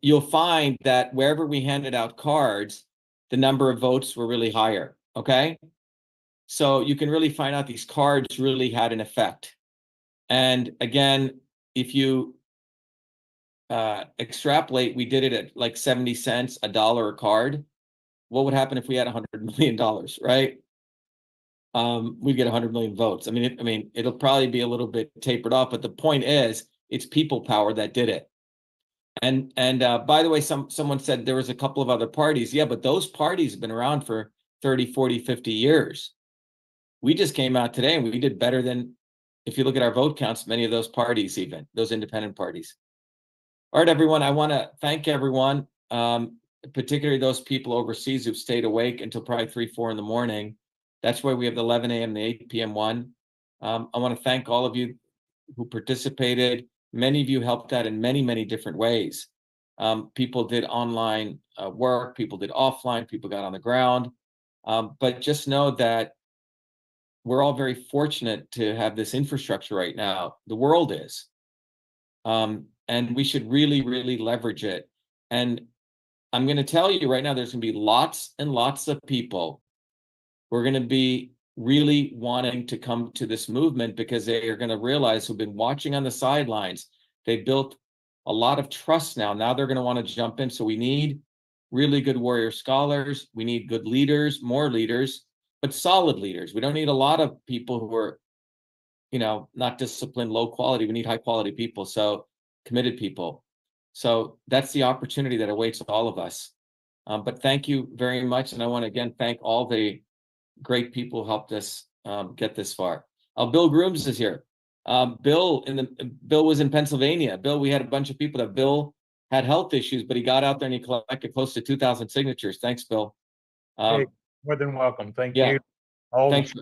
you'll find that wherever we handed out cards, the number of votes were really higher, okay? So you can really find out these cards really had an effect. And again, if you extrapolate, we did it at like 70 cents, $1 a card. What would happen if we had $100 million, right? We'd get 100 million votes. I mean, it'll probably be a little bit tapered off, but the point is, it's people power that did it. And by the way, someone said there was a couple of other parties. Yeah, but those parties have been around for 30, 40, 50 years. We just came out today and we did better than, if you look at our vote counts, many of those parties, even those independent parties. All right, everyone, I want to thank everyone, particularly those people overseas who've stayed awake until probably 3, 4 in the morning. That's why we have the 11 a.m. and the 8 p.m. one. I want to thank all of you who participated. Many of you helped out in many, many different ways. People did online work, people did offline, people got on the ground. But just know that we're all very fortunate to have this infrastructure right now. The world is. And we should really, really leverage it. And I'm going to tell you right now, there's going to be lots and lots of people who are going to be really wanting to come to this movement because they are going to realize, who've been watching on the sidelines, they've built a lot of trust now. Now they're going to want to jump in. So we need really good warrior scholars. We need good leaders, more leaders, but solid leaders. We don't need a lot of people who are, not disciplined, low quality. We need high quality people. So committed people. So that's the opportunity that awaits all of us. But thank you very much. And I want to again thank all the great people who helped us get this far. Bill Grooms is here. Bill was in Pennsylvania. Bill, we had a bunch of people that Bill had health issues, but he got out there and he collected close to 2,000 signatures. Thanks, Bill. Hey, more than welcome. Thank yeah. you. All Thanks.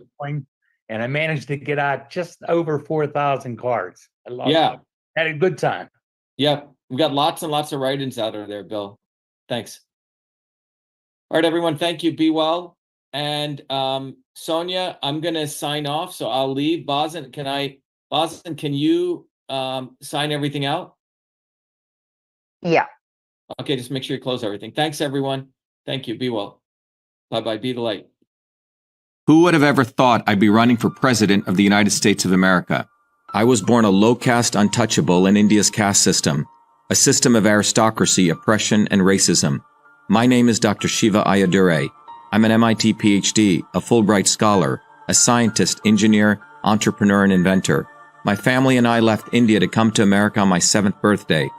And I managed to get out just over 4,000 cards. I loved Yeah. it. Had a good time. Yep. We've got lots and lots of write-ins out of there, Bill. Thanks. All right, everyone. Thank you. Be well. And Sonia, I'm going to sign off. So I'll leave. Bosin, can you sign everything out? Yeah. Okay, just make sure you close everything. Thanks, everyone. Thank you. Be well. Bye-bye. Be the light. Who would have ever thought I'd be running for president of the United States of America? I was born a low-caste untouchable in India's caste system, a system of aristocracy, oppression, and racism. My name is Dr. Shiva Ayyadurai. I'm an MIT PhD, a Fulbright scholar, a scientist, engineer, entrepreneur, and inventor. My family and I left India to come to America on my 7th birthday.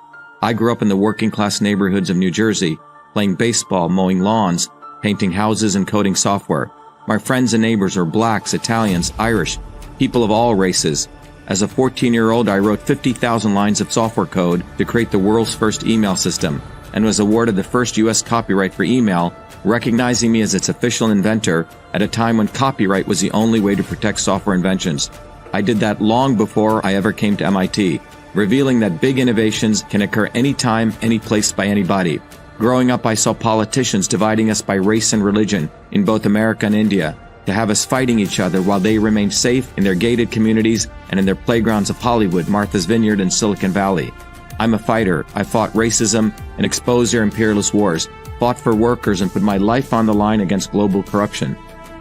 I grew up in the working-class neighborhoods of New Jersey, playing baseball, mowing lawns, painting houses, and coding software. My friends and neighbors are blacks, Italians, Irish, people of all races. As a 14-year-old, I wrote 50,000 lines of software code to create the world's first email system, and was awarded the first U.S. copyright for email, recognizing me as its official inventor at a time when copyright was the only way to protect software inventions. I did that long before I ever came to MIT. revealing that big innovations can occur anytime, any place, by anybody. Growing up, I saw politicians dividing us by race and religion in both America and India, to have us fighting each other while they remained safe in their gated communities and in their playgrounds of Hollywood, Martha's Vineyard, and Silicon Valley. I'm a fighter. I fought racism and exposed their imperialist wars, fought for workers, and put my life on the line against global corruption.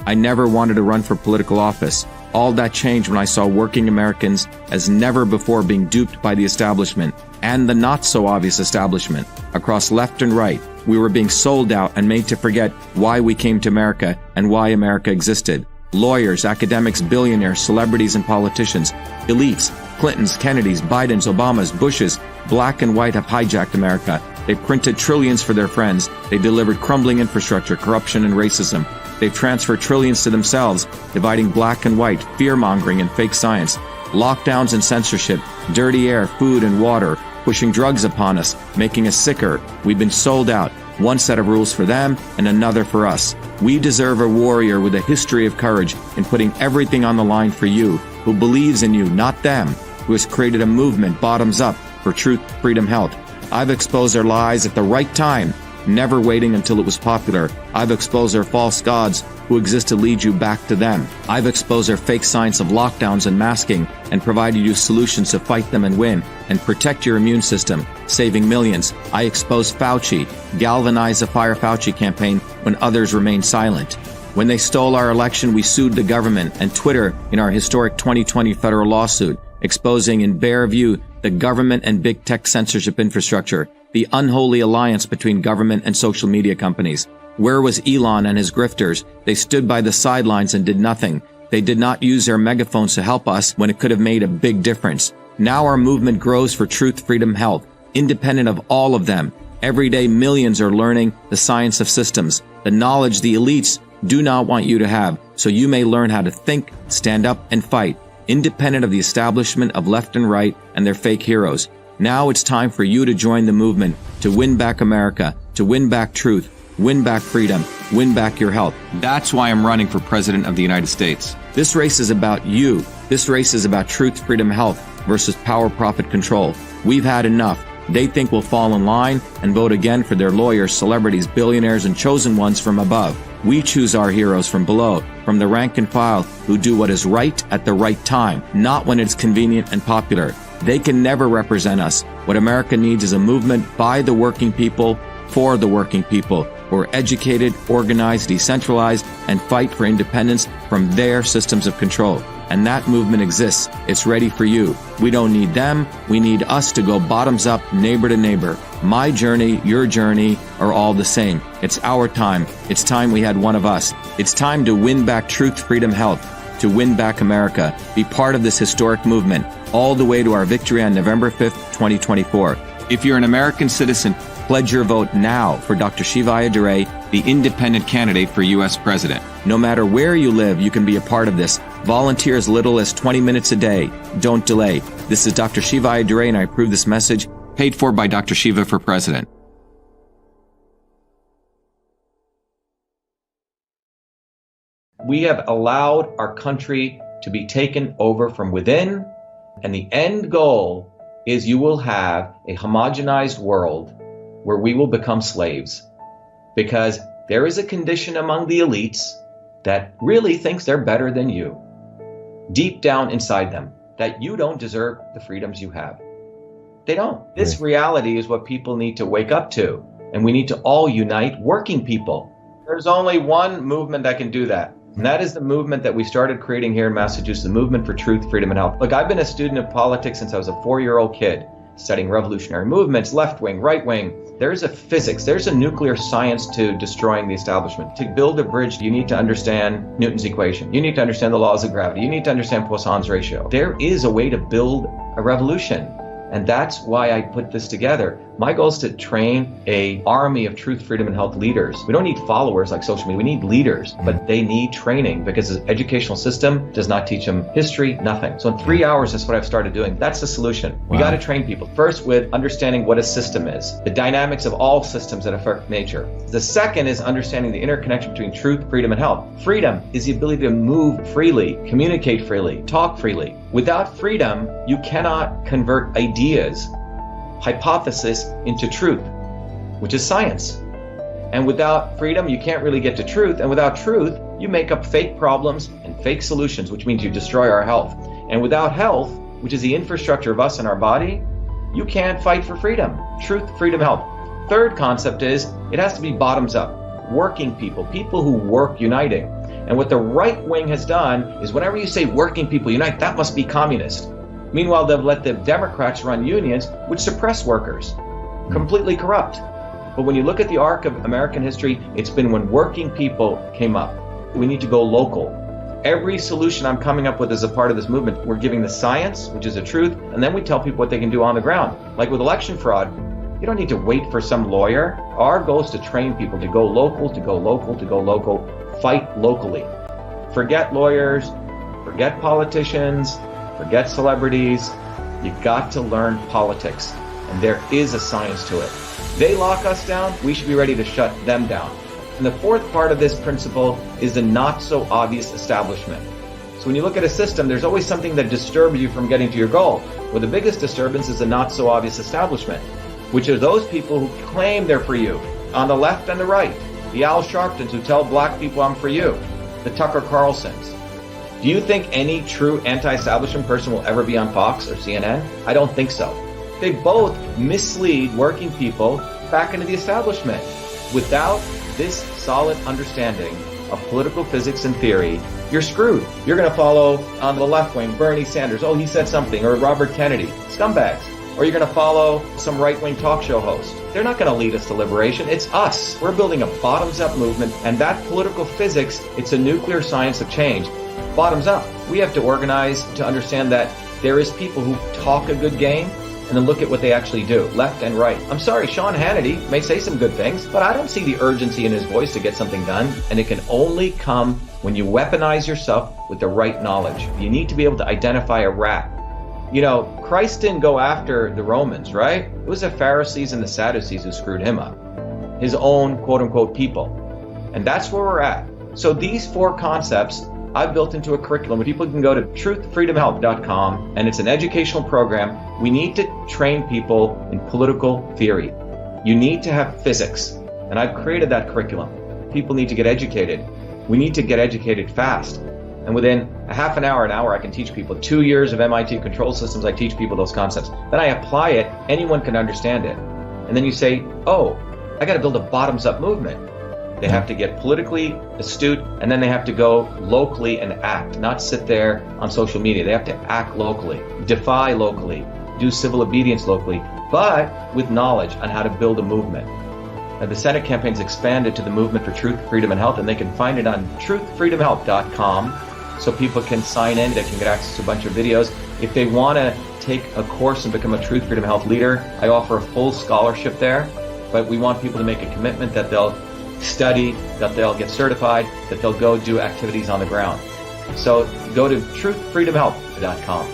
I never wanted to run for political office. All that changed when I saw working Americans as never before being duped by the establishment and the not-so-obvious establishment. Across left and right, we were being sold out and made to forget why we came to America and why America existed. Lawyers, academics, billionaires, celebrities, and politicians, elites, Clintons, Kennedys, Bidens, Obamas, Bushes, black and white have hijacked America. They printed trillions for their friends. They delivered crumbling infrastructure, corruption, and racism. They've transferred trillions to themselves, dividing black and white, fear-mongering, and fake science. Lockdowns and censorship, dirty air, food, and water, pushing drugs upon us, making us sicker. We've been sold out. One set of rules for them and another for us. We deserve a warrior with a history of courage in putting everything on the line for you, who believes in you, not them, who has created a movement bottoms up for truth, freedom, health. I've exposed their lies at the right time, never waiting until it was popular. I've exposed their false gods who exist to lead you back to them. I've exposed their fake science of lockdowns and masking and provided you solutions to fight them and win and protect your immune system, saving millions. I exposed Fauci, galvanized the Fire Fauci campaign when others remained silent. When they stole our election, we sued the government and Twitter in our historic 2020 federal lawsuit, exposing in bare view the government and big tech censorship infrastructure, the unholy alliance between government and social media companies. Where was Elon and his grifters? They stood by the sidelines and did nothing. They did not use their megaphones to help us when it could have made a big difference. Now our movement grows for truth, freedom, health, independent of all of them. Every day, millions are learning the science of systems, the knowledge the elites do not want you to have, so you may learn how to think, stand up, and fight, independent of the establishment of left and right and their fake heroes. Now it's time for you to join the movement, to win back America, to win back truth, win back freedom, win back your health. That's why I'm running for President of the United States. This race is about you. This race is about truth, freedom, health versus power, profit, control. We've had enough. They think we'll fall in line and vote again for their lawyers, celebrities, billionaires, and chosen ones from above. We choose our heroes from below, from the rank and file, who do what is right at the right time, not when it's convenient and popular. They can never represent us. What America needs is a movement by the working people, for the working people, who are educated, organized, decentralized, and fight for independence from their systems of control. And that movement exists. It's ready for you. We don't need them. We need us to go bottoms up, neighbor to neighbor. My journey, your journey are all the same. It's our time. It's time we had one of us. It's time to win back truth, freedom, health, to win back America. Be part of this historic movement all the way to our victory on November 5th, 2024. If you're an American citizen, pledge your vote now for Dr. Shiva Ayyadurai, the independent candidate for U.S. President. No matter where you live, you can be a part of this. Volunteer as little as 20 minutes a day. Don't delay. This is Dr. Shiva Ayyadurai, and I approve this message, paid for by Dr. Shiva for President. We have allowed our country to be taken over from within, and the end goal is you will have a homogenized world where we will become slaves, because there is a condition among the elites that really thinks they're better than you, deep down inside them, that you don't deserve the freedoms you have. They don't. This reality is what people need to wake up to, and we need to all unite working people. There's only one movement that can do that, and that is the movement that we started creating here in Massachusetts, the movement for truth, freedom, and health. Look, I've been a student of politics since I was a 4-year-old kid, studying revolutionary movements, left wing, right wing. There's a physics, there's a nuclear science to destroying the establishment. To build a bridge, you need to understand Newton's equation. You need to understand the laws of gravity. You need to understand Poisson's ratio. There is a way to build a revolution. And that's why I put this together. My goal is to train an army of truth, freedom, and health leaders. We don't need followers like social media. We need leaders, but they need training because the educational system does not teach them history, nothing. So in 3 hours, that's what I've started doing. That's the solution. We got to train people. First, with understanding what a system is, the dynamics of all systems that affect nature. The second is understanding the interconnection between truth, freedom, and health. Freedom is the ability to move freely, communicate freely, talk freely. Without freedom, you cannot convert ideas, hypothesis into truth, which is science. And without freedom, you can't really get to truth. And without truth, you make up fake problems and fake solutions, which means you destroy our health. And without health, which is the infrastructure of us and our body, you can't fight for freedom. Truth, freedom, health. Third concept is it has to be bottoms up. Working people, people who work uniting. And what the right wing has done is whenever you say working people unite, that must be communist. Meanwhile, they've let the Democrats run unions, which suppress workers, completely corrupt. But when you look at the arc of American history, it's been when working people came up. We need to go local. Every solution I'm coming up with as a part of this movement, we're giving the science, which is the truth, and then we tell people what they can do on the ground. Like with election fraud, you don't need to wait for some lawyer. Our goal is to train people to go local, to go local, to go local, fight locally. Forget lawyers, forget politicians, forget celebrities. You've got to learn politics, and there is a science to it. They lock us down, we should be ready to shut them down. And the fourth part of this principle is the not so obvious establishment. So when you look at a system, there's always something that disturbs you from getting to your goal. Well, the biggest disturbance is the not so obvious establishment, which are those people who claim they're for you, on the left and the right. The Al Sharptons who tell black people I'm for you, the Tucker Carlsons. Do you think any true anti-establishment person will ever be on Fox or CNN? I don't think so. They both mislead working people back into the establishment. Without this solid understanding of political physics and theory, you're screwed. You're going to follow on the left wing Bernie Sanders. Oh, he said something. Or Robert Kennedy. Scumbags. Or you're going to follow some right-wing talk show host. They're not going to lead us to liberation. It's us. We're building a bottoms-up movement, and that political physics, it's a nuclear science of change. Bottoms up. We have to organize to understand that there is people who talk a good game and then look at what they actually do, left and right. I'm sorry, Sean Hannity may say some good things, but I don't see the urgency in his voice to get something done, and it can only come when you weaponize yourself with the right knowledge. You need to be able to identify a rat. You know, Christ didn't go after the Romans, right? It was the Pharisees and the Sadducees who screwed him up. His own quote-unquote people. And that's where we're at. So these four concepts I've built into a curriculum where people can go to truthfreedomhealth.com, and it's an educational program. We need to train people in political theory. You need to have physics, and I've created that curriculum. People need to get educated. We need to get educated fast. And within a half an hour, I can teach people. 2 years of MIT control systems, I teach people those concepts. Then I apply it, anyone can understand it. And then you say, oh, I got to build a bottoms-up movement. They have to get politically astute, and then they have to go locally and act, not sit there on social media. They have to act locally, defy locally, do civil obedience locally, but with knowledge on how to build a movement. Now, the Senate campaign's expanded to the Movement for Truth, Freedom, and Health, and they can find it on truthfreedomhealth.com, so people can sign in, they can get access to a bunch of videos. If they want to take a course and become a Truth, Freedom, Health leader, I offer a full scholarship there, but we want people to make a commitment that they'll study, that they'll get certified, that they'll go do activities on the ground. So go to truthfreedomhealth.com.